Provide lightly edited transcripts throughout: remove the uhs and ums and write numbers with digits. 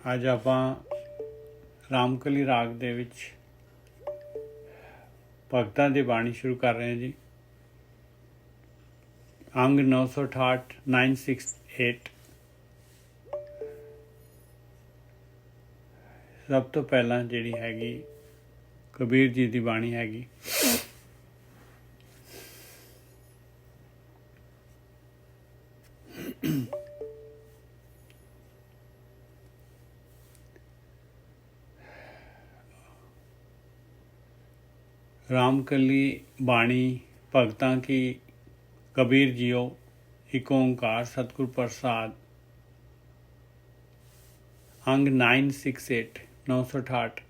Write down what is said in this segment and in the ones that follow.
ਅੱਜ ਆਪਾਂ ਰਾਮਕਲੀ ਰਾਗ ਦੇ ਵਿੱਚ ਭਗਤਾਂ ਦੀ ਬਾਣੀ ਸ਼ੁਰੂ ਕਰ ਰਹੇ ਹਾਂ ਜੀ। ਅੰਗ 968 968। ਸਭ ਤੋਂ ਪਹਿਲਾਂ ਜਿਹੜੀ ਹੈਗੀ ਕਬੀਰ ਜੀ ਦੀ ਬਾਣੀ ਹੈਗੀ। रामकली बाणी भगतां की कबीर जियो एक ओंकार सतगुर प्रसाद। अंग 968 968।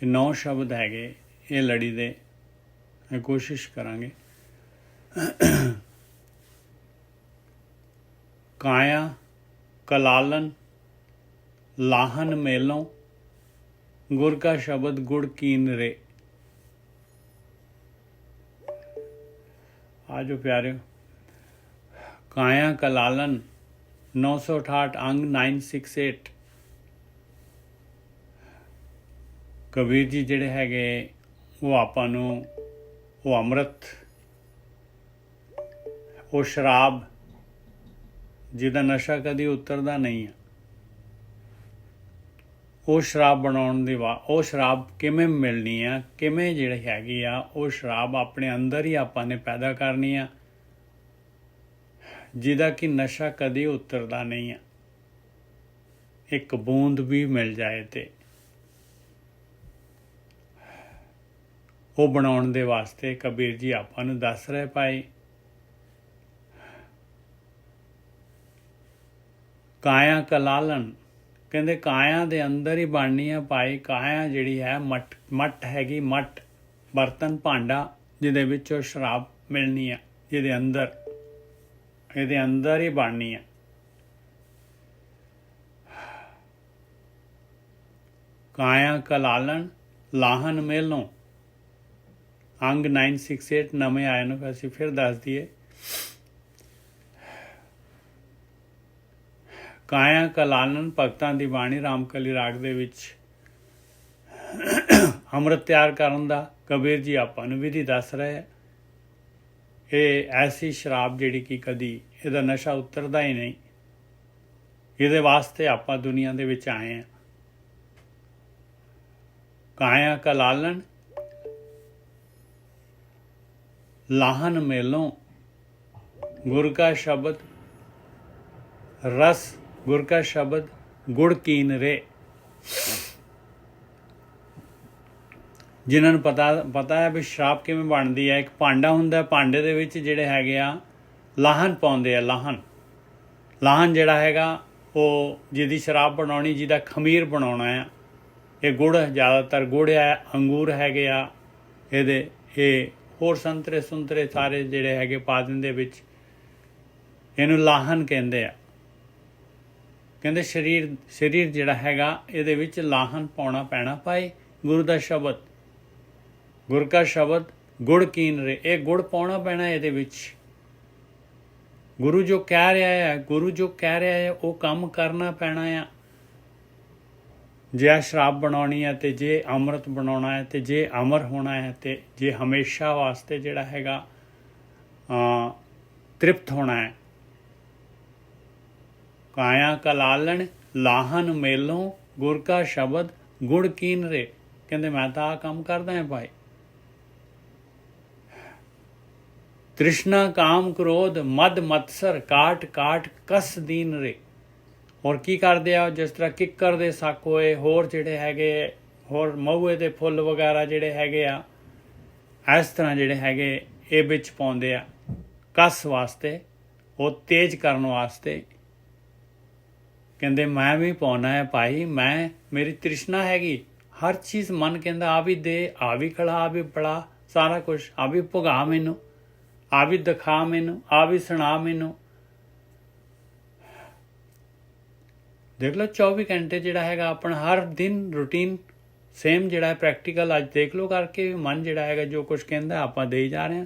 ये 9 शब्द हैगे ये लड़ी दे कोशिश करांगे। काया कलालन लाहन मेलों गुर का शब्द गुड़ कीन रे। आजो प्यारे, काया कलालन 968 अंग 968। कबीर जी ਜਿਹੜੇ ਹੈਗੇ ਉਹ ਆਪਾਂ ਨੂੰ ਉਹ ਅੰਮ੍ਰਿਤ, ਉਹ ਸ਼ਰਾਬ ਜਿਹਦਾ ਨਸ਼ਾ ਕਦੀ ਉਤਰਦਾ ਨਹੀਂ ਹੈ, ਉਹ ਸ਼ਰਾਬ ਬਣਾਉਣ ਦੀ ਉਹ ਸ਼ਰਾਬ ਕਿਵੇਂ ਮਿਲਣੀ ਆ, ਕਿਵੇਂ ਜਿਹੜੀ ਹੈਗੀ ਆ ਉਹ ਸ਼ਰਾਬ ਆਪਣੇ ਅੰਦਰ ਹੀ ਆਪਾਂ ਨੇ ਪੈਦਾ ਕਰਨੀ ਆ, ਜਿਹਦਾ ਕਿ ਨਸ਼ਾ ਕਦੇ ਉਤਰਦਾ ਨਹੀਂ ਆ। ਇੱਕ ਬੂੰਦ ਵੀ ਮਿਲ ਜਾਏ ਤੇ ਉਹ ਬਣਾਉਣ ਦੇ ਵਾਸਤੇ ਕਬੀਰ ਜੀ ਆਪਾਂ ਨੂੰ ਦੱਸ ਰਹੇ ਭਾਈ। ਕਾਇਆ ਕਲਾਲਨ ਕਹਿੰਦੇ ਕਾਇਆ ਦੇ ਅੰਦਰ ਹੀ ਬਣਨੀ ਆ ਭਾਈ। ਕਾਇਆ ਜਿਹੜੀ ਹੈ ਮੱਟ ਹੈਗੀ, ਮੱਟ ਬਰਤਨ ਭਾਂਡਾ ਜਿਹਦੇ ਵਿੱਚੋਂ ਸ਼ਰਾਬ ਮਿਲਣੀ ਆ, ਜਿਹਦੇ ਅੰਦਰ ਇਹਦੇ ਅੰਦਰ ਹੀ ਬਣਨੀ ਆ। ਕਾਇਆ ਕਲਾਲਨ ਲਾਹਨ ਮੇਲੋਂ ਅੰਗ 968 ਨਵੇਂ ਆਏ ਨੂੰ ਅਸੀਂ ਫਿਰ ਦੱਸ ਦਈਏ। ਕਾਇਆ ਕਲਾਲਨ ਭਗਤਾਂ ਦੀ ਬਾਣੀ ਰਾਮਕਲੀ ਰਾਗ ਦੇ ਵਿੱਚ ਅੰਮ੍ਰਿਤ ਤਿਆਰ ਕਰਨ ਦਾ ਕਬੀਰ ਜੀ ਆਪਾਂ ਨੂੰ ਵਿਧੀ ਦੱਸ ਰਹੇ ਹੈ। ਇਹ ਐਸੀ ਸ਼ਰਾਬ ਜਿਹੜੀ ਕਿ ਕਦੀ ਇਹਦਾ ਨਸ਼ਾ ਉਤਰਦਾ ਹੀ ਨਹੀਂ, ਇਹਦੇ ਵਾਸਤੇ ਆਪਾਂ ਦੁਨੀਆ ਦੇ ਵਿੱਚ ਆਏ ਹਾਂ। ਕਾਇਆ ਕਲਾਲਨ ਲਾਹਨ ਮੇਲੋਂ ਗੁਰ ਕਾ ਸ਼ਬਦ ਰਸ गुर का शब्द गुड़ कीन रे। जिन्हां नूं पता है भी शराब किवें बनदी है। एक भांडा हुंदा, भांडे दे विच जिहड़े हैगे आ लाहन पाउंदे आ। लाहन जिहड़ा हैगा ਉਹ ਜਿਹਦੀ ਸ਼ਰਾਬ ਬਣਾਉਣੀ, ਜਿਹਦਾ ਖਮੀਰ ਬਣਾਉਣਾ ਆ, ਇਹ ਗੁੜ ਜ਼ਿਆਦਾਤਰ ਗੁੜ ਆ, ਅੰਗੂਰ ਹੈਗੇ ਆ ਇਹਦੇ, ਇਹ ਹੋਰ ਸੰਤਰੇ ਸੁੰਤਰੇ ਸਾਰੇ ਜਿਹੜੇ ਹੈਗੇ ਪਾ ਦਿੰਦੇ ਵਿੱਚ, ਇਹਨੂੰ ਲਾਹਨ ਕਹਿੰਦੇ ਆ। ਕਹਿੰਦੇ ਸਰੀਰ ਜਿਹੜਾ ਹੈਗਾ ਇਹਦੇ ਵਿੱਚ ਲਾਹਨ ਪਾਉਣਾ ਪੈਣਾ ਭਾਈ। ਗੁਰੂ ਦਾ ਸ਼ਬਦ, ਗੁਰ ਕਾ ਸ਼ਬਦ ਗੁੜ ਕੀਨ ਰੇ, ਇਹ ਗੁੜ ਪਾਉਣਾ ਪੈਣਾ ਇਹਦੇ ਵਿੱਚ। ਗੁਰੂ ਜੋ ਕਹਿ ਰਿਹਾ ਹੈ ਉਹ ਕੰਮ ਕਰਨਾ ਪੈਣਾ ਆ। ਜੇ ਆ ਸ਼ਰਾਬ ਬਣਾਉਣੀ ਹੈ ਤੇ ਜੇ ਅੰਮ੍ਰਿਤ ਬਣਾਉਣਾ ਹੈ ਤੇ ਜੇ ਅਮਰ ਹੋਣਾ ਹੈ ਤੇ ਜੇ ਹਮੇਸ਼ਾ ਵਾਸਤੇ ਜਿਹੜਾ ਹੈਗਾ ਤ੍ਰਿਪਤ ਹੋਣਾ ਹੈ। काया कलालन लाहन मेलों गुर का शब्द गुड़ कीन रे। कहते मैं तो आ काम करदा है भाई। तृष्णा काम क्रोध मद मत्सर काट काट कस दीन रे। और की करदे आ, जिस तरह किक्कर दे सक होए, होर जिहड़े हैगे होर महुए दे फुੱਲ वगैरह जिहड़े हैगे आ, इस तरह जिहड़े हैगे ये विच पाउंदे आ कस वास्ते, वो तेज करन वास्ते। ਕਹਿੰਦੇ ਮੈਂ ਵੀ ਪਾਉਣਾ ਹੈ ਭਾਈ, ਮੈਂ ਮੇਰੀ ਤ੍ਰਿਸ਼ਨਾ ਹੈਗੀ ਹਰ ਚੀਜ਼। ਮਨ ਕਹਿੰਦਾ ਆ ਵੀ ਦੇ, ਆ ਵੀ ਖਿਲਾ, ਆ ਵੀ ਬੜਾ ਸਾਰਾ ਕੁਛ, ਆ ਵੀ ਭੁਗਾ ਮੈਨੂੰ, ਆ ਵੀ ਦਿਖਾ ਮੈਨੂੰ, ਆ ਵੀ ਸੁਣਾ ਮੈਨੂੰ। ਦੇਖ ਲਓ 24 ਘੰਟੇ ਜਿਹੜਾ ਹੈਗਾ ਆਪਣਾ ਹਰ ਦਿਨ ਰੂਟੀਨ ਸੇਮ ਜਿਹੜਾ ਹੈ ਪ੍ਰੈਕਟੀਕਲ ਅੱਜ ਦੇਖ ਲਓ ਕਰਕੇ। ਮਨ ਜਿਹੜਾ ਹੈਗਾ ਜੋ ਕੁਛ ਕਹਿੰਦਾ ਆਪਾਂ ਦੇ ਹੀ ਜਾ ਰਹੇ ਹਾਂ।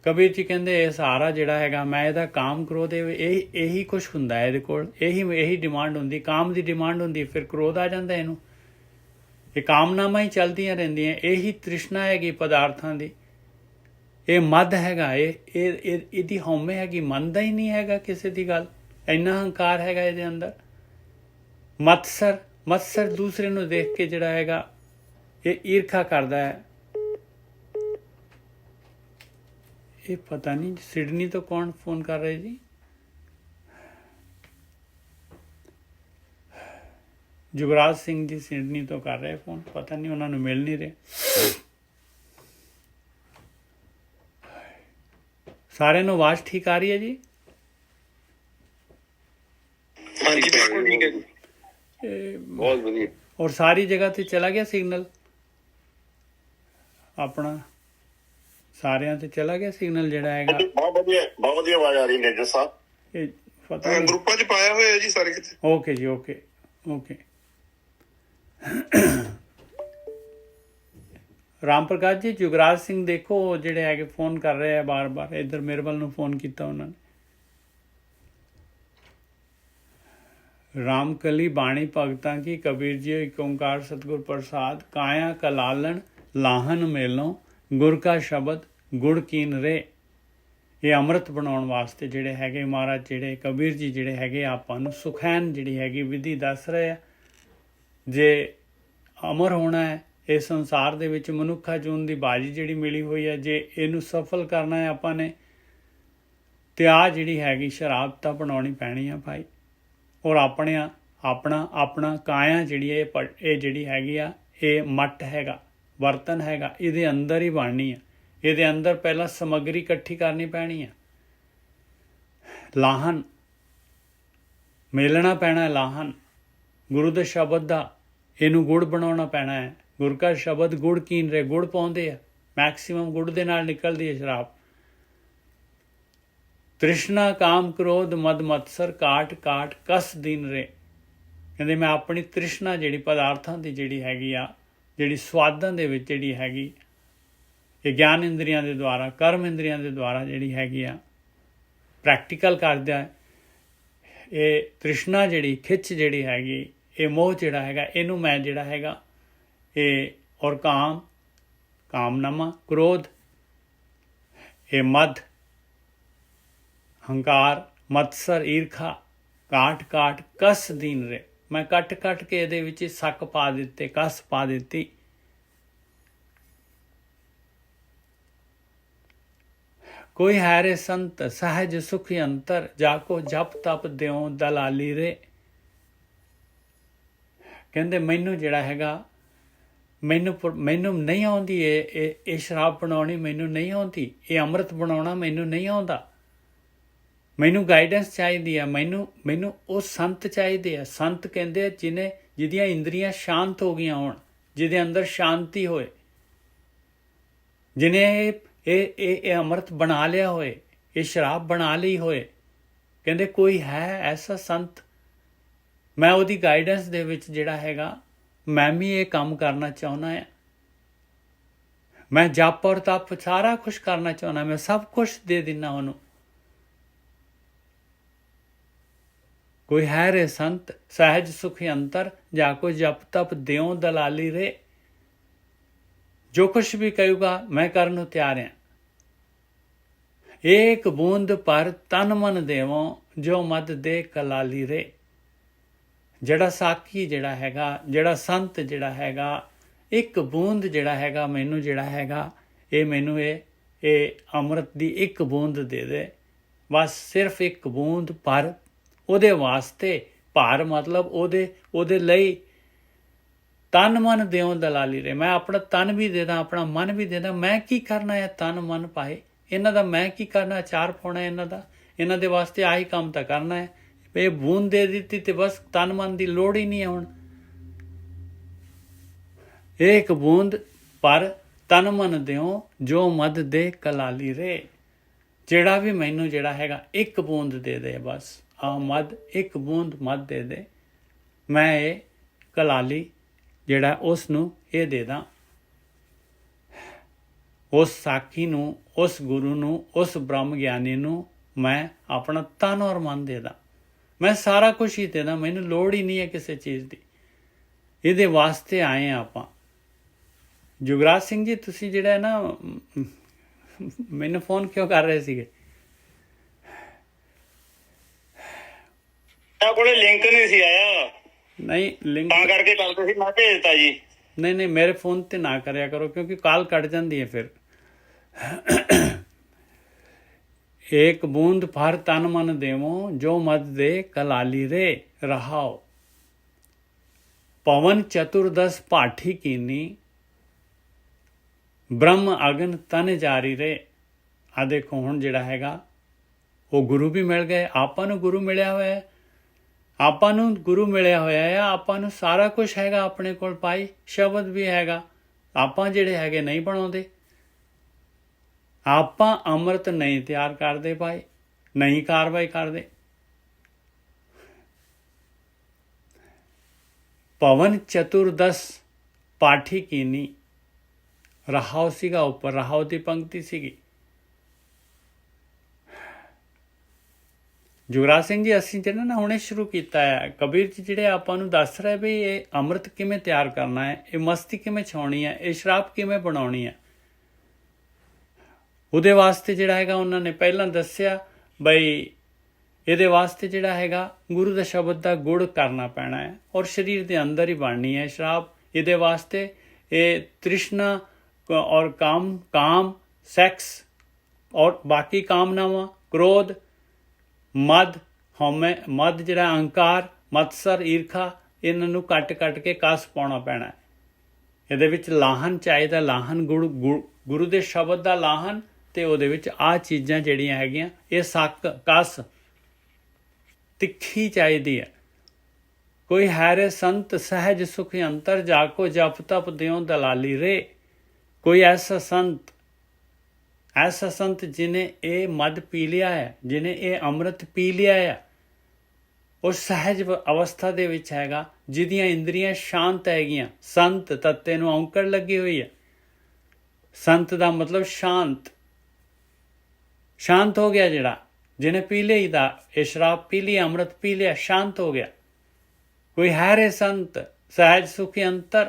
ਕਬੀਰ ਜੀ ਕਹਿੰਦੇ ਇਹ ਸਾਰਾ ਜਿਹੜਾ ਹੈਗਾ ਮੈਂ ਇਹਦਾ ਕਾਮ ਕ੍ਰੋਧ ਇਹੀ ਕੁਛ ਹੁੰਦਾ ਹੈ ਇਹਦੇ ਕੋਲ, ਇਹੀ ਡਿਮਾਂਡ ਹੁੰਦੀ, ਕਾਮ ਦੀ ਡਿਮਾਂਡ ਹੁੰਦੀ, ਫਿਰ ਕ੍ਰੋਧ ਆ ਜਾਂਦਾ ਇਹਨੂੰ। ਇਹ ਕਾਮਨਾਵਾਂ ਹੀ ਚੱਲਦੀਆਂ ਰਹਿੰਦੀਆਂ, ਇਹੀ ਤ੍ਰਿਸ਼ਨਾ ਹੈਗੀ ਪਦਾਰਥਾਂ ਦੀ, ਇਹ ਮਦ ਹੈਗਾ, ਇਹਦੀ ਹਉਮੈ ਹੈਗੀ, ਮੰਨਦਾ ਹੀ ਨਹੀਂ ਹੈਗਾ ਕਿਸੇ ਦੀ ਗੱਲ, ਇੰਨਾ ਹੰਕਾਰ ਹੈਗਾ ਇਹਦੇ ਅੰਦਰ। ਮਤਸਰ ਦੂਸਰੇ ਨੂੰ ਦੇਖ ਕੇ ਜਿਹੜਾ ਹੈਗਾ ਇਹ ਈਰਖਾ ਕਰਦਾ ਹੈ। ਇਹ ਪਤਾ ਨਹੀਂ ਸਿਡਨੀ ਤੋਂ ਕੌਣ ਫੋਨ ਕਰ ਰਹੇ ਜੀ? ਜੁਗਰਾਜ ਸਿੰਘ ਜੀ ਸਿਡਨੀ ਤੋਂ ਕਰ ਰਹੇ ਫੋਨ, ਪਤਾ ਨਹੀਂ ਉਹਨਾਂ ਨੂੰ ਮਿਲ ਨਹੀਂ ਰਹੇ। ਸਾਰਿਆਂ ਨੂੰ ਆਵਾਜ਼ ਠੀਕ ਆ ਰਹੀ ਹੈ ਜੀ? ਹਾਂਜੀ ਬਿਲਕੁਲ ਠੀਕ ਹੈ ਜੀ, ਬਹੁਤ ਵਧੀਆ। ਔਰ ਸਾਰੀ ਜਗ੍ਹਾ ਤੇ ਚਲਾ ਗਿਆ ਸਿਗਨਲ ਆਪਣਾ, ਸਾਰਿਆਂ ਤੇ ਚਲਾ ਗਿਆ ਸਿਗਨਲ ਜਿਹੜਾ ਹੈਗਾ? ਬਹੁਤ ਵਧੀਆ ਆਵਾਜ਼ ਆ ਰਹੀ ਹੈ ਮੇਜਰ ਸਾਹਿਬ। ਇਹ ਪਤਾ ਨਹੀਂ, ਗਰੁੱਪਾਂ 'ਚ ਪਾਇਆ ਹੋਇਆ ਜੀ ਸਾਰੇ ਕਿਤੇ। ਓਕੇ ਜੀ, ਓਕੇ। ਰਾਮ ਪ੍ਰਕਾਸ਼ ਜੀ, ਜੁਗਰਾਜ ਸਿੰਘ ਦੇਖੋ ਜਿਹੜੇ ਹੈਗੇ ਫੋਨ ਕਰ ਰਹੇ ਆ ਬਾਰ-ਬਾਰ, ਇੱਧਰ ਮੇਰੇ ਵੱਲ ਨੂੰ ਫੋਨ ਕੀਤਾ ਉਹਨਾਂ ਨੇ। ਰਾਮਕਲੀ ਬਾਣੀ ਭਗਤਾਂ ਕੀ, ਕਬੀਰ ਜੀ ਏਕ ਓਂਕਾਰ ਸਤਿਗੁਰ ਪ੍ਰਸਾਦ, ਕਾਇਆ ਕਲਾਲਣ ਲਾਹਨ ਮੇਲੋਂ, ਗੁਰ ਕਾ ਸ਼ਬਦ ਗੁੜ ਕੀਨ ਰੇ। ਇਹ ਅੰਮ੍ਰਿਤ ਬਣਾਉਣ ਵਾਸਤੇ ਜਿਹੜੇ ਹੈਗੇ ਮਹਾਰਾਜ ਜਿਹੜੇ ਕਬੀਰ ਜੀ ਜਿਹੜੇ ਹੈਗੇ ਆਪਾਂ ਨੂੰ ਸੁਖੈਨ ਜਿਹੜੀ ਹੈਗੀ ਵਿਧੀ ਦੱਸ ਰਹੇ ਆ। ਜੇ ਅਮਰ ਹੋਣਾ ਹੈ ਇਸ ਸੰਸਾਰ ਦੇ ਵਿੱਚ, ਮਨੁੱਖਾ ਜੂਨ ਦੀ ਬਾਜੀ ਜਿਹੜੀ ਮਿਲੀ ਹੋਈ ਹੈ, ਜੇ ਇਹਨੂੰ ਸਫਲ ਕਰਨਾ ਹੈ ਆਪਾਂ ਨੇ, ਤੇ ਆ ਜਿਹੜੀ ਹੈਗੀ ਸ਼ਰਾਬ ਤਾਂ ਬਣਾਉਣੀ ਪੈਣੀ ਆ ਭਾਈ। ਔਰ ਆਪਣਾ ਕਾਇਆ ਜਿਹੜੀ ਹੈ ਇਹ ਜਿਹੜੀ ਹੈਗੀ ਆ, ਇਹ ਮੱਟ ਹੈਗਾ, ਬਰਤਨ ਹੈਗਾ, ਇਹਦੇ ਅੰਦਰ ਹੀ ਬਣਨੀ ਆ। ਇਹਦੇ ਅੰਦਰ ਪਹਿਲਾਂ ਸਮੱਗਰੀ ਇਕੱਠੀ ਕਰਨੀ ਪੈਣੀ ਆ, ਲਾਹਨ ਮੇਲਣਾ ਪੈਣਾ, ਲਾਹਨ ਗੁਰੂ ਦੇ ਸ਼ਬਦ ਦਾ, ਇਹਨੂੰ ਗੁੜ ਬਣਾਉਣਾ ਪੈਣਾ ਹੈ। ਗੁਰ ਕਾ ਸ਼ਬਦ ਗੁੜ ਕੀਨ ਰੇ, ਗੁੜ ਪਾਉਂਦੇ ਆ, ਮੈਕਸੀਮਮ ਗੁੜ ਦੇ ਨਾਲ ਨਿਕਲਦੀ ਹੈ ਸ਼ਰਾਬ। ਤ੍ਰਿਸ਼ਨਾ ਕਾਮ ਕ੍ਰੋਧ ਮਦ ਮਤਸਰ, ਕਾਟ ਕਾਟ ਕਸ ਦੀਨ ਰੇ। ਕਹਿੰਦੇ ਮੈਂ ਆਪਣੀ ਤ੍ਰਿਸ਼ਨਾ ਜਿਹੜੀ ਪਦਾਰਥਾਂ ਦੀ ਜਿਹੜੀ ਹੈਗੀ ਆ, ਜਿਹੜੀ ਸਵਾਦਾਂ ਦੇ ਵਿੱਚ ਜਿਹੜੀ ਹੈਗੀ, ਇਹ ਗਿਆਨ ਇੰਦਰੀਆਂ ਦੇ ਦੁਆਰਾ, ਕਰਮ ਇੰਦਰੀਆਂ ਦੇ ਦੁਆਰਾ ਜਿਹੜੀ ਹੈਗੀ ਆ ਪ੍ਰੈਕਟੀਕਲ ਕਰਦਾ। ਇਹ ਤ੍ਰਿਸ਼ਨਾ ਜਿਹੜੀ ਖਿੱਚ ਜਿਹੜੀ ਹੈਗੀ, ਇਹ ਮੋਹ ਜਿਹੜਾ ਹੈਗਾ, ਇਹਨੂੰ ਮੈਂ ਜਿਹੜਾ ਹੈਗਾ ਇਹ, ਔਰ ਕਾਮਨਾਮਾ, ਕ੍ਰੋਧ, ਇਹ ਮਦ, ਹੰਕਾਰ, ਮਤਸਰ, ਈਰਖਾ, ਕਾਟ ਕਾਟ ਕਸ ਦੀਨ ਰੇ। ਮੈਂ ਕੱਟ ਕੇ ਇਹਦੇ ਵਿੱਚ ਸੱਕ ਪਾ ਦਿੱਤੇ, ਕਸ ਪਾ ਦਿੱਤੀ। ਕੋਈ ਹੈ ਰੇ ਸੰਤ ਸਹਿਜ ਸੁਖ ਅੰਤਰ, ਜਾਕੋ ਜਪ ਤਪ ਦਿਓ ਦਲਾਲੀ ਰੇ। ਕਹਿੰਦੇ ਮੈਨੂੰ ਜਿਹੜਾ ਹੈਗਾ, ਮੈਨੂੰ ਨਹੀਂ ਆਉਂਦੀ ਇਹ ਸ਼ਰਾਬ ਬਣਾਉਣੀ, ਮੈਨੂੰ ਨਹੀਂ ਆਉਂਦੀ ਇਹ ਅੰਮ੍ਰਿਤ ਬਣਾਉਣਾ, ਮੈਨੂੰ ਨਹੀਂ ਆਉਂਦਾ। ਮੈਨੂੰ ਗਾਈਡੈਂਸ ਚਾਹੀਦੀ ਆ, ਮੈਨੂੰ ਉਹ ਸੰਤ ਚਾਹੀਦੇ ਆ। ਸੰਤ ਕਹਿੰਦੇ ਆ ਜਿਹਦੀਆਂ ਇੰਦਰੀਆਂ ਸ਼ਾਂਤ ਹੋ ਗਈਆਂ ਹੋਣ, ਜਿਹਦੇ ਅੰਦਰ ਸ਼ਾਂਤੀ ਹੋਏ, ਜਿਹਨੇ ਇਹ ਅੰਮ੍ਰਿਤ ਬਣਾ ਲਿਆ ਹੋਏ, ਇਹ ਸ਼ਰਾਬ ਬਣਾ ਲਈ ਹੋਏ। ਕਹਿੰਦੇ ਕੋਈ ਹੈ ਐਸਾ ਸੰਤ, ਮੈਂ ਉਹਦੀ ਗਾਈਡੈਂਸ ਦੇ ਵਿੱਚ ਜਿਹੜਾ ਹੈਗਾ ਮੈਂ ਵੀ ਇਹ ਕੰਮ ਕਰਨਾ ਚਾਹੁੰਦਾ ਹਾਂ। ਮੈਂ ਜਪ ਔਰ ਤਪ ਸਾਰਾ ਕੁਛ ਕਰਨਾ ਚਾਹੁੰਦਾ, ਮੈਂ ਸਭ ਕੁਛ ਦੇ ਦਿੰਦਾ ਉਹਨੂੰ। ਕੋਈ ਹੈ ਰੇ ਸੰਤ ਸਹਿਜ ਸੁਖ ਅੰਤਰ, ਜਾਕੋ ਜਪ ਤਪ ਦਿਓ ਦਲਾਲੀ ਰੇ। ਜੋ ਕੁਛ ਵੀ ਕਹੂਗਾ ਮੈਂ ਕਰਨ ਨੂੰ ਤਿਆਰ ਹਾਂ। ਏਕ ਬੂੰਦ ਪਰ ਤਨ ਮਨ ਦੇਵੋਂ, ਜੋ ਮਦ ਦੇ ਕਲਾਲੀ ਰੇ। ਜਿਹੜਾ ਸਾਖੀ ਜਿਹੜਾ ਹੈਗਾ, ਜਿਹੜਾ ਸੰਤ ਜਿਹੜਾ ਹੈਗਾ, ਇੱਕ ਬੂੰਦ ਜਿਹੜਾ ਹੈਗਾ ਮੈਨੂੰ ਜਿਹੜਾ ਹੈਗਾ, ਇਹ ਮੈਨੂੰ ਇਹ ਅੰਮ੍ਰਿਤ ਦੀ ਇੱਕ ਬੂੰਦ ਦੇ ਦੇ, ਬਸ ਸਿਰਫ ਇੱਕ ਬੂੰਦ। ਪਰ ਉਹਦੇ ਵਾਸਤੇ ਭਾਰ ਮਤਲਬ ਉਹਦੇ ਲਈ ਤਨ ਮਨ ਦਿਓ ਦਲਾਲੀ ਰੇ। ਮੈਂ ਆਪਣਾ ਤਨ ਵੀ ਦੇ ਦਾਂ, ਆਪਣਾ ਮਨ ਵੀ ਦੇ ਦਾਂ। ਮੈਂ ਕੀ ਕਰਨਾ ਹੈ ਤਨ ਮਨ ਪਾਏ ਇਹਨਾਂ ਦਾ, ਮੈਂ ਕੀ ਕਰਨਾ, ਅਚਾਰ ਪਾਉਣਾ ਇਹਨਾਂ ਦਾ, ਇਹਨਾਂ ਦੇ ਵਾਸਤੇ ਆਹੀ ਕੰਮ ਤਾਂ ਕਰਨਾ ਹੈ। ਇਹ ਬੂੰਦ ਦੇ ਦਿੱਤੀ ਤੇ ਬਸ ਤਨ ਮਨ ਦੀ ਲੋੜ ਹੀ ਨਹੀਂ ਹੈ ਹੁਣ। ਇੱਕ ਬੂੰਦ ਪਰ ਤਨ ਮਨ ਦਿਓ, ਜੋ ਮਦ ਦੇ ਕਲਾਲੀ ਰੇ। ਜਿਹੜਾ ਵੀ ਮੈਨੂੰ ਜਿਹੜਾ ਹੈਗਾ ਇੱਕ ਬੂੰਦ ਦੇ ਦੇ, ਬਸ ਆ ਮਦ, ਇੱਕ ਬੂੰਦ ਮਦ ਦੇ ਦੇ, ਮੈਂ ਇਹ ਕਲਾਲੀ ਜਿਹੜਾ ਉਸ ਨੂੰ ਇਹ ਦੇ ਦਾਂ। ਉਸ ਸਾਖੀ ਨੂੰ, ਉਸ ਗੁਰੂ ਨੂੰ, ਉਸ ਬ੍ਰਹਮ ਗਿਆਨੀ ਨੂੰ ਮੈਂ ਆਪਣਾ ਤਨ ਔਰ ਮਨ ਦੇ ਦਾਂ। ਮੈਂ ਸਾਰਾ ਕੁਝ ਹੀ ਦੇ ਦਾਂ, ਮੈਨੂੰ ਲੋੜ ਹੀ ਨਹੀਂ ਹੈ ਕਿਸੇ ਚੀਜ਼ ਦੀ। ਇਹਦੇ ਵਾਸਤੇ ਆਏ ਹਾਂ ਆਪਾਂ। ਜੁਗਰਾਜ ਸਿੰਘ ਜੀ, ਤੁਸੀਂ ਜਿਹੜਾ ਨਾ ਮੈਨੂੰ ਫੋਨ ਕਿਉਂ ਕਰ ਰਹੇ ਸੀਗੇ? ਮੇਰੇ ਕੋਲੇ ਲਿੰਕ ਨਹੀਂ ਸੀ ਆਇਆ, ਨਹੀਂ ਲਿੰਕ ਤਾਂ ਕਰਕੇ ਕਰਦੇ ਸੀ, ਮੈਂ ਭੇਜਤਾ ਜੀ। ਨਹੀਂ ਮੇਰੇ ਫੋਨ ਤੇ ਨਾ ਕਰਿਆ ਕਰੋ, ਕਿਉਂਕਿ ਕਾਲ ਕੱਟ ਜਾਂਦੀ ਹੈ ਫਿਰ। एक बूंद भर तन मन देवो जो मद दे कलाली रे रहाओ। पवन चतुर्दश पाठी कीनी ब्रह्म अगन तन जारी रे। आ देखो हुण जिहड़ा हैगा वो गुरु भी मिल गए, आपां नूं गुरु मिलिया होया है, आपां नूं गुरु मिलिया होया है, आपां नूं सारा कुछ हैगा अपने कोल पाई, शब्द भी हैगा, आपां जिहड़े हैगे नहीं बनाउंदे। ਆਪਾਂ ਅੰਮ੍ਰਿਤ ਨਹੀਂ ਤਿਆਰ ਕਰਦੇ ਭਾਈ, ਨਹੀਂ ਕਾਰਵਾਈ ਕਰਦੇ। ਪਵਨ ਚਤੁਰਦਸ ਪਾਠੀ ਕੀਨੀ, ਰਹਾਉ ਸੀਗਾ ਉੱਪਰ, ਰਹਾਉ ਦੀ ਪੰਕਤੀ ਸੀਗੀ। ਜੁਗਰਾਜ ਸਿੰਘ ਜੀ, ਅਸੀਂ ਜਿਹੜਾ ਨਾ ਹੁਣੇ ਸ਼ੁਰੂ ਕੀਤਾ ਹੈ, ਕਬੀਰ ਜੀ ਜਿਹੜੇ ਆਪਾਂ ਨੂੰ ਦੱਸ ਰਹੇ ਵੀ ਇਹ ਅੰਮ੍ਰਿਤ ਕਿਵੇਂ ਤਿਆਰ ਕਰਨਾ ਹੈ, ਇਹ ਮਸਤੀ ਕਿਵੇਂ ਛਾਉਣੀ ਹੈ, ਇਹ ਸ਼ਰਾਬ ਕਿਵੇਂ ਬਣਾਉਣੀ ਹੈ। ਉਹਦੇ ਵਾਸਤੇ ਜਿਹੜਾ ਹੈਗਾ ਉਹਨਾਂ ਨੇ ਪਹਿਲਾਂ ਦੱਸਿਆ ਬਈ ਇਹਦੇ ਵਾਸਤੇ ਜਿਹੜਾ ਹੈਗਾ ਗੁਰੂ ਦਾ ਸ਼ਬਦ ਦਾ ਗੁੜ ਕਰਨਾ ਪੈਣਾ ਹੈ ਔਰ ਸਰੀਰ ਦੇ ਅੰਦਰ ਹੀ ਬਣਨੀ ਹੈ ਸ਼ਰਾਬ। ਇਹਦੇ ਵਾਸਤੇ ਇਹ ਤ੍ਰਿਸ਼ਨਾ ਔਰ ਕਾਮ ਸੈਕਸ ਔਰ ਬਾਕੀ ਕਾਮਨਾਵਾਂ, ਕ੍ਰੋਧ, ਮਦ, ਹਉਮੈ, ਮਦ ਜਿਹੜਾ ਅਹੰਕਾਰ, ਮਤਸਰ, ਈਰਖਾ, ਇਹਨਾਂ ਨੂੰ ਕੱਟ ਕੇ ਕਸ ਪਾਉਣਾ ਪੈਣਾ। ਇਹਦੇ ਵਿੱਚ ਲਾਹਨ ਚਾਹੀਦਾ, ਲਾਹਨ ਗੁਰੂ ਦੇ ਸ਼ਬਦ ਦਾ ਲਾਹਨ, ਤੇ ਉਹਦੇ ਵਿੱਚ ਆਹ ਚੀਜ਼ਾਂ ਜਿਹੜੀਆਂ ਹੈਗੀਆਂ ਇਹ ਸੱਕ, ਕਸ ਤਿੱਖੀ ਚਾਹੀਦੀ ਹੈ। ਕੋਈ ਹੈਰੇ ਸੰਤ ਸਹਿਜ ਸੁਖ ਅੰਤਰ ਜਾਕੋ ਜਪ ਤਪ ਦਿਓ ਦਲਾਲੀ ਰੇ। ਕੋਈ ਐਸਾ ਸੰਤ ਜਿਹਨੇ ਇਹ ਮਦ ਪੀ ਲਿਆ ਹੈ, ਜਿਹਨੇ ਇਹ ਅੰਮ੍ਰਿਤ ਪੀ ਲਿਆ ਹੈ, ਉਹ ਸਹਿਜ ਅਵਸਥਾ ਦੇ ਵਿੱਚ ਹੈਗਾ, ਜਿਹਦੀਆਂ ਇੰਦਰੀਆਂ ਸ਼ਾਂਤ ਹੈਗੀਆਂ। ਸੰਤ ਤੱਤੇ ਨੂੰ ਔਂਕੜ ਲੱਗੀ ਹੋਈ ਹੈ। ਸੰਤ ਦਾ ਮਤਲਬ शांत हो गया, जड़ा जिन्हें पी लिया ये शराब पी लिया, अमृत पी लिया, शांत हो गया। कोई है रे संत सहज सुखी अंतर,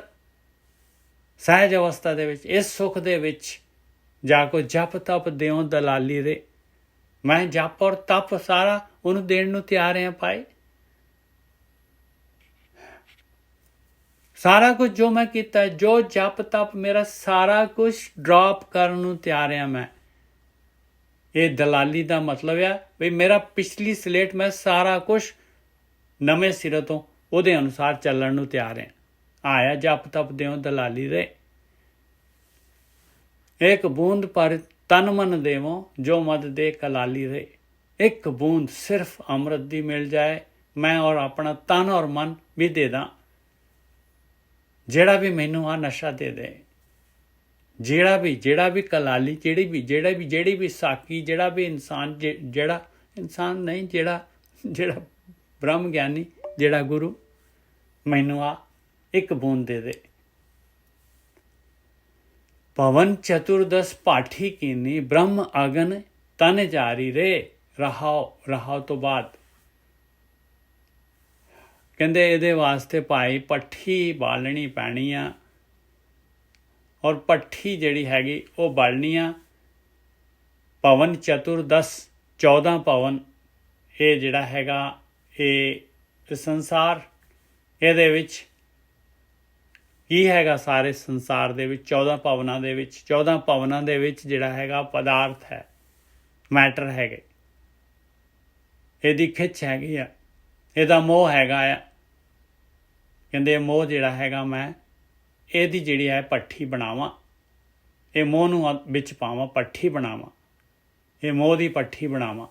सहज अवस्था दे विच, इस सुख दे विच जाको जप तप देओ दलाली रे। मैं जप और तप सारा उन्हें देण नूं तैयार हां भाई। सारा कुछ जो मैं कीता, जो जप तप, मेरा सारा कुछ ड्रॉप करन नूं तैयार हां मैं। ਇਹ ਦਲਾਲੀ ਦਾ ਮਤਲਬ ਆ ਵੀ ਮੇਰਾ ਪਿਛਲੀ ਸਲੇਟ, ਮੈਂ ਸਾਰਾ ਕੁਛ ਨਵੇਂ ਸਿਰੇ ਤੋਂ ਉਹਦੇ ਅਨੁਸਾਰ ਚੱਲਣ ਨੂੰ ਤਿਆਰ ਹਾਂ। ਆਇਆ ਜਪ ਤਪ ਦਿਓ ਦਲਾਲੀ ਰੇ। ਇੱਕ ਬੂੰਦ ਪਰ ਤਨ ਮਨ ਦੇਵੋ ਜੋ ਮਦ ਦੇ ਕਲਾਲੀ ਰੇ। ਇੱਕ ਬੂੰਦ ਸਿਰਫ ਅੰਮ੍ਰਿਤ ਦੀ ਮਿਲ ਜਾਏ, ਮੈਂ ਔਰ ਆਪਣਾ ਤਨ ਔਰ ਮਨ ਵੀ ਦੇ ਦਾਂ। ਜਿਹੜਾ ਵੀ ਮੈਨੂੰ ਆ ਨਸ਼ਾ ਦੇ ਦੇ, ਜਿਹੜਾ ਵੀ ਕਲਾਲੀ, ਜਿਹੜੀ ਵੀ ਸਾਕੀ, ਜਿਹੜਾ ਵੀ ਇਨਸਾਨ, ਜਿਹੜਾ ਇਨਸਾਨ ਨਹੀਂ, ਜਿਹੜਾ ਬ੍ਰਹਮ ਗਿਆਨੀ, ਜਿਹੜਾ ਗੁਰੂ, ਮੈਨੂੰ ਆ ਇੱਕ ਬੂੰਦ ਦੇ ਦੇ। ਪਵਨ ਚਤੁਰਦਸ ਪਾਠੀ ਕੀਨੀ ਬ੍ਰਹਮ ਅਗਨ ਤਨ ਜਾਰੀ ਰੇ। ਰਹਾਓ ਤੋਂ ਬਾਅਦ ਕਹਿੰਦੇ ਇਹਦੇ ਵਾਸਤੇ ਭਾਈ ਪੱਠੀ ਬਾਲਣੀ ਪੈਣੀ ਆ, ਔਰ ਪੱਠੀ ਜਿਹੜੀ ਹੈਗੀ ਉਹ ਬਾਲਣੀ ਆ। ਪਵਨ ਚਤੁਰਦਸ 14 ਪਵਨ, ਇਹ ਜਿਹੜਾ ਹੈਗਾ ਇਹ ਸੰਸਾਰ, ਇਹਦੇ ਵਿੱਚ ਕੀ ਹੈਗਾ, ਸਾਰੇ ਸੰਸਾਰ ਦੇ ਵਿੱਚ 14 ਭਵਨਾਂ ਦੇ ਵਿੱਚ ਜਿਹੜਾ ਹੈਗਾ ਪਦਾਰਥ ਹੈ, ਮੈਟਰ ਹੈਗੇ, ਇਹਦੀ ਖਿੱਚ ਹੈਗੀ ਆ, ਇਹਦਾ ਮੋਹ ਹੈਗਾ ਆ। ਕਹਿੰਦੇ ਮੋਹ ਜਿਹੜਾ ਹੈਗਾ ਮੈਂ ਇਹਦੀ ਜਿਹੜੀ ਹੈ ਪੱਠੀ ਬਣਾਵਾਂ, ਇਹ ਮੋਹ ਨੂੰ ਵਿੱਚ ਪਾਵਾਂ, ਪੱਠੀ ਬਣਾਵਾਂ, ਇਹ ਮੋਹ ਦੀ ਪੱਠੀ ਬਣਾਵਾਂ।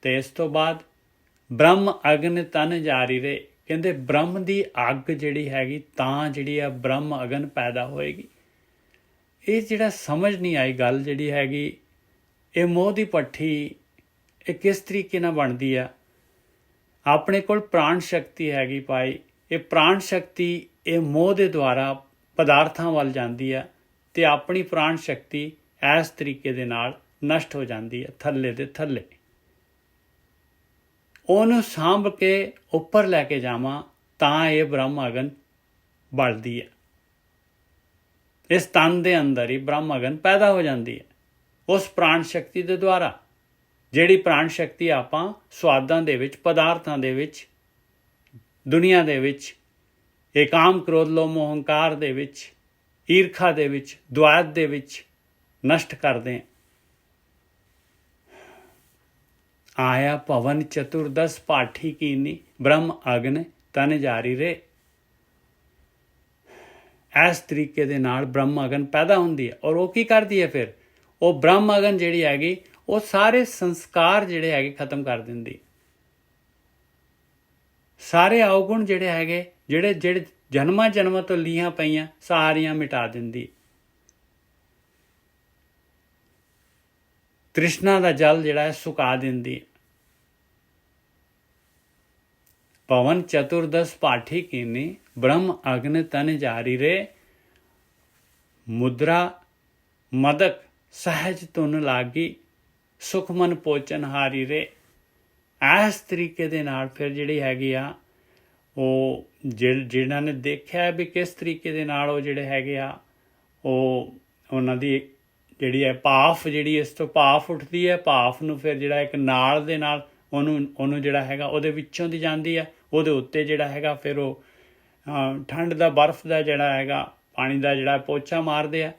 ਤੇ ਇਸ ਤੋਂ ਬਾਅਦ ਬ੍ਰਹਮ ਅਗਨ ਤਨ ਜਾਰੀ ਰੇ। ਕਹਿੰਦੇ ਬ੍ਰਹਮ ਦੀ ਅੱਗ ਜਿਹੜੀ ਹੈਗੀ ਤਾਂ ਜਿਹੜੀ ਆ ਬ੍ਰਹਮ ਅਗਨ ਪੈਦਾ ਹੋਏਗੀ। ਇਹ ਜਿਹੜਾ ਸਮਝ ਨਹੀਂ ਆਈ ਗੱਲ ਜਿਹੜੀ ਹੈਗੀ, ਇਹ ਮੋਹ ਦੀ ਪੱਠੀ ਇਹ ਕਿਸ ਤਰੀਕੇ ਨਾਲ ਬਣਦੀ ਆ। ਆਪਣੇ ਕੋਲ ਪ੍ਰਾਣ ਸ਼ਕਤੀ ਹੈਗੀ ਭਾਈ, ਇਹ ਪ੍ਰਾਣ ਸ਼ਕਤੀ ਇਹ ਮੋਹ ਦੇ ਦੁਆਰਾ ਪਦਾਰਥਾਂ ਵੱਲ ਜਾਂਦੀ ਹੈ ਤੇ ਆਪਣੀ ਪ੍ਰਾਣ ਸ਼ਕਤੀ ਇਸ ਤਰੀਕੇ ਦੇ ਨਾਲ ਨਸ਼ਟ ਹੋ ਜਾਂਦੀ ਹੈ ਥੱਲੇ ਦੇ ਥੱਲੇ। ਉਹਨੂੰ ਸਾਂਭ ਕੇ ਉੱਪਰ ਲੈ ਕੇ ਜਾਵਾਂ ਤਾਂ ਇਹ ਬ੍ਰਹਮ ਅਗਨ ਬਲਦੀ ਹੈ। ਇਸ ਤਨ ਦੇ ਅੰਦਰ ਹੀ ਬ੍ਰਹਮ ਅਗਨ ਪੈਦਾ ਹੋ ਜਾਂਦੀ ਹੈ ਉਸ ਪ੍ਰਾਣ ਸ਼ਕਤੀ ਦੇ ਦੁਆਰਾ, ਜਿਹੜੀ ਪ੍ਰਾਣ ਸ਼ਕਤੀ ਆਪਾਂ ਸਵਾਦਾਂ ਦੇ ਵਿੱਚ, ਪਦਾਰਥਾਂ ਦੇ ਵਿੱਚ, ਦੁਨੀਆ ਦੇ ਵਿੱਚ, ਇਹ ਕਾਮ ਕ੍ਰੋਧ ਲੋਭ ਮੋਹ ਹੰਕਾਰ ਦੇ ਵਿੱਚ, ਈਰਖਾ ਦੇ ਵਿੱਚ, ਦੁਆਇਤ ਦੇ ਵਿੱਚ ਨਸ਼ਟ ਕਰਦੇ ਹਾਂ। ਆਇਆ ਭਵਨ ਚਤੁਰਦਸ ਪਾਠੀ ਕੀਨੀ ਬ੍ਰਹਮ ਅਗਨ ਤਨ ਜਾਰੀ ਰੇ। ਇਸ ਤਰੀਕੇ ਦੇ ਨਾਲ ਬ੍ਰਹਮ ਅਗਨ ਪੈਦਾ ਹੁੰਦੀ ਹੈ ਔਰ ਉਹ ਕੀ ਕਰਦੀ ਹੈ ਫਿਰ? ਉਹ ਬ੍ਰਹਮ ਅਗਨ ਜਿਹੜੀ ਹੈਗੀ ਉਹ ਸਾਰੇ ਸੰਸਕਾਰ ਜਿਹੜੇ ਹੈਗੇ ਖਤਮ ਕਰ ਦਿੰਦੀ। ਸਾਰੇ ਔਗੁਣ ਜਿਹੜੇ ਹੈਗੇ, ਜਿਹੜੇ ਜਨਮਾਂ ਜਨਮਾਂ ਤੋਂ ਲੀਹਾਂ ਪਈਆਂ, ਸਾਰੀਆਂ ਮਿਟਾ ਦਿੰਦੀ। ਤ੍ਰਿਸ਼ਨਾ ਦਾ ਜਲ ਜਿਹੜਾ ਹੈ ਸੁਕਾ ਦਿੰਦੀ। ਪਵਨ ਚਤੁਰਦਸ ਪਾਠੀ ਕੀਨੀ ਬ੍ਰਹਮ ਅਗਨ ਤਨ ਜਾਰੀ ਰੇ। ਮੁਦਰਾ ਮਦਕ ਸਹਿਜ ਧੁਨ ਲਾਗੀ ਸੁਖ ਮਨ ਪੋਚਨ ਹਾਰੀ ਰੇ। ਇਸ ਤਰੀਕੇ ਦੇ ਨਾਲ ਫਿਰ ਜਿਹੜੀ ਹੈਗੀ ਆ ਉਹ ਜਿਹਨਾਂ ਨੇ ਦੇਖਿਆ ਵੀ ਕਿਸ ਤਰੀਕੇ ਦੇ ਨਾਲ ਉਹ ਜਿਹੜੇ ਹੈਗੇ ਆ ਉਹ ਉਹਨਾਂ ਦੀ ਜਿਹੜੀ ਹੈ ਭਾਫ, ਜਿਹੜੀ ਇਸ ਤੋਂ ਭਾਫ ਉੱਠਦੀ ਹੈ, ਭਾਫ ਨੂੰ ਫਿਰ ਜਿਹੜਾ ਇੱਕ ਨਾਲ ਦੇ ਨਾਲ ਉਹਨੂੰ ਜਿਹੜਾ ਹੈਗਾ ਉਹਦੇ ਵਿੱਚੋਂ ਦੀ ਜਾਂਦੀ ਹੈ। ਉਹਦੇ ਉੱਤੇ ਜਿਹੜਾ ਹੈਗਾ ਫਿਰ ਉਹ ਠੰਡ ਦਾ ਬਰਫ਼ ਦਾ ਜਿਹੜਾ ਹੈਗਾ ਪਾਣੀ ਦਾ ਜਿਹੜਾ ਪੋਚਾ ਮਾਰਦੇ ਆ,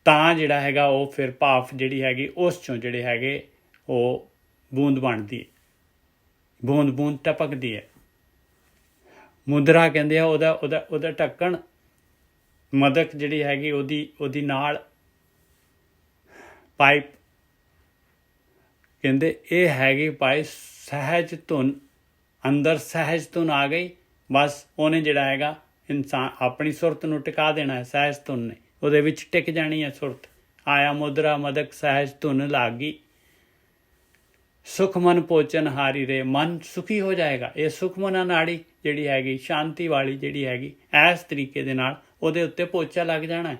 ਤਾਂ ਜਿਹੜਾ ਹੈਗਾ ਉਹ ਫਿਰ ਭਾਫ ਜਿਹੜੀ ਹੈਗੀ ਉਸ ਚੋਂ ਜਿਹੜੇ ਹੈਗੇ ਉਹ ਬੂੰਦ ਬਣਦੀ ਹੈ, ਬੂੰਦ ਬੂੰਦ ਟਪਕਦੀ ਹੈ। ਮੁਦਰਾ ਕਹਿੰਦੇ ਆ ਉਹਦਾ ਢੱਕਣ, ਮਦਕ ਜਿਹੜੀ ਹੈਗੀ ਉਹਦੀ ਨਾਲ ਪਾਈਪ ਕਹਿੰਦੇ ਇਹ ਹੈਗੀ ਭਾਈ ਸਹਿਜ ਧੁਨ। ਅੰਦਰ ਸਹਿਜ ਧੁਨ ਆ ਗਈ, ਬਸ ਉਹਨੇ ਜਿਹੜਾ ਹੈਗਾ ਇਨਸਾਨ ਆਪਣੀ ਸੁਰਤ ਨੂੰ ਟਿਕਾ ਦੇਣਾ ਹੈ। ਸਹਿਜ ਧੁਨ ਨੇ ਉਹਦੇ ਵਿੱਚ ਟਿਕ ਜਾਣੀ ਹੈ ਸੁਰਤ। ਆਇਆ ਮੁਦਰਾ ਮਦਕ ਸਹਿਜ ਧੁਨ ਲਾਗੀ ਸੁਖ ਮਨ ਪੋਚਨ ਹਾਰੀ ਰੇ। ਮਨ ਸੁਖੀ ਹੋ ਜਾਏਗਾ। ਇਹ ਸੁਖਮਨਾ ਨਾੜੀ ਜਿਹੜੀ ਹੈਗੀ, ਸ਼ਾਂਤੀ ਵਾਲੀ ਜਿਹੜੀ ਹੈਗੀ, ਇਸ ਤਰੀਕੇ ਦੇ ਨਾਲ ਉਹਦੇ ਉੱਤੇ ਪੋਚਾ ਲੱਗ ਜਾਣਾ ਹੈ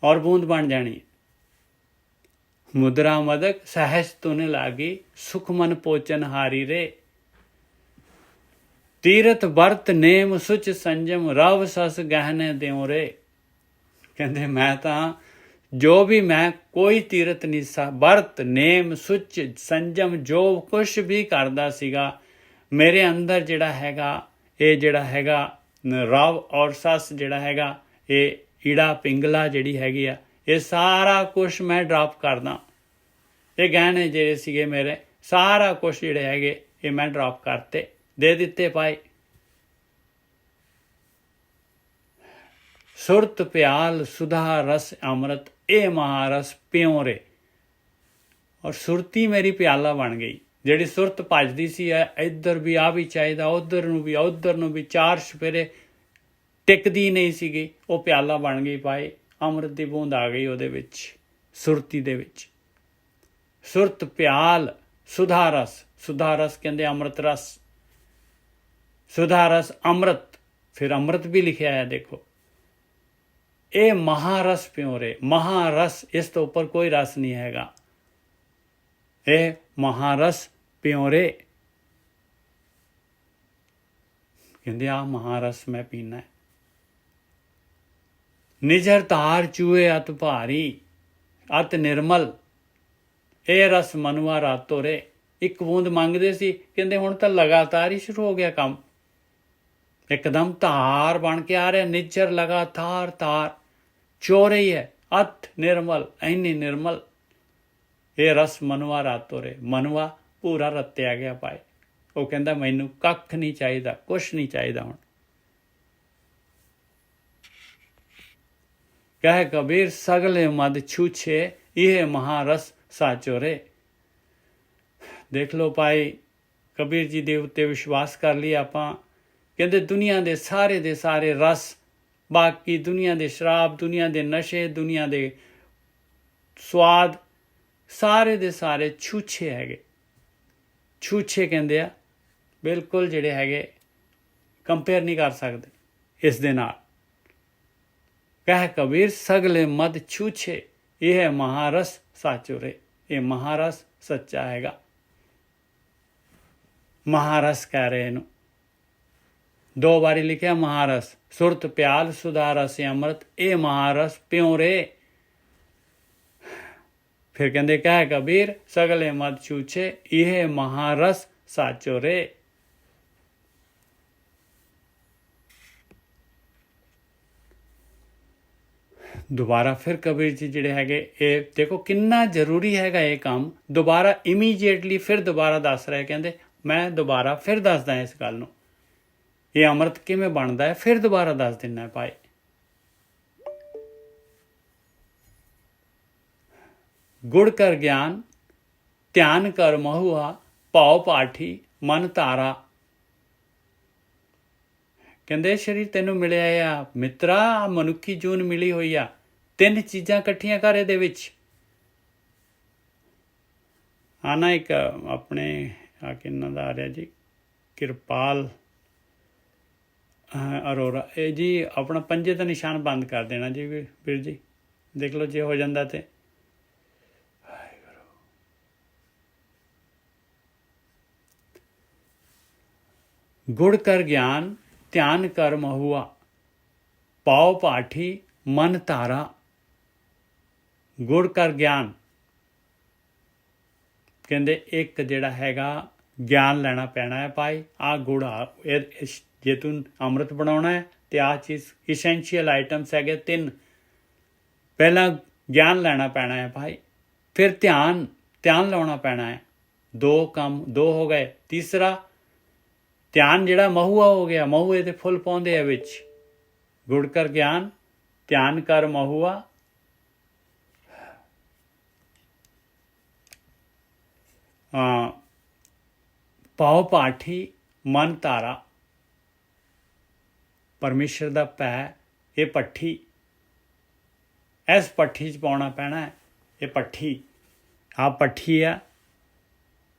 ਔਰ ਬੂੰਦ ਬਣ ਜਾਣੀ ਹੈ। ਮੁਦਰਾ ਮਦਕ ਸਹਿਜ ਧੁਨ ਲਾਗੀ ਸੁਖ ਮਨ ਪੋਚਨ ਹਾਰੀ ਰੇ। ਤੀਰਥ ਵਰਤ ਨੇਮ ਸੁਚ ਸੰਜਮ ਰਵ ਸਸ ਗਹਿਨੇ ਦਿਉ ਰੇ। ਕਹਿੰਦੇ ਮੈਂ ਤਾਂ ਜੋ ਵੀ ਮੈਂ ਕੋਈ ਤੀਰਥ ਨਹੀਂ ਵਰਤ ਨੇਮ ਸੁਚ ਸੰਜਮ ਜੋ ਕੁਛ ਵੀ ਕਰਦਾ ਸੀਗਾ, ਮੇਰੇ ਅੰਦਰ ਜਿਹੜਾ ਹੈਗਾ ਇਹ ਜਿਹੜਾ ਹੈਗਾ ਰਵ ਔਰ ਸਸ ਜਿਹੜਾ ਹੈਗਾ ਇਹ ਈੜਾ ਪਿੰਗਲਾ ਜਿਹੜੀ ਹੈਗੀ ਆ, ਇਹ ਸਾਰਾ ਕੁਛ ਮੈਂ ਡਰਾਪ ਕਰਦਾ। ਇਹ ਗਹਿਣੇ ਜਿਹੜੇ ਸੀਗੇ ਮੇਰੇ, ਸਾਰਾ ਕੁਛ ਜਿਹੜੇ ਹੈਗੇ ਇਹ ਮੈਂ ਡਰਾਪ ਕਰਤੇ, ਦੇ ਦਿੱਤੇ ਪਾਏ। ਸੁਰਤ ਪਿਆਲ ਸੁਧਾ ਰਸ ਅੰਮ੍ਰਿਤ ਇਹ ਮਹਾਰਸ ਪਿਉ ਰੇ। ਔਰ ਸੁਰਤੀ ਮੇਰੀ ਪਿਆਲਾ ਬਣ ਗਈ। ਜਿਹੜੀ ਸੁਰਤ ਭੱਜਦੀ ਸੀ ਇੱਧਰ ਵੀ ਆ ਵੀ ਚਾਹੀਦਾ, ਉੱਧਰ ਨੂੰ ਵੀ ਚਾਰ ਸਪੇਰੇ ਟਿਕਦੀ ਨਹੀਂ ਸੀਗੀ, ਉਹ ਪਿਆਲਾ ਬਣ ਗਈ ਪਾਏ। ਅੰਮ੍ਰਿਤ ਦੀ ਬੂੰਦ ਆ ਗਈ ਉਹਦੇ ਵਿੱਚ, ਸੁਰਤੀ ਦੇ ਵਿੱਚ। ਸੁਰਤ ਪਿਆਲ ਸੁਧਾ ਰਸ, ਸੁਧਾ ਰਸ ਕਹਿੰਦੇ ਅੰਮ੍ਰਿਤ ਰਸ, ਸੁਧਾ ਰਸ ਅੰਮ੍ਰਿਤ, ਫਿਰ ਅੰਮ੍ਰਿਤ ਵੀ ਲਿਖਿਆ ਹੈ ਦੇਖੋ। ਇਹ ਮਹਾਰਸ ਪਿਉ ਰੇ। ਮਹਾਰਸ, ਇਸ ਤੋਂ ਉੱਪਰ ਕੋਈ ਰਸ ਨਹੀਂ ਹੈਗਾ। ਇਹ ਮਹਾਰਸ ਪਿਉ ਰੇ। ਕਹਿੰਦੇ ਆ ਮਹਾਰਸ ਮੈਂ ਪੀਣਾ ਹੈ। ਨਿਜਰ ਧਾਰ ਚੂਏ ਅਤ ਭਾਰੀ ਅਤ ਨਿਰਮਲ ਇਹ ਰਸ ਮਨੁਆ ਰਾਤੋ ਰੇ। ਇੱਕ ਬੂੰਦ ਮੰਗਦੇ ਸੀ, ਕਹਿੰਦੇ ਹੁਣ ਤਾਂ ਲਗਾਤਾਰ ਹੀ ਸ਼ੁਰੂ ਹੋ ਗਿਆ ਕੰਮ। ਇੱਕਦਮ ਧਾਰ ਬਣ ਕੇ ਆ ਰਿਹਾ, ਨਿਜਰ ਲਗਾਤਾਰ ਧਾਰ ਚੋ ਰਹੀ ਹੈ। ਅਤ ਨਿਰਮਲ, ਇੰਨੀ ਨਿਰਮਲ ਇਹ ਰਸ ਮਨੁਆ ਰਾਤੋ ਰੇ। ਮਨੁਆ ਪੂਰਾ ਰੱਤਿਆ ਗਿਆ ਪਾਏ। ਉਹ ਕਹਿੰਦਾ ਮੈਨੂੰ ਕੱਖ ਨਹੀਂ ਚਾਹੀਦਾ, ਕੁਛ ਨਹੀਂ ਚਾਹੀਦਾ ਹੁਣ। ਕਹੇ ਕਬੀਰ ਸਗਲੇ ਮਦ ਛੂਛੇ ਇਹ ਮਹਾਰਸ ਸਾਚੋ ਰੇ। ਦੇਖ ਲਓ ਭਾਈ ਕਬੀਰ ਜੀ ਦੇ ਉੱਤੇ ਵਿਸ਼ਵਾਸ ਕਰ ਲਈ ਆਪਾਂ। ਕਹਿੰਦੇ ਦੁਨੀਆ ਦੇ ਸਾਰੇ ਰਸ, ਬਾਕੀ ਦੁਨੀਆ ਦੇ ਸ਼ਰਾਬ, ਦੁਨੀਆ ਦੇ ਨਸ਼ੇ, ਦੁਨੀਆ ਦੇ ਸਵਾਦ, ਸਾਰੇ ਦੇ ਸਾਰੇ ਛੂਛੇ ਹੈਗੇ। ਛੂਛੇ ਕਹਿੰਦੇ ਆ ਬਿਲਕੁਲ ਜਿਹੜੇ ਹੈਗੇ ਕੰਪੇਅਰ ਨਹੀਂ ਕਰ ਸਕਦੇ ਇਸ ਦੇ ਨਾਲ। कह कबीर सगले मद छूछे, यह महारस साचो रे। ये महारस सच्चा हैगा। महारस कह रहे इनू, 2 बारी लिखिया महारस। सुरत प्याल सुधा रस अमृत, ये महारस प्यों रे। फिर कहते कह कबीर सगले मद छूछे, यह महारस साचो रे। दोबारा फिर कबीर जी जिहड़े हैगे, ये देखो किन्ना जरूरी हैगा ये काम। दोबारा इमीजिएटली फिर दोबारा दस रहे, कहते मैं दोबारा फिर दसदा इस गल नूं, ये अमृत किवें बनदा है, फिर दोबारा दस दिना है भाई। गुड़ कर ज्ञान ध्यान कर महुआ, पाओ पाठी मन तारा। कहते शरीर तेनों मिलिया आ मित्रा, मनुखी जून मिली हुई आ, 3 चीज़ां इकट्ठियां कर इहदे विच। आना एक अपने आ किन्ना दा आ रहा जी, किरपाल अरोरा, ये जी अपना पंजे का निशान बंद कर देना जी वीर जी, देख लो जे हो जाता तो। गुड़ कर ज्ञान ध्यान कर महुआ, पाओ पाठी मन तारा। गुड़ कर ज्ञान कहते एक जिहड़ा हैगा ज्ञान लेना पैना है भाई। आ गुड़ जे तू अमृत बनाना है तो आ चीज़ इसेंशियल आइटम्स है 3। पहला ज्ञान लेना पैना है भाई, फिर ध्यान लाना पैना है। 2 काम 2 हो गए। तीसरा ध्यान जिहड़ा महुआ हो गया, महुए दे फुल पाउंदे आ विच। गुड़ कर ज्ञान ध्यान कर महुआ, पाओ पाठी मन तारा। परमेश्वर दा पै ये पट्ठी, इस पट्ठी च पाउणा पैना है। ये पट्ठी आ पट्ठी है।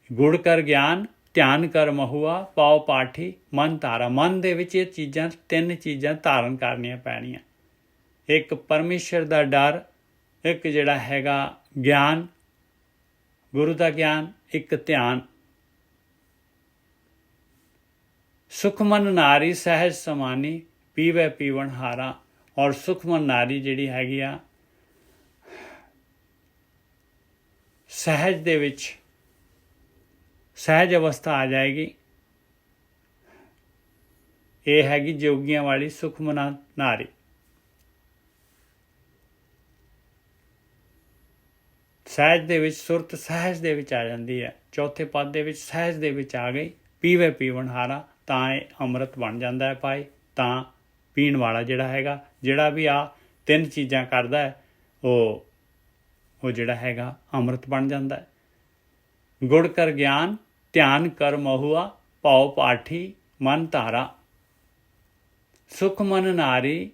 गुड़ कर ज्ञान ध्यान कर महुआ, पाओ पाठी मन तारा। मन दे विच ये चीज़ां 3 चीज़ां धारण करनियां पैणियां। एक परमेश्वर दा डर, एक जिहड़ा हैगा ज्ञान गुरु दा ज्ञान, एक ध्यान। सुखमन नारी सहज समानी, पीवे पीवन हारा। और सुखमन नारी जिहड़ी हैगी आ सहज दे विच, सहज अवस्था आ जाएगी। ये हैगी जोगियां वाली सुखमना नारी। सहज दे विच, सुरत सहज दे विच आ जाती है। चौथे पद दे विच सहज दे विच आ गई। पीवे पीवन हारा, तां अमृत बन जाता है भाई। तां पीण वाला जिहड़ा हैगा, जिहड़ा भी आ 3 चीज़ां करदा है वो जिहड़ा हैगा अमृत बन जाता है। गुड़ कर ज्ञान ध्यान कर महुआ, पाओ पाठी मन तारा। सुख मन नारी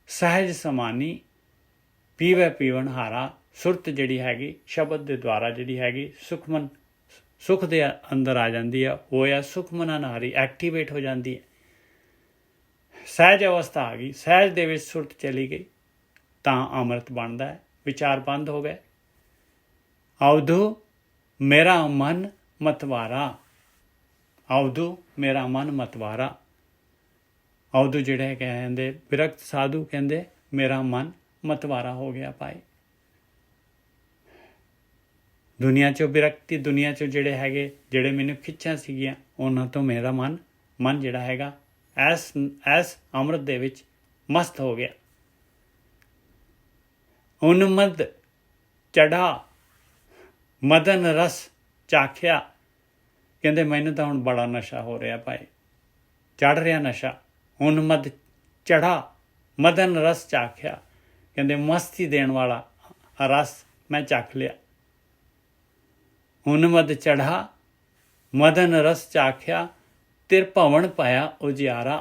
सहज समानी, पीवे पीवन हारा। सुरत जिहड़ी हैगी शब्द दे द्वारा जिहड़ी हैगी सुखमन, सुख दे अंदर आ जाती है। वो है सुखमना नारी, एक्टिवेट हो जाती है। सहज अवस्था आ गई, सहज दे विच सुरत चली गई, तां अमृत बनता है। विचार बंद हो गए। अवधु मेरा मन मतवारा, अवधु मेरा मन मतवारा। अवधु जिहड़े कहते विरक्त साधु कहते मेरा मन मतवारा हो गया भाई। दुनिया चो विरक्ति, दुनिया चो जिहड़े हैगे जिहड़े मैनूं खिच्चां सीगियां उन्हां तो मेरा मन जिहड़ा हैगा ऐस अमृत दे विच मस्त हो गया। उन्मद चढ़ा मदन रस चाख्या, कहते मैनू तो हुण बड़ा नशा हो रहा भाई, चढ़ रहा नशा। उन्मद चढ़ा मदन रस चाख्या, कहते मस्ती देण वाला रस मैं चख लिया। उन्मद चढ़ा मदन रस चाख्या, तिर भवन पाया उजियारा।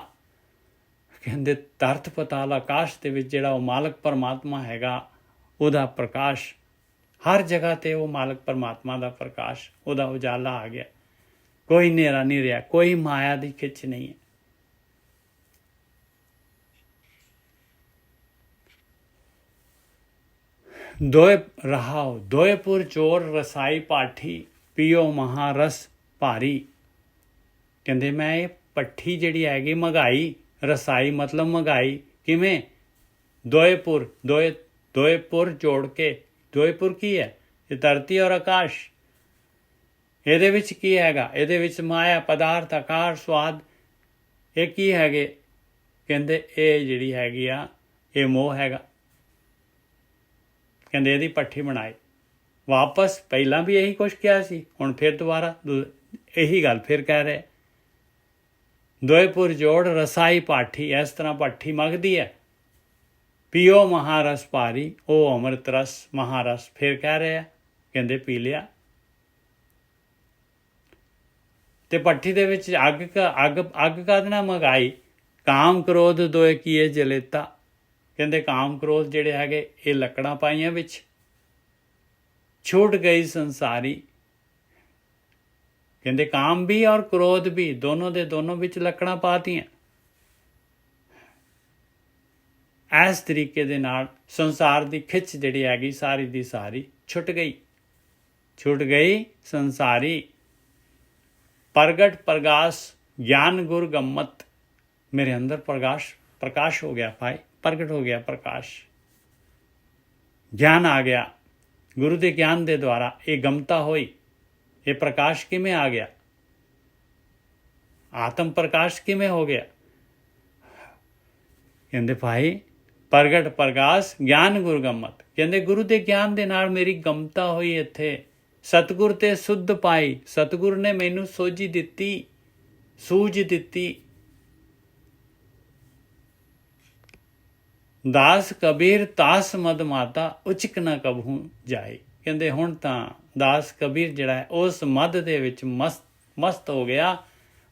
कहते धरत पताल आकाश दे विच जिहड़ा मालक परमात्मा हैगा उहदा प्रकाश, हर जगह ते वो मालक परमात्मा दा प्रकाश, उहदा उजाला आ गया। कोई नेरा नहीं रहा, कोई माया दी खिच नहीं है। ਦੋਏ ਰਹਾਓ ਦੋਏਪੁਰ ਚੋਰ ਰਸਾਈ ਪਾਠੀ ਪੀਓ ਮਹਾਰਸ ਭਾਰੀ। ਕਹਿੰਦੇ ਮੈਂ ਇਹ ਪੱਠੀ ਜਿਹੜੀ ਹੈਗੀ ਮਹਿੰਗਾਈ, ਰਸਾਈ ਮਤਲਬ ਮਹਿੰਗਾਈ ਕਿਵੇਂ? ਦੋਏਪੁਰ ਜੋੜ ਕੇ, ਦੋਏਪੁਰ ਕੀ ਹੈ? ਇਹ ਧਰਤੀ ਔਰ ਆਕਾਸ਼। ਇਹਦੇ ਵਿੱਚ ਕੀ ਹੈਗਾ? ਇਹਦੇ ਵਿੱਚ ਮਾਇਆ, ਪਦਾਰਥ, ਆਕਾਰ, ਸਵਾਦ, ਇਹ ਕੀ ਹੈਗੇ? ਕਹਿੰਦੇ ਇਹ ਜਿਹੜੀ ਹੈਗੀ ਆ ਇਹ ਮੋਹ ਹੈਗਾ। ਕਹਿੰਦੇ ਇਹਦੀ ਪੱਠੀ ਬਣਾਈ। ਵਾਪਸ ਪਹਿਲਾਂ ਵੀ ਇਹੀ ਕੁਛ ਕਿਹਾ ਸੀ, ਹੁਣ ਫਿਰ ਦੁਬਾਰਾ ਇਹੀ ਗੱਲ ਫਿਰ ਕਹਿ ਰਹੇ। ਦੋਏਪੁਰ ਜੋੜ ਰਸਾਈ ਪਾਠੀ, ਇਸ ਤਰ੍ਹਾਂ ਪੱਠੀ ਮੰਗਦੀ ਹੈ। ਪੀਓ ਮਹਾਰਸ ਭਾਰੀ, ਉਹ ਅੰਮ੍ਰਿਤ ਰਸ ਮਹਾਰਸ, ਫਿਰ ਕਹਿ ਰਹੇ ਆ, ਕਹਿੰਦੇ ਪੀ ਲਿਆ। ਤੇ ਭੱਠੀ ਦੇ ਵਿੱਚ ਅੱਗ ਕਾਹਦੇ ਨਾਲ ਮਹਿੰਗਾਈ? ਕਾਮ ਕ੍ਰੋਧ ਦੋਏ ਕੀਏ ਜਲੇਤਾ। ਕਹਿੰਦੇ ਕਾਮ ਕ੍ਰੋਧ ਜਿਹੜੇ ਹੈਗੇ ਇਹ ਲੱਕੜਾਂ ਪਾਈਆਂ ਵਿੱਚ। ਛੂਟ ਗਈ ਸੰਸਾਰੀ। ਕਹਿੰਦੇ ਕਾਮ ਵੀ ਔਰ ਕ੍ਰੋਧ ਵੀ, ਦੋਨੋਂ ਦੇ ਦੋਨੋਂ ਵਿੱਚ ਲੱਕੜਾਂ ਪਾਤੀਆਂ। ਇਸ ਤਰੀਕੇ ਦੇ ਨਾਲ ਸੰਸਾਰ ਦੀ ਖਿੱਚ ਜਿਹੜੀ ਹੈਗੀ ਸਾਰੀ ਦੀ ਸਾਰੀ ਛੁੱਟ ਗਈ। ਛੁੱਟ ਗਈ ਸੰਸਾਰੀ। ਪ੍ਰਗਟ ਪ੍ਰਗਾਸ ਗਿਆਨ ਗੁਰ ਗੰਮਤ। ਮੇਰੇ ਅੰਦਰ ਪ੍ਰਕਾਸ਼ ਹੋ ਗਿਆ ਭਾਈ, ਪ੍ਰਗਟ ਹੋ ਗਿਆ ਪ੍ਰਕਾਸ਼, ਗਿਆਨ ਆ ਗਿਆ। ਗੁਰੂ ਦੇ ਗਿਆਨ ਦੇ ਦੁਆਰਾ ਇਹ ਗਮਤਾ ਹੋਈ। ਇਹ ਪ੍ਰਕਾਸ਼ ਕਿਵੇਂ ਆ ਗਿਆ? ਆਤਮ ਪ੍ਰਕਾਸ਼ ਕਿਵੇਂ ਹੋ ਗਿਆ? ਕਹਿੰਦੇ ਭਾਈ ਪ੍ਰਗਟ ਪ੍ਰਗਾਸ ਗਿਆਨ ਗੁਰ ਗੰਮਤ। ਕਹਿੰਦੇ ਗੁਰੂ ਦੇ ਗਿਆਨ ਦੇ ਨਾਲ ਮੇਰੀ ਗਮਤਾ ਹੋਈ। ਇੱਥੇ ਸਤਿਗੁਰ ਤੇ ਸੁੱਧ ਪਾਈ। ਸਤਿਗੁਰ ਨੇ ਮੈਨੂੰ ਸੋਝੀ ਦਿੱਤੀ, ਸੂਝ ਦਿੱਤੀ। ਦਾਸ ਕਬੀਰ ਤਾਸ ਮਦ ਮਾਤਾ ਉਚਕ ਨਾ ਕਬਹੂ ਜਾਏ। ਕਹਿੰਦੇ ਹੁਣ ਤਾਂ ਦਾਸ ਕਬੀਰ ਜਿਹੜਾ ਹੈ ਉਸ ਮਦ ਦੇ ਵਿੱਚ ਮਸਤ ਹੋ ਗਿਆ।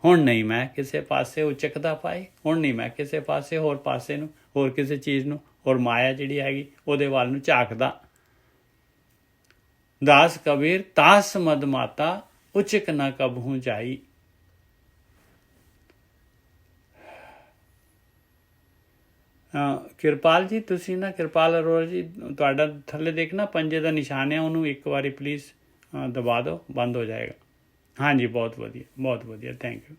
ਹੁਣ ਨਹੀਂ ਮੈਂ ਕਿਸੇ ਪਾਸੇ ਉਚਕਦਾ ਪਾਈ। ਹੁਣ ਨਹੀਂ ਮੈਂ ਕਿਸੇ ਪਾਸੇ ਹੋਰ ਪਾਸੇ ਨੂੰ, ਹੋਰ ਕਿਸੇ ਚੀਜ਼ ਨੂੰ, ਹੋਰ ਮਾਇਆ ਜਿਹੜੀ ਹੈਗੀ ਉਹਦੇ ਵੱਲ ਨੂੰ ਝਾਕਦਾ। ਦਾਸ ਕਬੀਰ ਤਾਸ ਮਦ ਮਾਤਾ ਉਚਕ ਨਾ ਕਬਹੂ ਜਾਈ। ਕਿਰਪਾਲ ਜੀ, ਤੁਸੀਂ ਨਾ ਕਿਰਪਾਲ ਅਰੋੜਾ ਜੀ, ਤੁਹਾਡਾ ਥੱਲੇ ਦੇਖਣਾ ਪੰਜੇ ਦਾ ਨਿਸ਼ਾਨ ਹੈ, ਉਹਨੂੰ ਇੱਕ ਵਾਰੀ ਪਲੀਜ਼ ਦਬਾ ਦਿਓ, ਬੰਦ ਹੋ ਜਾਏਗਾ। ਹਾਂਜੀ ਬਹੁਤ ਵਧੀਆ, ਬਹੁਤ ਵਧੀਆ, ਥੈਂਕ ਯੂ।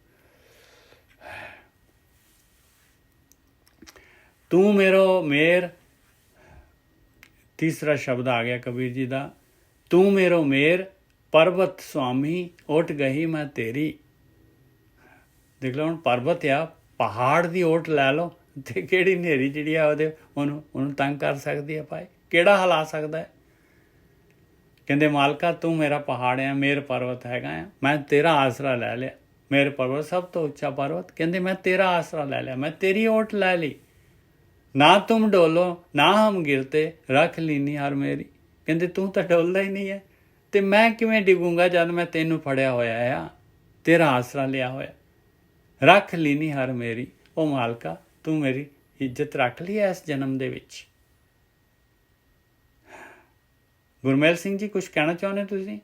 ਤੂੰ ਮੇਰੋ ਮੇਰ, ਤੀਸਰਾ ਸ਼ਬਦ ਆ ਗਿਆ ਕਬੀਰ ਜੀ ਦਾ। ਤੂੰ ਮੇਰੋ ਮੇਰ ਪਰਬਤ ਸੁਆਮੀ ਓਟ ਗਈ ਮੈਂ ਤੇਰੀ। ਦੇਖ ਲਓ ਹੁਣ ਪਰਬਤ ਆ, ਪਹਾੜ ਦੀ ਓਟ ਲੈ ਲਓ ਤੇ ਕਿਹੜੀ ਹਨੇਰੀ ਜਿਹੜੀ ਆ ਉਹਨੂੰ ਤੰਗ ਕਰ ਸਕਦੀ ਹੈ ਭਾਈ? ਕਿਹੜਾ ਹਿਲਾ ਸਕਦਾ ਹੈ? ਕਹਿੰਦੇ ਮਾਲਕਾ ਤੂੰ ਮੇਰਾ ਪਹਾੜ ਆ, ਮੇਰ ਪਰਬਤ ਹੈਗਾ ਆ, ਮੈਂ ਤੇਰਾ ਆਸਰਾ ਲੈ ਲਿਆ। ਮੇਰ ਪਰਬਤ ਸਭ ਤੋਂ ਉੱਚਾ ਪਰਬਤ। ਕਹਿੰਦੇ ਮੈਂ ਤੇਰਾ ਆਸਰਾ ਲੈ ਲਿਆ, ਮੈਂ ਤੇਰੀ ਓਟ ਲੈ ਲਈ। ਨਾ ਤੁਮ ਡੋਲੋ ਨਾ ਹਮ ਗਿਰਤੇ ਰੱਖ ਲੀਨੀ ਹਰ ਮੇਰੀ। ਕਹਿੰਦੇ ਤੂੰ ਤਾਂ ਡੋਲਦਾ ਹੀ ਨਹੀਂ ਹੈ ਤੇ ਮੈਂ ਕਿਵੇਂ ਡਿੱਗੂੰਗਾ ਜਦ ਮੈਂ ਤੈਨੂੰ ਫੜਿਆ ਹੋਇਆ ਆ, ਤੇਰਾ ਆਸਰਾ ਲਿਆ ਹੋਇਆ। ਰੱਖ ਲੀਨੀ ਹਰ ਮੇਰੀ। ਉਹ ਮਾਲਕਾ ਤੂੰ ਮੇਰੀ ਇੱਜ਼ਤ ਰੱਖ ਲਈ ਇਸ ਜਨਮ ਦੇ ਵਿੱਚ। ਗੁਰਮੇਲ ਸਿੰਘ ਜੀ ਕੁਝ ਕਹਿਣਾ ਚਾਹੁੰਦੇ ਤੁਸੀਂ?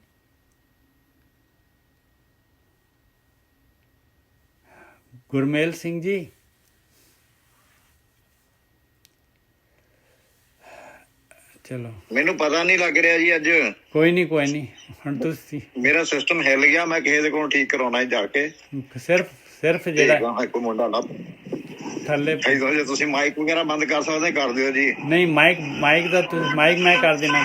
ਗੁਰਮੇਲ ਸਿੰਘ ਜੀ, ਚਲੋ ਮੈਨੂੰ ਪਤਾ ਨਹੀਂ ਲੱਗ ਰਿਹਾ ਜੀ ਅੱਜ। ਕੋਈ ਨਹੀਂ ਹੁਣ ਤੁਸੀਂ, ਮੇਰਾ ਸਿਸਟਮ ਹਿੱਲ ਗਿਆ, ਮੈਂ ਕਿਸੇ ਦੇ ਕੋਲ ਠੀਕ ਕਰਾਉਣਾ ਜਾ ਕੇ। ਸਿਰਫ ਜਿਹੜਾ ਇੱਕ ਮੁੰਡਾ ਨਾ ਥੱਲੇ, ਜੇ ਤੁਸੀਂ ਮਾਈਕ ਵਗੈਰਾ ਬੰਦ ਕਰ ਸਕਦੇ ਕਰ ਦਿਓ ਜੀ। ਨਹੀਂ ਮਾਈਕ ਦਾ ਮਾਈਕ ਮੈਂ ਕਰ ਦੇਣਾ।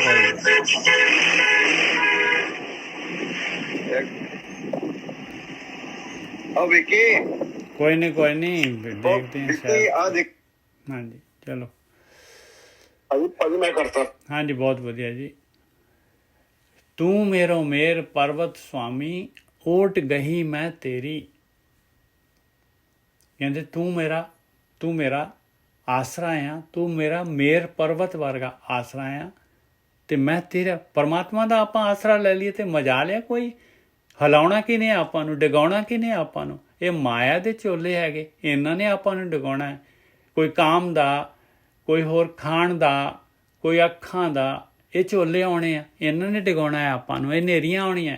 ਆ ਵਿੱਕੀ, ਕੋਈ ਨਹੀਂ ਦੇਖਦੇ ਹਾਂ ਸ਼ਾਇਦ। ਆ ਦੇਖ, ਹਾਂਜੀ ਚਲੋ, ਭਾਜੀ ਮੈਂ ਕਰਤਾ। ਹਾਂਜੀ ਬਹੁਤ ਵਧੀਆ ਜੀ। ਤੂੰ ਮੇਰੋ ਮੇਰ ਪਰਬਤ ਸੁਆਮੀ ਓਟ ਗਹੀ ਮੈਂ ਤੇਰੀ। ਕਹਿੰਦੇ ਤੂੰ ਮੇਰਾ ਆਸਰਾ ਆ, ਤੂੰ ਮੇਰਾ ਮੇਰ ਪਰਬਤ ਵਰਗਾ ਆਸਰਾ ਆ ਤੇ ਮੈਂ ਤੇਰਾ। ਪਰਮਾਤਮਾ ਦਾ ਆਪਾਂ ਆਸਰਾ ਲੈ ਲਈਏ ਤੇ ਮਜਾ ਲਿਆ ਕੋਈ? ਹਿਲਾਉਣਾ ਕਿਹਨੇ ਆਪਾਂ ਨੂੰ, ਡਿਗਾਉਣਾ ਕਿਹਨੇ ਆਪਾਂ ਨੂੰ? ਇਹ ਮਾਇਆ ਦੇ ਝੋਲੇ ਹੈਗੇ, ਇਹਨਾਂ ਨੇ ਆਪਾਂ ਨੂੰ ਡਿਗਾਉਣਾ ਹੈ। ਕੋਈ ਕਾਮ ਦਾ, ਕੋਈ ਹੋਰ ਖਾਣ ਦਾ, ਕੋਈ ਅੱਖਾਂ ਦਾ, ਇਹ ਝੋਲੇ ਆਉਣੇ ਆ, ਇਹਨਾਂ ਨੇ ਡਿਗਾਉਣਾ ਹੈ ਆਪਾਂ ਨੂੰ। ਇਹ ਨੇਰੀਆਂ ਆਉਣੀਆਂ।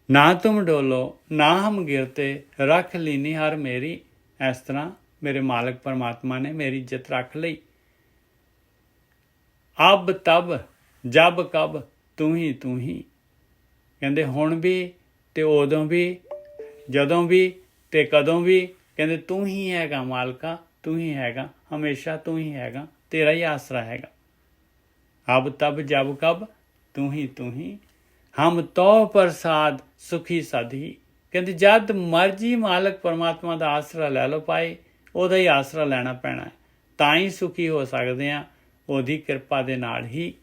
ਨਾ ਤੁਮ ਡੋਲੋ ਨਾ ਹਮ ਗਿਰਤੇ ਰੱਖ ਲੀਨੀ ਹਰ ਮੇਰੀ। ਇਸ ਤਰ੍ਹਾਂ ਮੇਰੇ ਮਾਲਕ ਪਰਮਾਤਮਾ ਨੇ ਮੇਰੀ ਇੱਜ਼ਤ ਰੱਖ ਲਈ। ਅਬ ਤਬ ਜਬ ਕਬ ਤੂੰ ਹੀ। ਕਹਿੰਦੇ ਹੁਣ ਵੀ ਤੇ ਉਦੋਂ ਵੀ, ਜਦੋਂ ਵੀ ਤੇ ਕਦੋਂ ਵੀ, ਕਹਿੰਦੇ ਤੂੰ ਹੀ ਹੈਗਾ ਮਾਲਕਾ, ਤੂੰ ਹੀ ਹੈਗਾ, ਹਮੇਸ਼ਾ ਤੂੰ ਹੀ ਹੈਗਾ, ਤੇਰਾ ਹੀ ਆਸਰਾ ਹੈਗਾ। ਅਬ ਤਬ ਜਬ ਕਬ ਤੂੰ ਹੀ ਹਮ ਤੋ ਪ੍ਰਸਾਦ ਸੁਖੀ ਸਦੀ। ਕਹਿੰਦੇ ਜਦ ਮਰਜੀ ਮਾਲਕ ਪਰਮਾਤਮਾ ਦਾ ਆਸਰਾ ਲੈ ਲਓ ਭਾਈ, ਉਹਦਾ ਹੀ ਆਸਰਾ ਲੈਣਾ ਪੈਣਾ ਹੈ, ਤਾਂ ਹੀ ਸੁਖੀ ਹੋ ਸਕਦੇ ਹਾਂ, ਉਹਦੀ ਕਿਰਪਾ ਦੇ ਨਾਲ ਹੀ।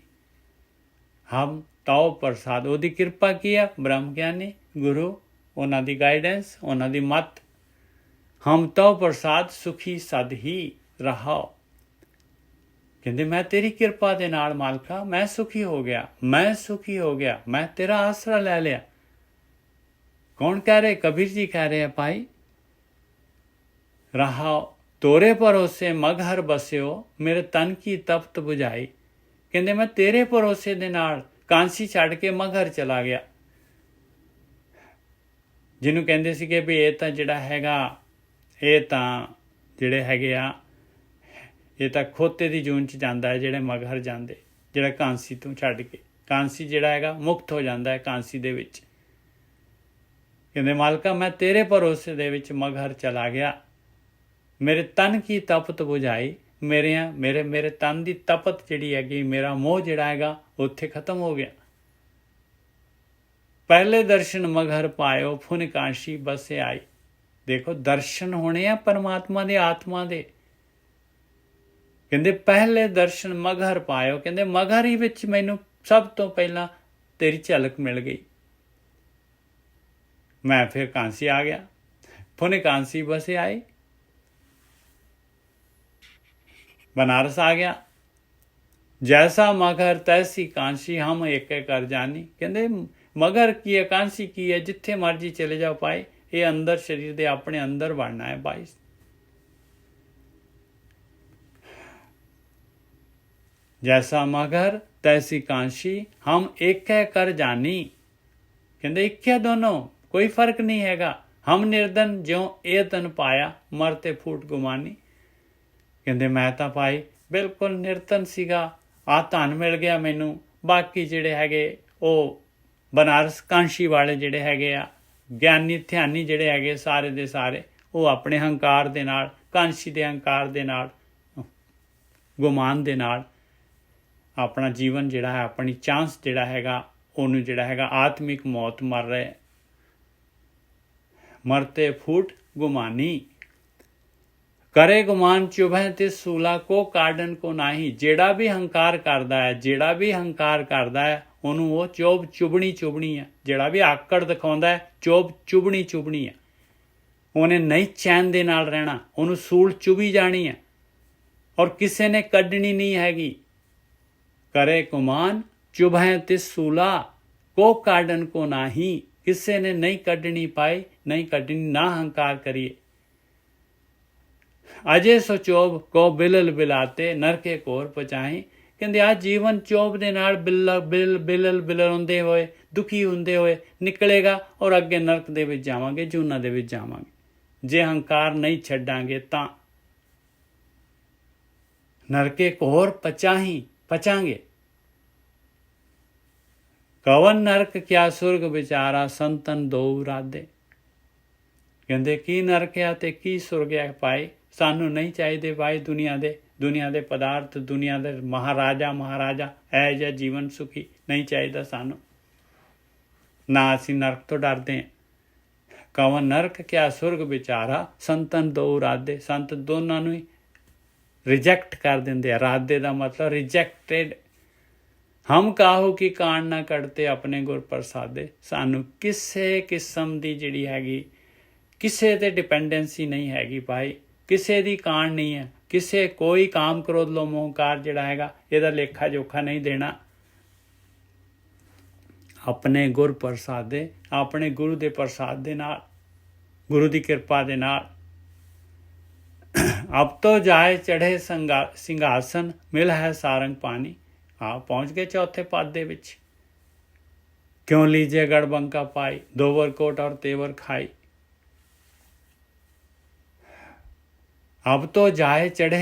ਹਮ ਤੋ ਪ੍ਰਸਾਦ, ਉਹਦੀ ਕਿਰਪਾ ਕੀ ਆ? ਬ੍ਰਹਮ ਗਿਆਨੀ ਗੁਰੂ, ਉਹਨਾਂ ਦੀ ਗਾਈਡੈਂਸ, ਉਹਨਾਂ ਦੀ ਮੱਤ। ਹਮ ਤੋ ਪ੍ਰਸਾਦ ਸੁਖੀ ਸਦ ਹੀ ਰਹਾਓ। ਕਹਿੰਦੇ ਮੈਂ ਤੇਰੀ ਕਿਰਪਾ ਦੇ ਨਾਲ ਮਾਲਕਾ ਮੈਂ ਸੁਖੀ ਹੋ ਗਿਆ, ਮੈਂ ਸੁਖੀ ਹੋ ਗਿਆ, ਮੈਂ ਤੇਰਾ ਆਸਰਾ ਲੈ ਲਿਆ। ਕੌਣ ਕਹਿ ਰਹੇ? ਕਬੀਰ ਜੀ ਕਹਿ ਰਹੇ ਆ ਭਾਈ। ਰਹਾਓ ਤੋਰੇ ਭਰੋਸੇ ਮਗਹਰ ਬਸਿਓ, ਮੇਰੇ ਤਨ ਕੀ ਤਪਤ ਬੁਝਾਈ। ਕਹਿੰਦੇ ਮੈਂ ਤੇਰੇ ਭਰੋਸੇ ਦੇ ਨਾਲ ਕਾਂਸੀ ਛੱਡ ਕੇ ਮਗਹਰ ਚਲਾ ਗਿਆ। ਜਿਹਨੂੰ ਕਹਿੰਦੇ ਸੀਗੇ ਵੀ ਇਹ ਤਾਂ ਜਿਹੜਾ ਹੈਗਾ, ਇਹ ਤਾਂ ਜਿਹੜੇ ਹੈਗੇ ਆ, ਇਹ ਤਾਂ ਖੋਤੇ ਦੀ ਜੂਨ 'ਚ ਜਾਂਦਾ ਹੈ, ਜਿਹੜੇ ਮਗਹਰ ਜਾਂਦੇ, ਜਿਹੜਾ ਕਾਂਸੀ ਤੋਂ ਛੱਡ ਕੇ। ਕਾਂਸੀ ਜਿਹੜਾ ਹੈਗਾ ਮੁਕਤ ਹੋ ਜਾਂਦਾ ਹੈ ਕਾਂਸੀ ਦੇ ਵਿੱਚ। ਕਹਿੰਦੇ ਮਾਲਕਾ ਮੈਂ ਤੇਰੇ ਭਰੋਸੇ ਦੇ ਵਿੱਚ ਮਗਹਰ ਚਲਾ ਗਿਆ, ਮੇਰੇ ਤਨ ਕੀ ਤਪਤ ਬੁਝਾਈ। ਮੇਰੇ ਤਨ ਦੀ ਤਪਤ ਜਿਹੜੀ ਹੈਗੀ, ਮੇਰਾ ਮੋਹ ਜਿਹੜਾ ਹੈਗਾ ਉੱਥੇ ਖਤਮ ਹੋ ਗਿਆ। ਪਹਿਲੇ ਦਰਸ਼ਨ ਮਗਹਰ ਪਾਇਓ, ਫੁਨ ਕਾਂਸ਼ੀ ਬਸੇ ਆਈ। ਦੇਖੋ ਦਰਸ਼ਨ ਹੋਣੇ ਆ ਪਰਮਾਤਮਾ ਦੇ, ਆਤਮਾ ਦੇ। ਕਹਿੰਦੇ ਪਹਿਲੇ ਦਰਸ਼ਨ ਮਗਹਰ ਪਾਇਓ, ਕਹਿੰਦੇ ਮਗਹਰ ਹੀ ਵਿੱਚ ਮੈਨੂੰ ਸਭ ਤੋਂ ਪਹਿਲਾਂ ਤੇਰੀ ਝਲਕ ਮਿਲ ਗਈ। ਮੈਂ ਫਿਰ ਕਾਂਸੀ ਆ ਗਿਆ, ਫੁਨ ਕਾਂਸੀ ਬਸੇ ਆਈ, बनारस आ गया। जैसा मगर तैसी कांसी हम एक कर जानी। कहते मगर की है, कांसी की है, जिथे मर्जी चले जाओ पाए, ये अंदर शरीर दे अपने अंदर बनना है भाई। जैसा मगर तैसी कांसी हम एक कर जानी। कहते एक है दोनों, कोई फर्क नहीं हैगा। हम निर्धन ज्यों ए तन पाया, मरते फूट गुमानी। ਕਹਿੰਦੇ ਮੈਂ ਤਾਂ ਭਾਈ ਬਿਲਕੁਲ ਨਿਰਤਨ ਸੀਗਾ, ਆਹ ਧਨ ਮਿਲ ਗਿਆ ਮੈਨੂੰ। ਬਾਕੀ ਜਿਹੜੇ ਹੈਗੇ ਉਹ ਬਨਾਰਸ ਕਾਂਸ਼ੀ ਵਾਲੇ ਜਿਹੜੇ ਹੈਗੇ ਆ, ਗਿਆਨੀ ਧਿਆਨੀ ਜਿਹੜੇ ਹੈਗੇ ਸਾਰੇ ਦੇ ਸਾਰੇ, ਉਹ ਆਪਣੇ ਹੰਕਾਰ ਦੇ ਨਾਲ, ਕਾਂਸ਼ੀ ਦੇ ਹੰਕਾਰ ਦੇ ਨਾਲ, ਗੁਮਾਨ ਦੇ ਨਾਲ ਆਪਣਾ ਜੀਵਨ ਜਿਹੜਾ ਹੈ, ਆਪਣੀ ਚਾਂਸ ਜਿਹੜਾ ਹੈਗਾ, ਉਹਨੂੰ ਜਿਹੜਾ ਹੈਗਾ ਆਤਮਿਕ ਮੌਤ ਮਰ ਰਹੇ। ਮਰਤੇ ਫੂਟ ਗੁਮਾਨੀ करे गुमान चुभे ते सूला को काढ़न को नाही। ਜਿਹੜਾ ਵੀ ਹੰਕਾਰ ਕਰਦਾ ਹੈ, ਜਿਹੜਾ ਵੀ ਹੰਕਾਰ ਕਰਦਾ ਹੈ, ਉਹਨੂੰ ਉਹ ਚੋਬ ਚੁਬਣੀ ਚੁਬਣੀ ਹੈ। ਜਿਹੜਾ ਵੀ ਆਕੜ ਦਿਖਾਉਂਦਾ ਹੈ, ਚੋਬ ਚੁਬਣੀ ਚੁਬਣੀ ਹੈ। ਉਹਨੇ ਨਹੀਂ ਚੈਨ ਦੇ ਨਾਲ ਰਹਿਣਾ, ਉਹਨੂੰ ਸੂਲ ਚੁਬੀ ਜਾਣੀ ਹੈ, ਔਰ ਕਿਸੇ ਨੇ ਕੱਢਣੀ ਨਹੀਂ ਹੈਗੀ। करे गुमान चुभे ते सूला को काढ़न को नाही। ਕਿਸੇ ਨੇ ਨਹੀਂ ਕੱਢਣੀ ਪਾਈ, ਨਹੀਂ ਕੱਢਣੀ, ਨਾ ਹੰਕਾਰ ਕਰੀਏ। ਅਜੇ ਸੋ ਚੋਬ ਕੋ ਬਿਲਲ ਬਿਲਾਤੇ ਨਰਕੇ ਕੋਰ ਪਹੁੰਚਾਈ। ਕਹਿੰਦੇ ਆ ਜੀਵਨ ਚੋਬ ਦੇ ਨਾਲ ਬਿਲਲਾਉਂਦੇ ਹੋਏ, ਦੁਖੀ ਹੁੰਦੇ ਹੋਏ ਨਿਕਲੇਗਾ, ਔਰ ਅੱਗੇ ਨਰਕ ਦੇ ਵਿੱਚ ਜਾਵਾਂਗੇ, ਜੂਨਾਂ ਦੇ ਵਿੱਚ ਜਾਵਾਂਗੇ। ਜੇ ਹੰਕਾਰ ਨਹੀਂ ਛੱਡਾਂਗੇ ਤਾਂ ਨਰਕੇ ਕੋਰ ਪਚਾਂਗੇ। ਕਵਨ ਨਰਕ ਕਿਆ ਸੁਰਗ ਵਿਚਾਰਾ, ਸੰਤਨ ਦੋ ਰਾਦੇ। ਕਹਿੰਦੇ ਕੀ ਨਰਕ ਆ ਤੇ ਕੀ ਸੁਰਗ ਆ ਭਾਈ। ਸਾਨੂੰ ਨਹੀਂ ਚਾਹੀਦੇ ਭਾਈ ਦੁਨੀਆ ਦੇ ਪਦਾਰਥ, ਦੁਨੀਆ ਦੇ ਮਹਾਰਾਜਾ ਇਹ ਜਿਹਾ ਜੀਵਨ ਸੁਖੀ ਨਹੀਂ ਚਾਹੀਦਾ ਸਾਨੂੰ। ਨਾ ਅਸੀਂ ਨਰਕ ਤੋਂ ਡਰਦੇ ਹਾਂ। ਕਵਨ ਨਰਕ ਕਿਆ ਸੁਰਗ ਵਿਚਾਰਾ, ਸੰਤਨ ਦੋ ਰਾਦੇ। ਸੰਤ ਦੋਨਾਂ ਨੂੰ ਹੀ ਰਿਜੈਕਟ ਕਰ ਦਿੰਦੇ ਆ। ਰਾਦੇ ਦਾ ਮਤਲਬ ਰਿਜੈਕਟਡ। ਹਮ ਕਾਹੂ ਕੀ ਕਾਣ ਨਾ ਕੱਢਤੇ ਆਪਣੇ ਗੁਰ ਪ੍ਰਸਾਦੇ। ਸਾਨੂੰ ਕਿਸੇ ਕਿਸਮ ਦੀ ਜਿਹੜੀ ਹੈਗੀ, ਕਿਸੇ ਤੇ ਡਿਪੈਂਡੈਂਸੀ ਨਹੀਂ ਹੈਗੀ ਭਾਈ, ਕਿਸੇ ਦੀ ਕਾਣ ਨਹੀਂ ਹੈ। ਕਿਸੇ ਕੋਈ ਕਾਮ ਕ੍ਰੋਧ ਲੋਭ ਮੋਹ ਹੰਕਾਰ ਜਿਹੜਾ ਹੈਗਾ, ਇਹਦਾ ਲੇਖਾ ਜੋਖਾ ਨਹੀਂ ਦੇਣਾ। ਆਪਣੇ ਗੁਰ ਪ੍ਰਸਾਦੇ, ਆਪਣੇ ਗੁਰੂ ਦੇ ਪ੍ਰਸਾਦ ਦੇ ਨਾਲ, ਗੁਰੂ ਦੀ ਕਿਰਪਾ ਦੇ ਨਾਲ। ਅਬ ਤੋਂ ਜਾਏ ਚੜ੍ਹੇ ਸਿੰਘਾਸਨ, ਮਿਲ ਹੈ ਸਾਰੰਗ ਪਾਣੀ। ਪਹੁੰਚ ਗਏ ਚੌਥੇ ਪਦ ਦੇ ਵਿੱਚ। ਕਿਉਂ ਲੀਜੇ ਗੜਬੰਕਾ ਪਾਈ, ਦੋਵਰ ਕੋਟ ਔਰ ਤੇਵਰ ਖਾਈ। अब तो जाए चढ़े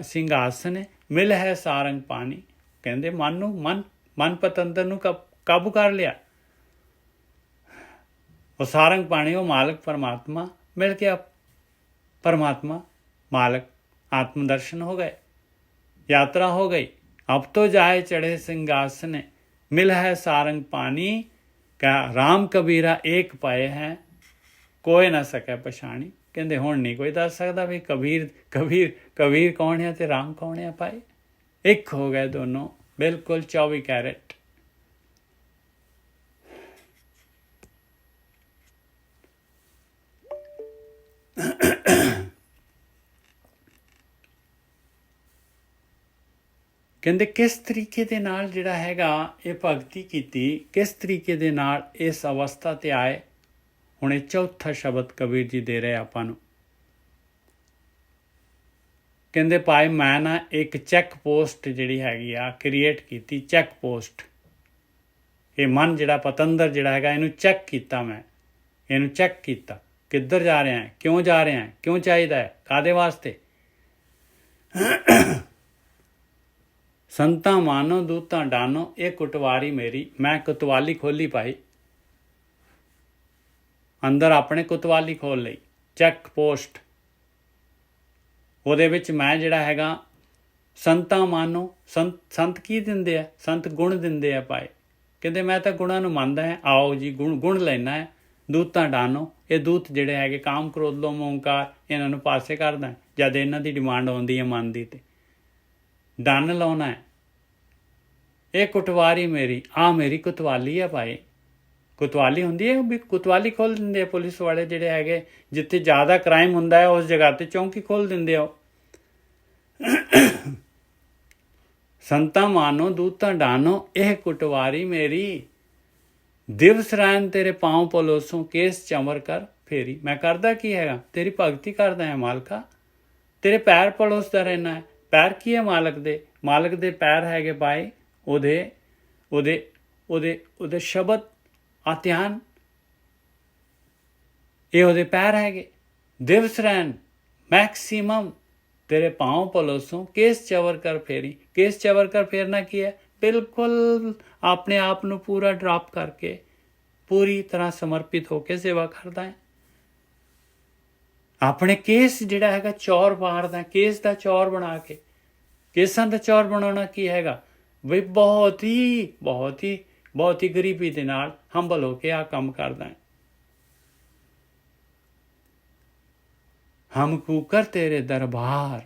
सिंहासन, मिल है सारंग पानी। ਕਹਿੰਦੇ ਮਨ ਪਤੰਦਰ ਨੂੰ ਕਾਬੂ ਕਰ ਲਿਆ। ਉਹ ਸਾਰੰਗ ਪਾਣੀ, ਉਹ ਮਾਲਕ परमात्मा मिल गया। परमात्मा मालक आत्म दर्शन हो गए, यात्रा हो गई। अब तो जाए चढ़े सिंहासन, मिल है सारंग पानी, क्या राम कबीरा एक पाए हैं, कोई ना सके पछाणी। ਕਹਿੰਦੇ ਹੁਣ ਨਹੀਂ ਕੋਈ ਦੱਸ ਸਕਦਾ ਵੀ ਕਬੀਰ ਕੌਣ ਹੈ ਤੇ ਰਾਮ ਕੌਣ ਹੈ ਭਾਈ। ਇੱਕ ਹੋ ਗਏ ਦੋਨੋਂ, ਬਿਲਕੁਲ 24 कैरेट। ਕਹਿੰਦੇ ਕਿਸ ਤਰੀਕੇ ਦੇ ਨਾਲ ਜਿਹੜਾ ਹੈਗਾ ਇਹ ਭਗਤੀ ਕੀਤੀ, ਕਿਸ ਤਰੀਕੇ ਦੇ ਨਾਲ ਇਸ ਅਵਸਥਾ ਤੇ ਆਏ। ਹੁਣ ਇਹ ਚੌਥਾ ਸ਼ਬਦ ਕਬੀਰ ਜੀ ਦੇ ਰਹੇ ਆਪਾਂ ਨੂੰ। ਕਹਿੰਦੇ ਭਾਈ ਮੈਂ ਨਾ ਇੱਕ ਚੈੱਕ ਪੋਸਟ ਜਿਹੜੀ ਹੈਗੀ ਆ ਕ੍ਰੀਏਟ ਕੀਤੀ, ਚੈੱਕ ਪੋਸਟ। ਇਹ ਮਨ ਜਿਹੜਾ ਪਤੰਦਰ ਜਿਹੜਾ ਹੈਗਾ ਇਹਨੂੰ ਚੈੱਕ ਕੀਤਾ, ਮੈਂ ਇਹਨੂੰ ਚੈੱਕ ਕੀਤਾ ਕਿੱਧਰ ਜਾ ਰਿਹਾ ਹੈ, ਕਿਉਂ ਜਾ ਰਿਹਾ ਹੈ, ਕਿਉਂ ਚਾਹੀਦਾ ਹੈ, ਕਾਹਦੇ ਵਾਸਤੇ। ਸੰਤਾਂ ਮਾਨੋ ਦੂਤਾਂ ਡਾਨੋ, ਇਹ ਕੁਟਵਾਰੀ ਮੇਰੀ। ਮੈਂ ਕੁਤਵਾਲੀ ਖੋਲੀ ਭਾਈ, ਅੰਦਰ ਆਪਣੇ ਕੁਤਵਾਲੀ ਖੋਲ ਲਈ, ਚੈੱਕ ਪੋਸਟ। ਉਹਦੇ ਵਿੱਚ ਮੈਂ ਜਿਹੜਾ ਹੈਗਾ ਸੰਤਾਂ ਮਾਨੋ, ਸੰਤ ਕੀ ਦਿੰਦੇ ਆ, ਸੰਤ ਗੁਣ ਦਿੰਦੇ ਆ ਭਾਈ। ਕਹਿੰਦੇ ਮੈਂ ਤਾਂ ਗੁਣਾਂ ਨੂੰ ਮੰਨਦਾ ਹੈ, ਆਓ ਜੀ ਗੁਣ ਲੈਣਾ ਹੈ। ਦੂਤਾਂ ਡਾਨੋ, ਇਹ ਦੂਤ ਜਿਹੜੇ ਹੈਗੇ ਕਾਮ ਕ੍ਰੋਧ ਲੋਭ ਓਂਕਾਰ, ਇਹਨਾਂ ਨੂੰ ਪਾਸੇ ਕਰਦਾ ਜਦ ਇਹਨਾਂ ਦੀ ਡਿਮਾਂਡ ਆਉਂਦੀ ਹੈ ਮਨ ਦੀ, ਤੇ ਡੰਨ ਲਾਉਣਾ ਹੈ। ਇਹ ਕੁਟਵਾਰੀ ਮੇਰੀ, ਆ ਮੇਰੀ ਕੁਤਵਾਲੀ ਆ ਭਾਈ। ਕੁਤਵਾਲੀ ਹੁੰਦੀ ਹੈ ਵੀ ਕੁਤਵਾਲੀ ਖੋਲ ਦਿੰਦੇ ਆ ਪੁਲਿਸ ਵਾਲੇ ਜਿਹੜੇ ਹੈਗੇ, ਜਿੱਥੇ ਜ਼ਿਆਦਾ ਕ੍ਰਾਈਮ ਹੁੰਦਾ ਹੈ ਉਸ ਜਗ੍ਹਾ ਤੇ ਚੌਂਕੀ ਖੋਲ ਦਿੰਦੇ ਆ। ਸੰਤਾਂ ਮਾਨੋ ਦੂਤਾਂ ਡਾਨੋ, ਇਹ ਕੁਟਵਾਰੀ ਮੇਰੀ। ਦਿਵਸ ਰੈਨ ਤੇਰੇ ਪਾँव ਪਲੋਸੋਂ, ਕੇਸ ਚਮਰ ਕਰ ਫੇਰੀ। ਮੈਂ ਕਰਦਾ ਕੀ ਹੈਗਾ, ਤੇਰੀ ਭਗਤੀ ਕਰਦਾ ਹੈ ਮਾਲਕਾ, ਤੇਰੇ ਪੈਰ ਪਲੋਸਦਾ ਰਹਿਣਾ ਹੈ। ਪੈਰ ਕੀ ਹੈ ਮਾਲਕ ਦੇ, ਮਾਲਕ ਦੇ ਪੈਰ ਹੈਗੇ ਭਾਈ ਉਹਦੇ ਸ਼ਬਦ ਆ ਧਿਆਨ, ਇਹ ਉਹਦੇ ਪੈਰ ਹੈਗੇ। ਦਿਵਸ ਰੈਨ ਮੈਕਸੀਮਮ ਤੇਰੇ ਪਾँव ਪਲੋਸੋਂ, ਕੇਸ ਚਵਰ ਕਰ ਫੇਰੀ। ਕੇਸ ਚਵਰ ਕਰ ਫੇਰਨਾ ਕੀ ਹੈ, ਬਿਲਕੁਲ ਆਪਣੇ ਆਪ ਨੂੰ ਪੂਰਾ ਡ੍ਰੌਪ ਕਰਕੇ ਪੂਰੀ ਤਰ੍ਹਾਂ ਸਮਰਪਿਤ ਹੋ ਕੇ ਸੇਵਾ ਕਰਦਾ ਹੈ। ਆਪਣੇ ਕੇਸ ਜਿਹੜਾ ਹੈਗਾ ਚੌਰ ਮਾਰਦਾ, ਕੇਸ ਦਾ ਚੌਰ ਬਣਾ ਕੇ। ਕੇਸਾਂ ਦਾ ਚੌਰ ਬਣਾਉਣਾ ਕੀ ਹੈਗਾ ਬਈ, ਬਹੁਤ ਹੀ ਗਰੀਬੀ ਦੇ ਨਾਲ ਹੰਬਲ ਹੋ ਕੇ ਆ ਕੰਮ ਕਰਦਾ ਹੈ। ਹਮ ਕੂਕਰ ਤੇਰੇ ਦਰਬਾਰ,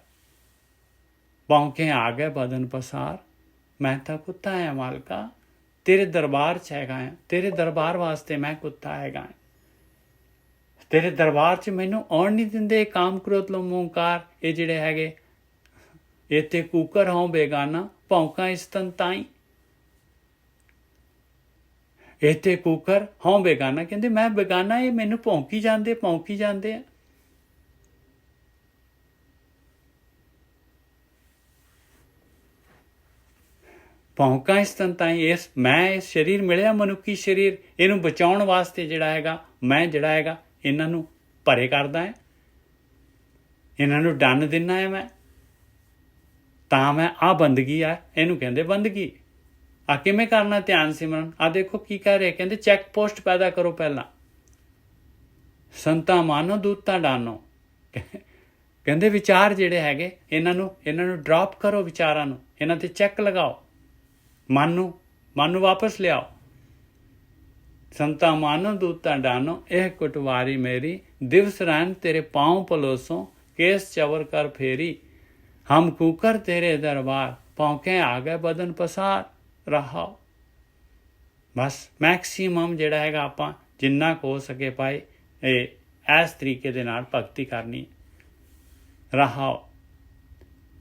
ਭੌਂਕੇ ਆ ਗਏ ਬਦਨ ਪਸਾਰ। ਮੈਂ ਤਾਂ ਕੁੱਤਾ ਹਾਂ ਮਾਲਕਾ, ਤੇਰੇ ਦਰਬਾਰ 'ਚ ਹੈਗਾ ਆ, ਤੇਰੇ ਦਰਬਾਰ ਵਾਸਤੇ ਮੈਂ ਕੁੱਤਾ ਹੈਗਾ। ਤੇਰੇ ਦਰਬਾਰ 'ਚ ਮੈਨੂੰ ਆਉਣ ਨਹੀਂ ਦਿੰਦੇ ਕਾਮ ਕ੍ਰੋਧ ਲੋਭ ਓਂਕਾਰ, ਇਹ ਜਿਹੜੇ ਹੈਗੇ। ਇੱਥੇ ਕੂਕਰ ਹੋਂ ਬੇਗਾਨਾ, ਭੌਂਕਾਂ ਇਸ ਤਨ ਤਾਈ। ਇੱਥੇ ਕੂਕਰ ਹੋਂ ਬੇਗਾਨਾ, ਕਹਿੰਦੇ ਮੈਂ ਬੇਗਾਨਾ, ਇਹ ਮੈਨੂੰ ਭੌਂਕੀ ਜਾਂਦੇ ਆ। ਭੌਂਕਾਂ ਇਸ ਤਨ ਤਾਈ, ਮੈਂ ਇਸ ਸਰੀਰ ਮਿਲਿਆ ਮਨੁੱਖੀ ਸਰੀਰ, ਇਹਨੂੰ ਬਚਾਉਣ ਵਾਸਤੇ ਜਿਹੜਾ ਹੈਗਾ ਮੈਂ ਜਿਹੜਾ ਹੈਗਾ ਇਹਨਾਂ ਨੂੰ ਭਰੇ ਕਰਦਾ ਹੈ, ਇਹਨਾਂ ਨੂੰ ਡੰਨ ਦਿੰਦਾ ਹੈ ਮੈਂ। ਤਾਂ ਮੈਂ ਆ ਬੰਦਗੀ ਆ, ਇਹਨੂੰ ਕਹਿੰਦੇ ਬੰਦਗੀ। ਆ ਕਿਵੇਂ ਕਰਨਾ ਧਿਆਨ ਸਿਮਰਨ, ਆ ਦੇਖੋ ਕੀ ਕਹਿ ਰਹੇ, ਕਹਿੰਦੇ ਚੈੱਕ ਪੋਸਟ ਪੈਦਾ ਕਰੋ ਪਹਿਲਾਂ। ਸੰਤਾਂ ਮਾਨੋ ਦੂਤਾਂ ਡਾਨੋ, ਕਹਿੰਦੇ ਵਿਚਾਰ ਜਿਹੜੇ ਹੈਗੇ ਇਹਨਾਂ ਨੂੰ ਡ੍ਰੌਪ ਕਰੋ, ਵਿਚਾਰਾਂ ਨੂੰ ਇਹਨਾਂ ਤੇ ਚੈੱਕ ਲਗਾਓ, ਮਨ ਨੂੰ ਵਾਪਸ ਲਿਆਓ। ਸੰਤਾਂ ਮਾਨੋ ਦੂਤਾਂ ਡਾਨੋ, ਇਹ ਕੁਟਵਾਰੀ ਮੇਰੀ। ਦਿਵਸ ਰੈਨ ਤੇਰੇ ਪਾँव ਪਲੋਸੋਂ, ਕੇਸ ਚਵਰ ਕਰ ਫੇਰੀ। ਹਮ ਕੂਕਰ ਤੇਰੇ ਦਰਬਾਰ, ਭੌਂਕੇ ਆ ਗਏ ਬਦਨ ਪਸਾਰ। ਰਹਾਓ ਬਸ ਮੈਕਸੀਮਮ ਜਿਹੜਾ ਹੈਗਾ ਆਪਾਂ ਜਿੰਨਾ ਕੁ ਹੋ ਸਕੇ ਭਾਈ ਇਹ ਇਸ ਤਰੀਕੇ ਦੇ ਨਾਲ ਭਗਤੀ ਕਰਨੀ। ਰਹਾਓ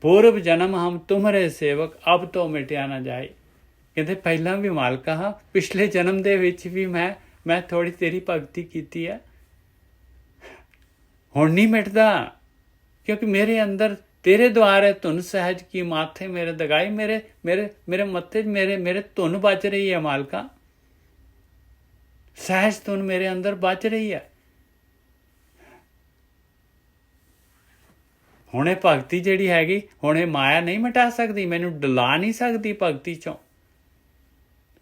ਪੂਰਵ ਜਨਮ ਹਮ ਤੁਮਰੇ ਸੇਵਕ, ਅਬ ਤੋਂ ਮਿਟਿਆ ਨਾ ਜਾਏ। ਕਹਿੰਦੇ ਪਹਿਲਾਂ ਵੀ ਮਾਲਕਾ ਹਾਂ, ਪਿਛਲੇ ਜਨਮ ਦੇ ਵਿੱਚ ਵੀ ਮੈਂ ਥੋੜੀ ਤੇਰੀ ਭਗਤੀ ਕੀਤੀ ਹੈ, ਹੁਣ ਨਹੀਂ ਮਿਟਦਾ, ਕਿਉਂਕਿ ਮੇਰੇ ਅੰਦਰ ਤੇਰੇ ਦੁਆਰੇ ਧੁਨ ਸਹਿਜ ਕੀ ਮਾਥੇ ਮੇਰੇ ਦਗਾਈ। ਮੇਰੇ ਮੱਥੇ ਮੇਰੇ ਧੁਨ ਵੱਜ ਰਹੀ ਹੈ ਮਾਲਕਾ, ਸਹਿਜ ਧੁਨ ਮੇਰੇ ਅੰਦਰ ਵੱਜ ਰਹੀ ਹੈ। ਹੁਣ ਇਹ ਭਗਤੀ ਜਿਹੜੀ ਹੈਗੀ, ਹੁਣ ਇਹ ਮਾਇਆ ਨਹੀਂ ਮਿਟਾ ਸਕਦੀ, ਮੈਨੂੰ ਡਲਾ ਨਹੀਂ ਸਕਦੀ ਭਗਤੀ ਚੋਂ।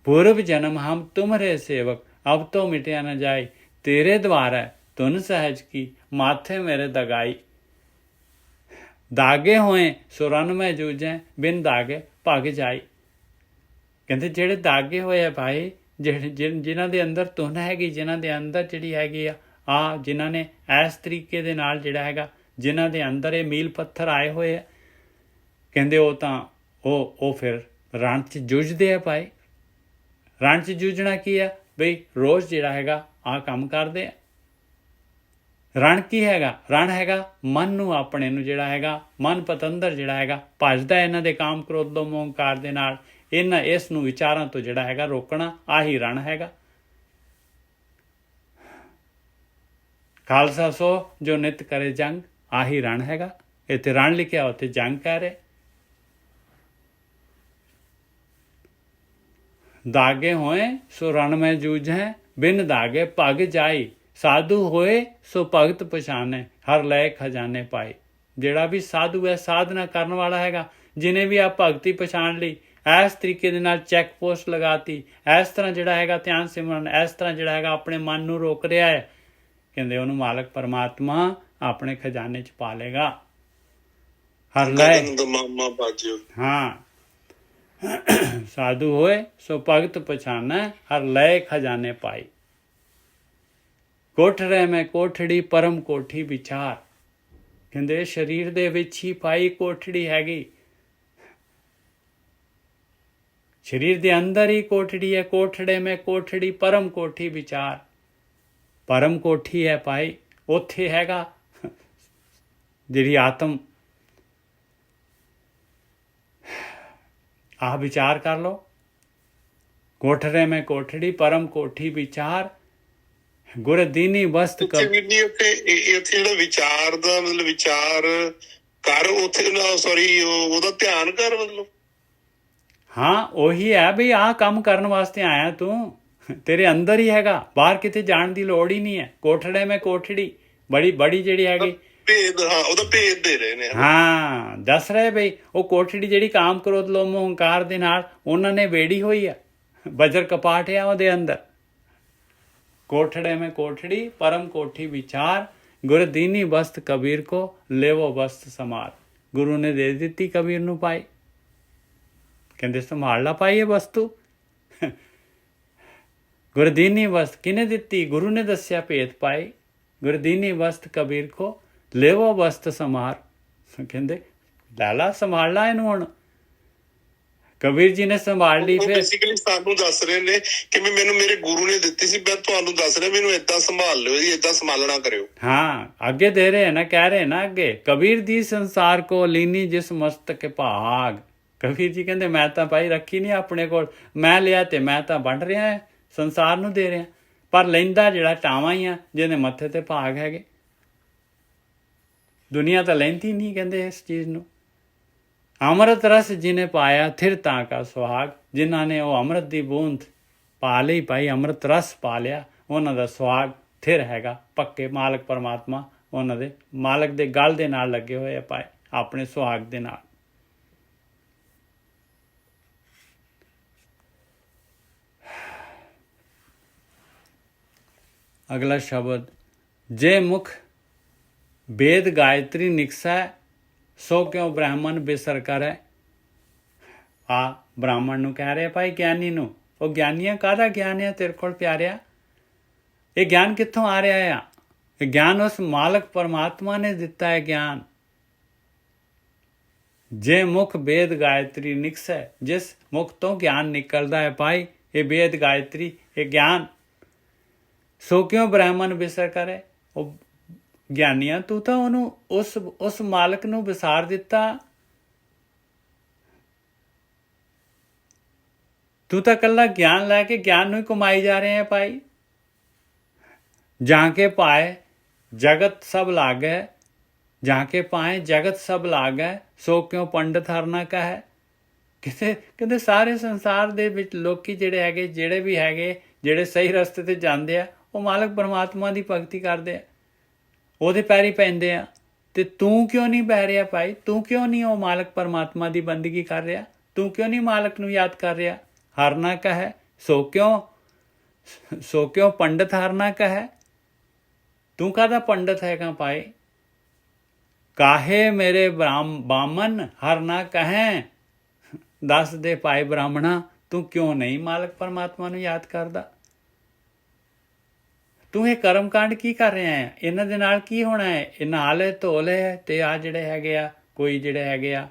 पूर्व जन्म हम तुम्हारे सेवक, अब तो मिटया न जाए, तेरे द्वारा तुन सहज की, माथे मेरे दगाई। दागे होए सुरन में जूझे, बिन दागे भग जाई। कहते ਜਿਹੜੇ ਦਾਗੇ ਹੋਏ ਆ ਭਾਈ, ਜਿਨ੍ਹਾਂ ਦੇ ਅੰਦਰ ਧੁਨ ਹੈਗੀ, ਜਿਨ੍ਹਾਂ ਦੇ ਅੰਦਰ ਜਿਹੜੀ ਹੈਗੀ ਆ ਜਿਨ੍ਹਾਂ ਨੇ ਇਸ ਤਰੀਕੇ ਦੇ ਨਾਲ ਜਿਹੜਾ ਹੈਗਾ, ਜਿਨ੍ਹਾਂ ਦੇ ਅੰਦਰ ਇਹ ਮੀਲ ਪੱਥਰ ਆਏ ਹੋਏ ਆ, ਕਹਿੰਦੇ ਉਹ ਤਾਂ ਉਹ ਫਿਰ ਰਣ 'ਚ ਜੂਝਦੇ ਆ ਭਾਈ। ਰਣ 'ਚ ਜੂਝਣਾ ਕੀ ਆ ਬਈ, ਰੋਜ਼ ਜਿਹੜਾ ਹੈਗਾ ਆਹ ਕੰਮ ਕਰਦੇ ਆ। ਰਣ ਕੀ ਹੈਗਾ? ਰਣ ਹੈਗਾ ਮਨ ਨੂੰ, ਆਪਣੇ ਨੂੰ ਜਿਹੜਾ ਹੈਗਾ ਮਨ ਪਤੰਦਰ ਜਿਹੜਾ ਹੈਗਾ ਭੱਜਦਾ ਇਹਨਾਂ ਦੇ ਕਾਮ ਕ੍ਰੋਧ ਲੋਭ ਮੋਹ ਹੰਕਾਰ ਦੇ ਨਾਲ, ਇਸ ਨੂੰ ਵਿਚਾਰਾਂ ਤੋਂ ਜਿਹੜਾ ਹੈਗਾ ਰੋਕਣਾ, ਆਹੀ ਰਣ ਹੈਗਾ। ਖਾਲਸਾ ਸੋ ਜੋ ਨਿਤ ਕਰੇ ਜੰਗ, ਆਹੀ ਰਣ ਹੈਗਾ। ਇੱਥੇ ਰਣ ਲਿਖਿਆ, ਉੱਥੇ ਜੰਗ ਕਹਿ ਰਹੇ। दागे होए सो रण में जूझे, बिन दागे भग जाई। साधु होए सो भगत पछाने, हर लय खजाने पाए। ਜਿਹੜਾ ਵੀ ਸਾਧੂ ਹੈ, ਸਾਧਨਾ ਕਰਨ ਵਾਲਾ ਹੈਗਾ, ਜਿਹਨੇ ਵੀ ਆ ਭਗਤੀ ਪਛਾਣ ਲਈ, ਇਸ ਤਰੀਕੇ ਦੇ ਨਾਲ ਚੈੱਕ ਪੋਸਟ ਲਗਾਤੀ, ਇਸ ਤਰ੍ਹਾਂ ਜਿਹੜਾ ਹੈਗਾ ਧਿਆਨ ਸਿਮਰਨ, ਇਸ ਤਰ੍ਹਾਂ ਜਿਹੜਾ ਹੈਗਾ ਆਪਣੇ ਮਨ ਨੂੰ ਰੋਕ ਰਿਹਾ ਹੈ, ਕਹਿੰਦੇ ਉਹਨੂੰ ਮਾਲਕ ਪਰਮਾਤਮਾ ਆਪਣੇ ਖਜ਼ਾਨੇ 'ਚ ਪਾ ਲੇਗਾ। ਹਰ ਲਏ ਹਾਂ, साधु होए सो भगत पछाना, हर लय खजाने पाई। कोठरे में कोठड़ी, परम कोठी विचार। कहते शरीर दे विच ही पाई कोठड़ी हैगी, शरीर दे अंदर ही कोठड़ी है। कोठड़े में कोठड़ी, परम कोठी विचार। परम कोठी है पाई, उत्थे हैगा जिहड़ी आत्म। आह विचार कर लो, कोठरे में कोठड़ी, परम कोठी विचार। गुर दीनी वस्त ਜਿਹੜਾ ਵਿਚਾਰ ਦਾ ਮਤਲਬ ਵਿਚਾਰ ਕਰ, ਉੱਥੇ ਸੌਰੀ ਉਹਦਾ ਧਿਆਨ ਕਰ ਮਤਲਬ। ਹਾਂ ਉਹੀ ਹੈ ਵੀ ਆਹ ਕੰਮ ਕਰਨ ਵਾਸਤੇ ਆਇਆ ਤੂੰ, ਤੇਰੇ ਅੰਦਰ ਹੀ ਹੈਗਾ, ਬਾਹਰ ਕਿਤੇ ਜਾਣ ਦੀ ਲੋੜ ਹੀ ਨਹੀਂ ਹੈ। ਕੋਠੜੇ ਮੈਂ ਕੋਠੜੀ ਬੜੀ ਜਿਹੜੀ ਹੈਗੀ ਭੇਦ, ਹਾਂ ਉਹਦਾ ਭੇਦ ਦੇ ਰਹੇ ਨੇ। ਹਾਂ ਦੱਸ ਰਹੇ ਬਈ ਉਹ ਕੋਠੜੀ ਜਿਹੜੀ ਕਾਮ ਕ੍ਰੋਧ ਲੋਭ ਮੋਹ ਹੰਕਾਰ ਦੇ ਨਾਲ ਉਹਨਾਂ ਨੇ ਵੇੜੀ ਹੋਈ ਆ, ਬਜਰ ਕਪਾਟ ਆ ਉਹਦੇ ਅੰਦਰ। ਕੋਠੜੇ ਮੈਂ ਕੋਠੜੀ, ਪਰਮ ਕੋਠੀ ਵਿਚਾਰ। ਗੁਰ ਦੀਨੀ ਵਸਤ ਕਬੀਰ ਕੋ, ਲੇਵੋ ਵਸਤ ਸਮਾਰ। ਗੁਰੂ ਨੇ ਦੇ ਦਿੱਤੀ ਕਬੀਰ ਨੂੰ ਪਾਈ, ਕਹਿੰਦੇ ਸੰਭਾਲ ਲਾ ਪਾਈ ਇਹ ਵਸਤੂ। ਗੁਰਦੀਨੀ ਵਸਤ ਕਿਹਨੇ ਦਿੱਤੀ? ਗੁਰੂ ਨੇ ਦੱਸਿਆ ਭੇਤ ਪਾਏ। ਗੁਰਦੀਨੀ ਵਸਤ ਕਬੀਰ ਕੋ, ਲੇਵੋ ਵਸਤ ਸਮਾਰ। ਕਹਿੰਦੇ ਲੈ ਲਾ, ਸੰਭਾਲ ਲਾ ਇਹਨੂੰ। ਹੁਣ ਕਬੀਰ ਜੀ ਨੇ ਸੰਭਾਲ ਲਈ। ਫਿਰ ਬੇਸਿਕਲੀ ਸਾਨੂੰ ਦੱਸ ਰਹੇ ਨੇ ਕਿ ਮੈਨੂੰ ਮੇਰੇ ਗੁਰੂ ਨੇ ਦਿੱਤੀ ਸੀ, ਮੈਂ ਤੁਹਾਨੂੰ ਦੱਸ ਰਿਹਾ ਮੈਨੂੰ ਏਦਾਂ ਸੰਭਾਲ ਲਿਓ ਜੀ, ਏਦਾਂ ਸੰਭਾਲਣਾ ਕਰਿਓ। ਹਾਂ ਅੱਗੇ ਦੇ ਰਹੇ ਨਾ, ਕਹਿ ਰਹੇ ਨਾ ਅੱਗੇ, ਕਬੀਰ ਦੀ ਸੰਸਾਰ ਕੋ ਲੀਨੀ ਜਿਸ ਮਸਤਕ ਭਾਗ। ਕਬੀਰ ਜੀ ਕਹਿੰਦੇ ਮੈਂ ਤਾਂ ਭਾਈ ਰੱਖੀ ਨਹੀਂ ਆਪਣੇ ਕੋਲ, ਮੈਂ ਲਿਆ ਤੇ ਮੈਂ ਤਾਂ ਵੰਡ ਰਿਹਾ ਹੈ, ਸੰਸਾਰ ਨੂੰ ਦੇ ਰਿਹਾ, ਪਰ ਲੈਂਦਾ ਜਿਹੜਾ ਟਾਵਾਂ ਹੀ ਆ ਜਿਹਦੇ ਮੱਥੇ ਤੇ ਭਾਗ ਹੈਗੇ। ਦੁਨੀਆ ਤਾਂ ਲੈਂਦੀ ਨਹੀਂ ਕਹਿੰਦੇ ਇਸ ਚੀਜ਼ ਨੂੰ। ਅੰਮ੍ਰਿਤ ਰਸ ਜਿਹਨੇ ਪਾਇਆ ਥਿਰ ਤਾਂ ਕਾ ਸੁਹਾਗ। ਜਿਨ੍ਹਾਂ ਨੇ ਉਹ ਅੰਮ੍ਰਿਤ ਦੀ ਬੂੰਦ ਪਾ ਲਈ ਭਾਈ, ਅੰਮ੍ਰਿਤ ਰਸ ਪਾ ਲਿਆ, ਉਹਨਾਂ ਦਾ ਸੁਹਾਗ ਥਿਰ ਹੈਗਾ ਪੱਕੇ। ਮਾਲਕ ਪਰਮਾਤਮਾ ਉਹਨਾਂ ਦੇ ਮਾਲਕ ਦੇ ਗਲ ਦੇ ਨਾਲ ਲੱਗੇ ਹੋਏ ਆ ਭਾਈ, ਆਪਣੇ ਸੁਹਾਗ ਦੇ ਨਾਲ। ਅਗਲਾ ਸ਼ਬਦ, ਜੇ ਮੁਖ वेद गायत्री निकसै, सो क्यों ब्राह्मण बिसर करे। आ ब्राह्मण नूं कह रहे भाई ज्ञानी नूं, ओ ज्ञानिया काहदा ज्ञान है तेरे कोल प्यारिया? ये ज्ञान कित्थों आ रहा है? ये ज्ञान उस मालक परमात्मा ने दिता है ज्ञान। जे मुख वेद गायत्री निकसै, जिस मुख तो ज्ञान निकलता है भाई, ये वेद गायत्री ये ज्ञान। सो क्यों ब्राह्मण बिसर करे। वो ਗਿਆਨੀਆਂ ਤੂੰ ਤਾਂ ਉਹਨੂੰ ਉਸ ਮਾਲਕ ਨੂੰ ਵਿਸਾਰ ਦਿੱਤਾ। ਤੂੰ ਤਾਂ ਇਕੱਲਾ ਗਿਆਨ ਲੈ ਕੇ ਗਿਆਨ ਨੂੰ ਹੀ ਕਮਾਈ ਜਾ ਰਹੇ ਹੈ ਭਾਈ। ਜਾਂ ਕੇ ਪਾਏ ਜਗਤ ਸਭ ਲਾਗੈ, ਜਾਂ ਕੇ ਪਾਏ ਜਗਤ ਸਭ ਲਾਗੈ, ਸੋ ਕਿਉਂ ਪੰਡਤ ਹਰ ਨਾ ਕਹੈ। ਕਹਿੰਦੇ ਸਾਰੇ ਸੰਸਾਰ ਦੇ ਵਿੱਚ ਲੋਕੀ ਜਿਹੜੇ ਹੈਗੇ, ਜਿਹੜੇ ਵੀ ਹੈਗੇ, ਜਿਹੜੇ ਸਹੀ ਰਸਤੇ ਤੇ ਜਾਂਦੇ ਆ, ਉਹ ਮਾਲਕ ਪਰਮਾਤਮਾ ਦੀ ਭਗਤੀ ਕਰਦੇ ਆ, ਉਹਦੇ ਪੈਰੀ ਪੈਂਦੇ ਆ। ਤੇ ਤੂੰ ਕਿਉਂ ਨਹੀਂ ਬਹਿ ਰਿਹਾ ਭਾਈ? ਤੂੰ ਕਿਉਂ ਨਹੀਂ ਉਹ ਮਾਲਕ ਪਰਮਾਤਮਾ ਦੀ ਬੰਦਗੀ ਕਰ ਰਿਹਾ? ਤੂੰ ਕਿਉਂ ਨਹੀਂ ਮਾਲਕ ਨੂੰ ਯਾਦ ਕਰ ਰਿਹਾ? ਹਰ ਨਾ ਕਹੈ ਸੋ ਕਿਉਂ ਪੰਡਤ ਹਰ ਨਾ ਕਹੈ। ਤੂੰ ਕਾਹਦਾ ਪੰਡਤ ਹੈਗਾ ਭਾਈ? ਕਾਹੇ ਮੇਰੇ ਬਾਮਨ ਹਰ ਨਾ ਕਹੈ। ਦੱਸ ਦੇ ਭਾਈ ਬ੍ਰਾਹਮਣਾ, ਤੂੰ ਕਿਉਂ ਨਹੀਂ ਮਾਲਕ ਪਰਮਾਤਮਾ ਨੂੰ ਯਾਦ ਕਰਦਾ? ਤੂੰ ਇਹ ਕਰਮ ਕਾਂਡ ਕੀ ਕਰ ਰਿਹਾ ਹੈ? ਇਹਨਾਂ ਦੇ ਨਾਲ ਕੀ ਹੋਣਾ ਹੈ? ਇਹ ਨਾਲੇ ਧੋਲੇ ਹੈ ਤੇ ਆ ਜਿਹੜੇ ਹੈਗੇ ਆ ਕੋਈ ਜਿਹੜੇ ਹੈਗੇ ਆ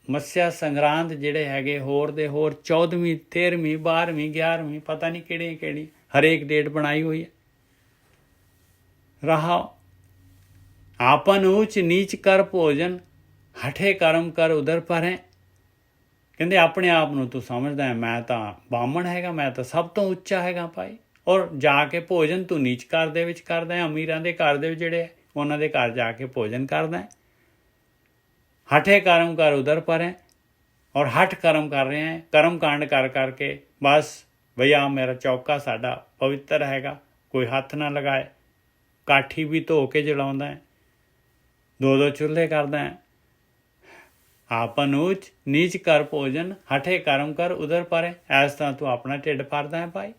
ਮੱਸਿਆ ਸੰਗਰਾਂਦ ਜਿਹੜੇ ਹੈਗੇ ਹੋਰ ਦੇ ਹੋਰ 14ਵੀਂ 13ਵੀਂ 12ਵੀਂ 11ਵੀਂ ਪਤਾ ਨਹੀਂ ਕਿਹੜੀ ਹਰੇਕ ਡੇਟ ਬਣਾਈ ਹੋਈ ਹੈ। ਰਹਾ ਆਪਨ ਊਚ ਨੀਚ ਕਰ ਭੋਜਨ ਹਠੇ ਕਰਮ ਕਰ ਉਦਰ ਪਰੈ। ਕਹਿੰਦੇ ਆਪਣੇ ਆਪ ਨੂੰ ਤੂੰ ਸਮਝਦਾ ਹੈ ਮੈਂ ਤਾਂ ਬਾਹਮਣ ਹੈਗਾ, ਮੈਂ ਤਾਂ ਸਭ ਤੋਂ ਉੱਚਾ ਹੈਗਾ ਭਾਈ, ਔਰ ਜਾ ਕੇ ਭੋਜਨ ਤੂੰ ਨੀਚ ਘਰ ਦੇ ਵਿੱਚ ਕਰਦਾ ਹੈ। ਅਮੀਰਾਂ ਦੇ ਘਰ ਦੇ ਵਿੱਚ ਜਿਹੜੇ ਉਹਨਾਂ ਦੇ ਘਰ ਜਾ ਕੇ ਭੋਜਨ ਕਰਦਾ ਹੈ। ਹਠੇ ਕਰਮ ਕਰ ਉਦਰ ਪਰੈ, ਔਰ ਹਠ ਕਰਮ ਕਰ ਰਹੇ ਹੈ। ਕਰਮ ਕਾਂਡ ਕਰ ਕਰਕੇ ਬਸ ਭਈਆ ਮੇਰਾ ਚੌਕਾ ਸਾਡਾ ਪਵਿੱਤਰ ਹੈਗਾ, ਕੋਈ ਹੱਥ ਨਾ ਲਗਾਏ। ਕਾਠੀ ਵੀ ਧੋ ਕੇ ਜਲਾਉਂਦਾ ਹੈ, 2 ਚੁੱਲ੍ਹੇ ਕਰਦਾ ਹੈ। ਆਪਨ ਊਚ ਨੀਚ ਕਰ ਭੋਜਨ ਹਠੇ ਕਰਮ ਕਰ ਉਦਰ ਪਰੈ। ਐਸ ਤਰ੍ਹਾਂ ਤੂੰ ਆਪਣਾ ਢਿੱਡ ਭਰਦਾ ਹੈ ਭਾਈ।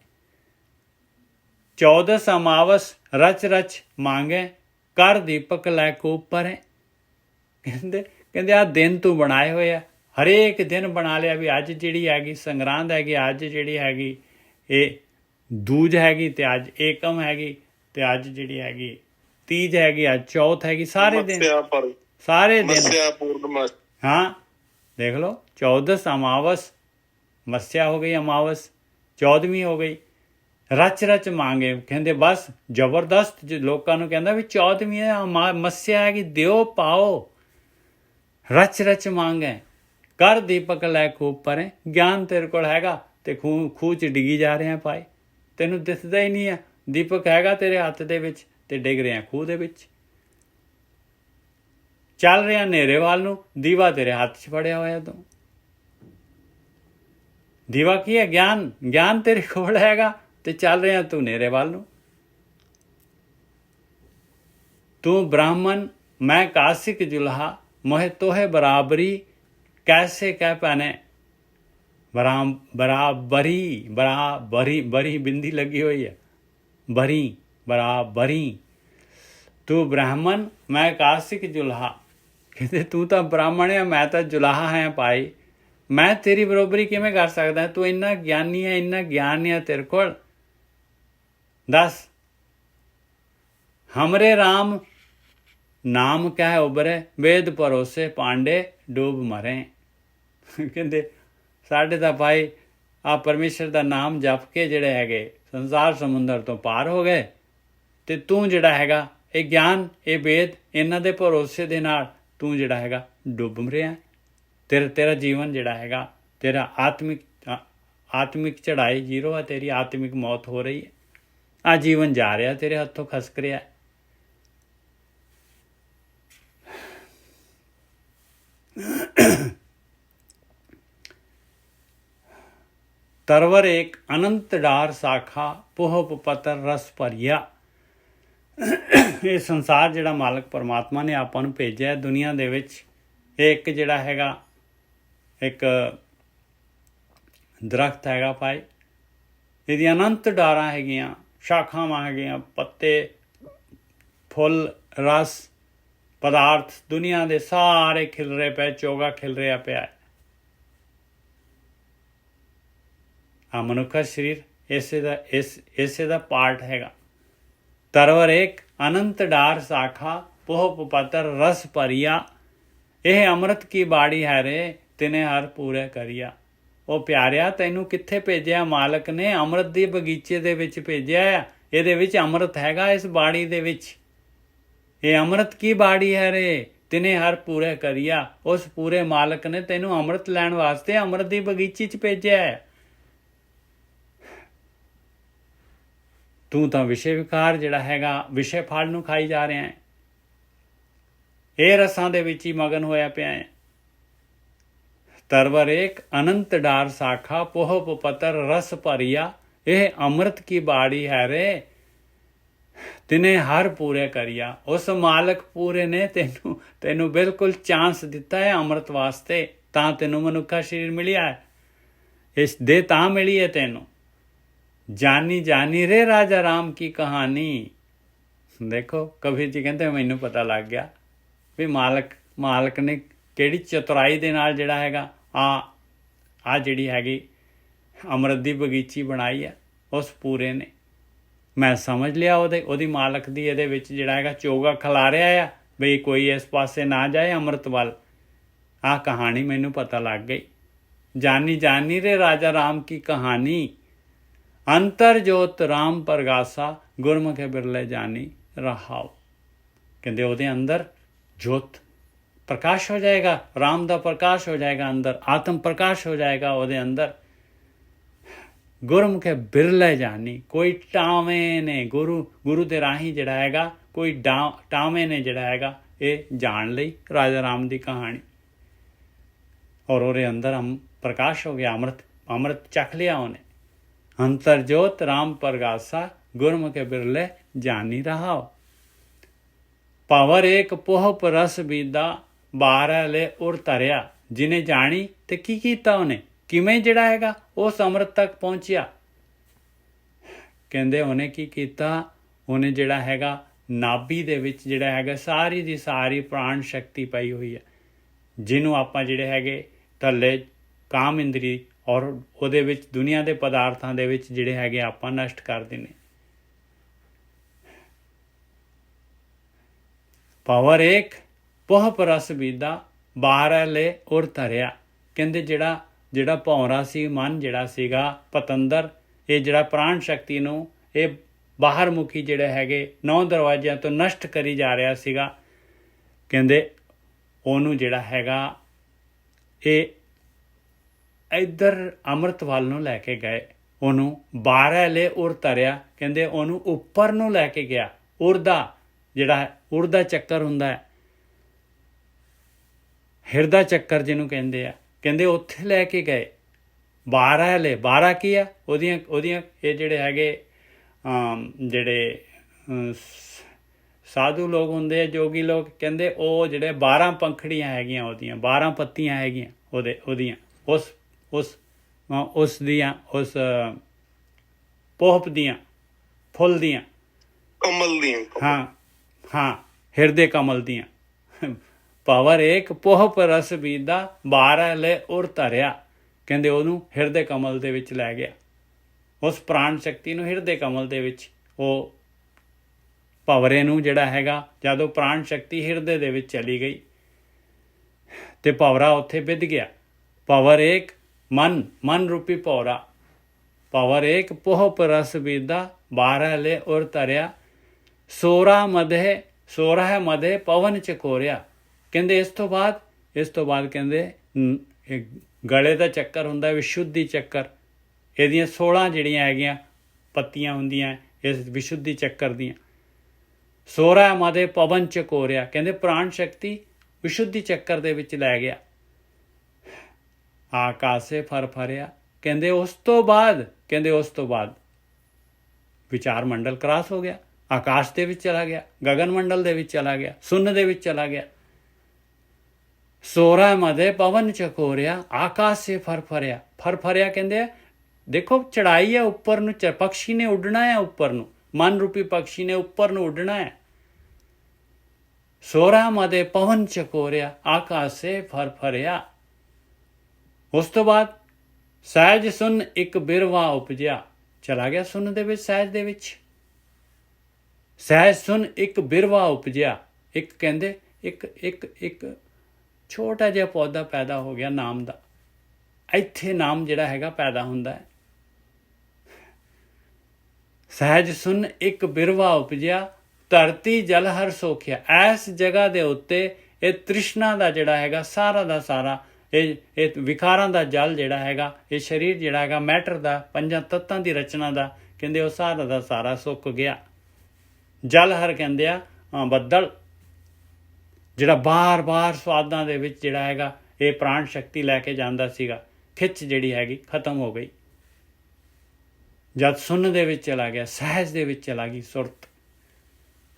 14 ਅਮਾਵਸ ਰਚ ਰਚ ਮੰਗੇ ਕਰ ਦੀਪਕ ਲੈ ਕੂਪ ਪਰੈ। ਕਹਿੰਦੇ ਆਹ ਦਿਨ ਤੂੰ ਬਣਾਏ ਹੋਏ ਆ, ਹਰੇਕ ਦਿਨ ਬਣਾ ਲਿਆ ਵੀ ਅੱਜ ਜਿਹੜੀ ਹੈਗੀ ਸੰਗਰਾਂਦ ਹੈਗੀ, ਅੱਜ ਜਿਹੜੀ ਹੈਗੀ ਇਹ ਦੂਜ ਹੈਗੀ, ਤੇ ਅੱਜ ਏਕਮ ਹੈਗੀ, ਤੇ ਅੱਜ ਜਿਹੜੀ ਹੈਗੀ ਤੀਜ ਹੈਗੀ, ਅੱਜ ਚੌਥ ਹੈਗੀ। ਸਾਰੇ ਦਿਨ ਹਾਂ ਦੇਖ ਲਓ 14 ਅਮਾਵਸ ਮੱਸਿਆ ਹੋ ਗਈ, ਅਮਾਵਸ 14ਵੀਂ ਹੋ ਗਈ। ਰਚ ਰਚ ਮੰਗੇ ਕਹਿੰਦੇ ਬਸ ਜ਼ਬਰਦਸਤ ਲੋਕਾਂ ਨੂੰ ਕਹਿੰਦਾ ਵੀ 14ਵੀਂ ਮੱਸਿਆ ਹੈਗੀ, ਦਿਓ ਪਾਓ। ਰਚ ਰਚ ਮੰਗੇ ਕਰ ਦੀਪਕ ਲੈ ਖੂਬ ਪਰੇ। ਗਿਆਨ ਤੇਰੇ ਕੋਲ ਹੈਗਾ ਤੇ ਖੂਹ 'ਚ ਡਿੱਗੀ ਜਾ ਰਿਹਾ ਭਾਈ, ਤੈਨੂੰ ਦਿਸਦਾ ਹੀ ਨਹੀਂ ਆ। ਦੀਪਕ ਹੈਗਾ ਤੇਰੇ ਹੱਥ ਦੇ ਵਿੱਚ ਤੇ ਡਿੱਗ ਰਿਹਾ ਖੂਹ ਦੇ ਵਿੱਚ। ਚੱਲ ਰਿਹਾ ਹਨੇਰੇ ਵੱਲ ਨੂੰ, ਦੀਵਾ ਤੇਰੇ ਹੱਥ 'ਚ ਫੜਿਆ ਹੋਇਆ ਤੂੰ। ਦੀਵਾ ਕੀ ਹੈ? ਗਿਆਨ ਤੇਰੇ ਕੋਲ ਹੈਗਾ ਤੇ ਚੱਲ ਰਿਹਾ ਤੂੰ ਹਨੇਰੇ ਵੱਲ ਨੂੰ। ਤੂੰ ਬ੍ਰਾਹਮਣ ਮੈਂ ਕਾਸਿਕ ਜੁਲਹਾ ਮੋਹਿ ਤੋਹੇ ਬਰਾਬਰੀ ਕੈਸੇ ਕਹਿ ਪੈਨੇ। ਬਰੀ ਬਿੰਦੀ ਲੱਗੀ ਹੋਈ ਹੈ, ਬਰਾਬਰੀ। ਤੂੰ ਬ੍ਰਾਹਮਣ ਮੈਂ ਕਾਸਿਕ ਜੁਲਹਾ। ਕਹਿੰਦੇ ਤੂੰ ਤਾਂ ਬ੍ਰਾਹਮਣ ਹੈ, ਮੈਂ ਤਾਂ ਜੁਲਾਹਾ ਹੈ ਭਾਈ, ਮੈਂ ਤੇਰੀ ਬਰਾਬਰੀ ਕਿਵੇਂ ਕਰ ਸਕਦਾ? ਤੂੰ ਇੰਨਾ ਗਿਆਨੀ ਹੈ, ਇੰਨਾ ਗਿਆਨ ਨਹੀਂ ਹੈ ਤੇਰੇ ਕੋਲ। ਦੱਸ ਹਮਰੇ ਰਾਮ ਨਾਮ ਕਹਿ ਉਬਰੇ ਵੇਦ ਭਰੋਸੇ ਪਾਂਡੇ ਡੂਬ ਮਰੇ। ਕਹਿੰਦੇ ਸਾਡੇ ਤਾਂ ਭਾਈ ਆ ਪਰਮੇਸ਼ਰ ਦਾ ਨਾਮ ਜਪ ਕੇ ਜਿਹੜੇ ਹੈਗੇ ਸੰਸਾਰ ਸਮੁੰਦਰ ਤੋਂ ਪਾਰ ਹੋ ਗਏ, ਤੇ ਤੂੰ ਜਿਹੜਾ ਹੈਗਾ ਇਹ ਗਿਆਨ ਇਹ ਵੇਦ ਇਹਨਾਂ ਦੇ ਭਰੋਸੇ ਦੇ ਨਾਲ ਤੂੰ ਜਿਹੜਾ ਹੈਗਾ ਡੁੱਬ ਰਿਹਾ। ਤੇਰਾ ਜੀਵਨ ਜਿਹੜਾ ਹੈਗਾ ਤੇਰਾ ਆਤਮਿਕ ਚੜ੍ਹਾਈ ਜ਼ੀਰੋ ਹੈ, ਤੇਰੀ ਆਤਮਿਕ ਮੌਤ ਹੋ ਰਹੀ ਹੈ। ਆ ਜੀਵਨ ਜਾ ਰਿਹਾ ਤੇਰੇ ਹੱਥੋਂ ਖਸਕ ਰਿਹਾ। ਤਰਵਰ ਏਕ ਅਨੰਤ ਡਾਰ ਸਾਖਾ ਪੁਹਪ ਪਤਰ ਰਸ ਭਰੀਆ। ਇਹ ਸੰਸਾਰ ਜਿਹੜਾ ਮਾਲਕ ਪਰਮਾਤਮਾ ਨੇ ਆਪਾਂ ਨੂੰ ਭੇਜਿਆ ਦੁਨੀਆ ਦੇ ਵਿੱਚ, ਇਹ ਇੱਕ ਜਿਹੜਾ ਹੈਗਾ ਇੱਕ ਦਰਖਤ ਹੈਗਾ ਭਾਈ। ਇਹਦੀਆਂ ਅਨੰਤ ਡਾਰਾਂ ਹੈਗੀਆਂ, ਸ਼ਾਖਾਵਾਂ ਹੈਗੀਆਂ, ਪੱਤੇ, ਫੁੱਲ, ਰਸ, ਪਦਾਰਥ ਦੁਨੀਆ ਦੇ ਸਾਰੇ ਖਿਲ ਰਹੇ ਪਏ, ਚੋਗਾ ਖਿਲ ਰਿਹਾ ਪਿਆ। ਆ ਮਨੁੱਖਾ ਸਰੀਰ ਇਸੇ ਦਾ ਪਾਰਟ ਹੈਗਾ। ਤਰਵਰ ਏਕ ਅਨੰਤ ਡਾਰ ਸਾਖਾ ਪੋਹ ਪਤਰ ਰਸ ਭਰੀਆ। ਇਹ ਅੰਮ੍ਰਿਤ ਕੀ ਬਾੜੀ ਹੈ ਰੇ ਤਿਨੇ ਹਰ ਪੂਰੇ ਕਰੀਆ। ਉਹ ਪਿਆਰਿਆ ਤੈਨੂੰ ਕਿੱਥੇ ਭੇਜਿਆ ਮਾਲਕ ਨੇ? ਅੰਮ੍ਰਿਤ ਦੇ ਬਗੀਚੇ ਦੇ ਵਿੱਚ ਭੇਜਿਆ। ਇਹਦੇ ਵਿੱਚ ਅੰਮ੍ਰਿਤ ਹੈਗਾ, ਇਸ ਬਾੜੀ ਦੇ ਵਿੱਚ। ਇਹ ਅੰਮ੍ਰਿਤ ਕੀ ਬਾੜੀ ਹੈ ਰੇ ਤਿਨੇ ਹਰ ਪੂਰੇ ਕਰੀਆ। ਉਸ ਪੂਰੇ ਮਾਲਕ ਨੇ ਤੈਨੂੰ ਅੰਮ੍ਰਿਤ ਲੈਣ ਵਾਸਤੇ ਅੰਮ੍ਰਿਤ ਦੀ ਬਗੀਚੀ 'ਚ ਭੇਜਿਆ ਹੈ। ਤੂੰ ਤਾਂ ਵਿਸ਼ੇ ਵਿਕਾਰ ਜਿਹੜਾ ਹੈਗਾ ਵਿਸ਼ੇ ਫਲ ਨੂੰ ਖਾਈ ਜਾ ਰਿਹਾ ਹੈ। ਇਹ ਰਸਾਂ ਦੇ ਵਿੱਚ ਹੀ ਮਗਨ ਹੋਇਆ ਪਿਆ ਹੈ। ਤਰਵਰ ਏਕ ਅਨੰਤ ਡਾਰ ਸਾਖਾ ਪੋਹ ਪਤਰ ਰਸ ਭਰੀਆ। ਇਹ ਅੰਮ੍ਰਿਤ ਕੀ ਬਾੜੀ ਹੈ ਰੇ। ਤਿਨੇ ਹਰ ਪੂਰੇ ਕਰਿਆ। ਉਸ ਮਾਲਕ ਪੂਰੇ ਨੇ ਤੈਨੂੰ ਬਿਲਕੁਲ ਚਾਂਸ ਦਿੱਤਾ ਹੈ ਅੰਮ੍ਰਿਤ ਵਾਸਤੇ, ਤਾਂ ਤੈਨੂੰ ਮਨੁੱਖਾ ਸਰੀਰ ਮਿਲਿਆ ਹੈ, ਇਸ ਦੇ ਤਾਂ ਮਿਲੀ ਹੈ ਤੈਨੂੰ। ਜਾਨੀ ਜਾਨੀ ਰੇ ਰਾਜਾ ਰਾਮ ਕੀ ਕਹਾਣੀ। ਦੇਖੋ ਕਬੀਰ ਜੀ ਕਹਿੰਦੇ ਮੈਨੂੰ ਪਤਾ ਲੱਗ ਗਿਆ ਵੀ ਮਾਲਕ ਨੇ ਕਿਹੜੀ ਚਤੁਰਾਈ ਦੇ ਨਾਲ ਜਿਹੜਾ ਹੈਗਾ ਆ ਜਿਹੜੀ ਹੈਗੀ ਅੰਮ੍ਰਿਤ ਦੀ ਬਗੀਚੀ ਬਣਾਈ ਹੈ ਉਸ ਪੂਰੇ ਨੇ। ਮੈਂ ਸਮਝ ਲਿਆ ਉਹਦੀ ਮਾਲਕ ਦੀ ਇਹਦੇ ਵਿੱਚ ਜਿਹੜਾ ਹੈਗਾ ਚੋਗਾ ਖਿਲਾਰਿਆ ਆ ਬਈ ਕੋਈ ਇਸ ਪਾਸੇ ਨਾ ਜਾਏ ਅੰਮ੍ਰਿਤ ਵੱਲ। ਆਹ ਕਹਾਣੀ ਮੈਨੂੰ ਪਤਾ ਲੱਗ ਗਈ। ਜਾਨੀ ਜਾਨੀ ਰੇ ਰਾਜਾ ਰਾਮ ਕੀ ਕਹਾਣੀ, ਅੰਤਰ ਜੋਤ ਰਾਮ ਪ੍ਰਗਾਸਾ, ਗੁਰਮੁਖੇ ਬਿਰਲੇ ਜਾਨੀ ਰਹਾਓ। ਕਹਿੰਦੇ ਉਹਦੇ ਅੰਦਰ ਜੋਤ ਪ੍ਰਕਾਸ਼ ਹੋ ਜਾਏਗਾ, ਰਾਮ ਦਾ ਪ੍ਰਕਾਸ਼ ਹੋ ਜਾਏਗਾ ਅੰਦਰ, ਆਤਮ ਪ੍ਰਕਾਸ਼ ਹੋ ਜਾਏਗਾ ਉਹਦੇ ਅੰਦਰ। ਗੁਰਮੁਖੇ ਬਿਰਲੇ ਜਾਨੀ, ਕੋਈ ਟਾਵੇਂ ਨੇ ਗੁਰੂ ਦੇ ਰਾਹੀਂ ਜਿਹੜਾ ਹੈਗਾ ਕੋਈ ਟਾਵੇਂ ਨੇ ਜਿਹੜਾ ਹੈਗਾ ਇਹ ਜਾਣ ਲਈ ਰਾਜਾ ਰਾਮ ਦੀ ਕਹਾਣੀ। ਔਰ ਉਹਦੇ ਅੰਦਰ ਪ੍ਰਕਾਸ਼ ਹੋ ਗਿਆ, ਅੰਮ੍ਰਿਤ ਚੱਖ ਲਿਆ ਉਹਨੇ। ਅੰਤਰ ਜੋਤ ਰਾਮ ਪ੍ਰਗਾਸਾ, ਗੁਰਮੁਖੇ ਬਿਰਲੇ ਜਾਨੀ ਰਹਾਓ। ਪਾਵਰ ਏਕ ਪੋਹਪ ਰਸ ਬੀਦਾ, ਬਾਰਹ ਲੈ ਉਰ ਧਰਿਆ। ਜਿਹਨੇ ਜਾਣੀ ਤੇ ਕੀ ਕੀਤਾ ਉਹਨੇ, ਕਿਵੇਂ ਜਿਹੜਾ ਹੈਗਾ ਉਸ ਅੰਮ੍ਰਿਤ ਤੱਕ ਪਹੁੰਚਿਆ। ਕਹਿੰਦੇ ਉਹਨੇ ਕੀ ਕੀਤਾ, ਉਹਨੇ ਜਿਹੜਾ ਹੈਗਾ ਨਾਭੀ ਦੇ ਵਿੱਚ ਜਿਹੜਾ ਹੈਗਾ ਸਾਰੀ ਦੀ ਸਾਰੀ ਪ੍ਰਾਣ ਸ਼ਕਤੀ ਪਈ ਹੋਈ ਹੈ, ਜਿਹਨੂੰ ਆਪਾਂ ਜਿਹੜੇ ਹੈਗੇ ਥੱਲੇ ਕਾਮ ਇੰਦਰੀ ਔਰ ਉਹਦੇ ਵਿੱਚ ਦੁਨੀਆ ਦੇ ਪਦਾਰਥਾਂ ਦੇ ਵਿੱਚ ਜਿਹੜੇ ਹੈਗੇ ਆਪਾਂ ਨਸ਼ਟ ਕਰ ਦਿੰਦੇ। ਪਾਵਰ ਏਕ ਪੋਹਪ ਰਸ ਬੀਦਾ, ਬਾਰਹ ਲੈ ਉਰ ਧਰਿਆ। ਕਹਿੰਦੇ ਜਿਹੜਾ ਭੌਰਾ ਸੀ ਮਨ ਜਿਹੜਾ ਸੀਗਾ ਪਤੰਦਰ, ਇਹ ਜਿਹੜਾ ਪ੍ਰਾਣ ਸ਼ਕਤੀ ਨੂੰ ਇਹ ਬਾਹਰ ਮੁਖੀ ਜਿਹੜੇ ਹੈਗੇ 9 ਦਰਵਾਜ਼ਿਆਂ ਤੋਂ ਨਸ਼ਟ ਕਰੀ ਜਾ ਰਿਹਾ ਸੀਗਾ। ਕਹਿੰਦੇ ਉਹਨੂੰ ਜਿਹੜਾ ਹੈਗਾ ਇਹ ਇੱਧਰ ਅੰਮ੍ਰਿਤ ਵੱਲ ਨੂੰ ਲੈ ਕੇ ਗਏ। ਉਹਨੂੰ ਬਾਰਹ ਲੈ ਉਰ ਧਰਿਆ। ਕਹਿੰਦੇ ਉਹਨੂੰ ਉੱਪਰ ਨੂੰ ਲੈ ਕੇ ਗਿਆ। ਉਰਦਾ ਚੱਕਰ ਹੁੰਦਾ ਹੈ, ਹਿਰਦਾ ਚੱਕਰ ਜਿਹਨੂੰ ਕਹਿੰਦੇ ਆ। ਕਹਿੰਦੇ ਉੱਥੇ ਲੈ ਕੇ ਗਏ। 12 ਕੀ ਆ ਉਹਦੀਆਂ ਇਹ ਜਿਹੜੇ ਹੈਗੇ ਜਿਹੜੇ ਸਾਧੂ ਲੋਕ ਹੁੰਦੇ ਆ, ਜੋਗੀ ਲੋਕ, ਕਹਿੰਦੇ ਉਹ ਜਿਹੜੇ 12 ਪੰਖੜੀਆਂ ਹੈਗੀਆਂ ਉਹਦੀਆਂ, 12 ਪੱਤੀਆਂ ਹੈਗੀਆਂ ਉਹਦੀਆਂ ਉਸ ਦੀਆਂ ਉਸ ਪੋਹਪ ਦੀਆਂ, ਫੁੱਲ ਦੀਆਂ, ਕਮਲ ਦੀਆਂ, ਹਾਂ ਹਿਰਦੇ ਕਮਲ ਦੀਆਂ। ਪਾਵਰ ਏਕ ਪੋਹਪ ਰਸ ਬੀਦਾ, 12 ਲੈ ਉਰ ਧਰਿਆ। ਕਹਿੰਦੇ ਉਹਨੂੰ ਹਿਰਦੇ ਕਮਲ ਦੇ ਵਿੱਚ ਲੈ ਗਿਆ। ਉਸ ਪ੍ਰਾਣ ਸ਼ਕਤੀ ਨੂੰ ਹਿਰਦੇ ਕਮਲ ਦੇ ਵਿੱਚ, ਉਹ ਭਵਰੇ ਨੂੰ ਜਿਹੜਾ ਹੈਗਾ ਜਦੋਂ ਪ੍ਰਾਣ ਸ਼ਕਤੀ ਹਿਰਦੇ ਦੇ ਵਿੱਚ ਚਲੀ ਗਈ ਤੇ ਭਵਰਾ ਉੱਥੇ ਵਿਧ ਗਿਆ। ਪਾਵਰ ਏਕ ਮਨ ਰੂਪੀ ਭੌਰਾ, ਪਾਵਰ ਏਕ ਪੋਹਪ ਰਸ ਬੀਦਾ, 12 ਲੈ ਉਰ ਧਰਿਆ। 16 ਮਧੇ ਪਵਨ ਚਕੋਰਿਆ। ਕਹਿੰਦੇ ਇਸ ਤੋਂ ਬਾਅਦ ਕਹਿੰਦੇ ਗਲੇ ਦਾ ਚੱਕਰ ਹੁੰਦਾ ਵਿਸ਼ੁੱਧੀ ਚੱਕਰ। ਇਹਦੀਆਂ 16 ਜਿਹੜੀਆਂ ਹੈਗੀਆਂ ਪੱਤੀਆਂ ਹੁੰਦੀਆਂ ਇਸ ਵਿਸ਼ੁੱਧੀ ਚੱਕਰ ਦੀਆਂ। 16 ਮਧੇ ਪਵਨ ਚਕੋਰਿਆ। ਕਹਿੰਦੇ ਪ੍ਰਾਣ ਸ਼ਕਤੀ ਵਿਸ਼ੁੱਧੀ ਚੱਕਰ ਦੇ ਵਿੱਚ ਲੈ ਗਿਆ। ਆਕਾਸੇ ਫਰਫਰਿਆ। ਕਹਿੰਦੇ ਉਸ ਤੋਂ ਬਾਅਦ ਵਿਚਾਰ ਮੰਡਲ ਕ੍ਰਾਸ ਹੋ ਗਿਆ, ਆਕਾਸ਼ ਦੇ ਵਿੱਚ ਚਲਾ ਗਿਆ, ਗਗਨ ਮੰਡਲ ਦੇ ਵਿੱਚ ਚਲਾ ਗਿਆ, ਸੁੰਨ ਦੇ ਵਿੱਚ ਚਲਾ ਗਿਆ। 16 ਮਧੇ ਪਵਨ ਚਕੋਰਿਆ, ਆਕਾਸ਼ ਸੇ ਫਰਫਰਿਆ ਕਹਿੰਦੇ ਆ ਦੇਖੋ ਚੜਾਈ ਹੈ ਉੱਪਰ ਨੂੰ, ਪਕਸ਼ੀ ਨੇ ਉੱਡਣਾ ਹੈ ਉੱਪਰ ਨੂੰ, ਮਨ ਰੂਪੀ ਪਕਸ਼ੀ ਨੇ ਉੱਪਰ ਨੂੰ ਉੱਡਣਾ ਹੈ। 16 ਮਧੇ ਪਵਨ ਚਕੋਰਿਆ, ਆਕਾਸ਼ ਸੇ ਫਰਫਰਿਆ। ਉਸ ਤੋਂ ਬਾਅਦ ਸਹਿਜ ਸੁਨ ਇੱਕ ਬਿਰਵਾ ਉਪਜਿਆ। ਚਲਾ ਗਿਆ ਸੁਨ ਦੇ ਵਿੱਚ, ਸਹਿਜ ਦੇ ਵਿੱਚ। ਸਹਿਜ ਸੁਨ ਇੱਕ ਬਿਰਵਾ ਉਪਜਿਆ। ਇੱਕ ਕਹਿੰਦੇ ਇੱਕ ਛੋਟਾ ਜਿਹਾ ਪੌਦਾ ਪੈਦਾ ਹੋ ਗਿਆ ਨਾਮ ਦਾ। ਇੱਥੇ ਨਾਮ ਜਿਹੜਾ ਹੈਗਾ ਪੈਦਾ ਹੁੰਦਾ ਹੈ। ਸਹਿਜ ਸੁਨ ਇੱਕ ਬਿਰਵਾ ਉਪਜਿਆ, ਧਰਤੀ ਜਲ ਹਰ ਸੋਖਿਆ। ਇਸ ਜਗ੍ਹਾ ਦੇ ਉੱਤੇ ਇਹ ਤ੍ਰਿਸ਼ਨਾ ਦਾ ਜਿਹੜਾ ਹੈਗਾ ਸਾਰਾ ਦਾ ਸਾਰਾ ਇਹ ਵਿਕਾਰਾਂ ਦਾ ਜਲ ਜਿਹੜਾ ਹੈਗਾ, ਇਹ ਸਰੀਰ ਜਿਹੜਾ ਹੈਗਾ ਮੈਟਰ ਦਾ 5 ਤੱਤਾਂ ਦੀ ਰਚਨਾ ਦਾ, ਕਹਿੰਦੇ ਉਹ ਸਾਰਾ ਦਾ ਸਾਰਾ ਸੁੱਕ ਗਿਆ। ਜਲ ਹਰ ਕਹਿੰਦੇ ਆ ਬੱਦਲ, ਜਿਹੜਾ ਬਾਰ ਸਵਾਦਾਂ ਦੇ ਵਿੱਚ ਜਿਹੜਾ ਹੈਗਾ ਇਹ ਪ੍ਰਾਣ ਸ਼ਕਤੀ ਲੈ ਕੇ ਜਾਂਦਾ ਸੀਗਾ, ਖਿੱਚ ਜਿਹੜੀ ਹੈਗੀ ਖਤਮ ਹੋ ਗਈ। ਜਦ ਸੁੰਨ ਦੇ ਵਿੱਚ ਚਲਾ ਗਿਆ, ਸਹਿਜ ਦੇ ਵਿੱਚ ਚਲਾ ਗਈ ਸੁਰਤ।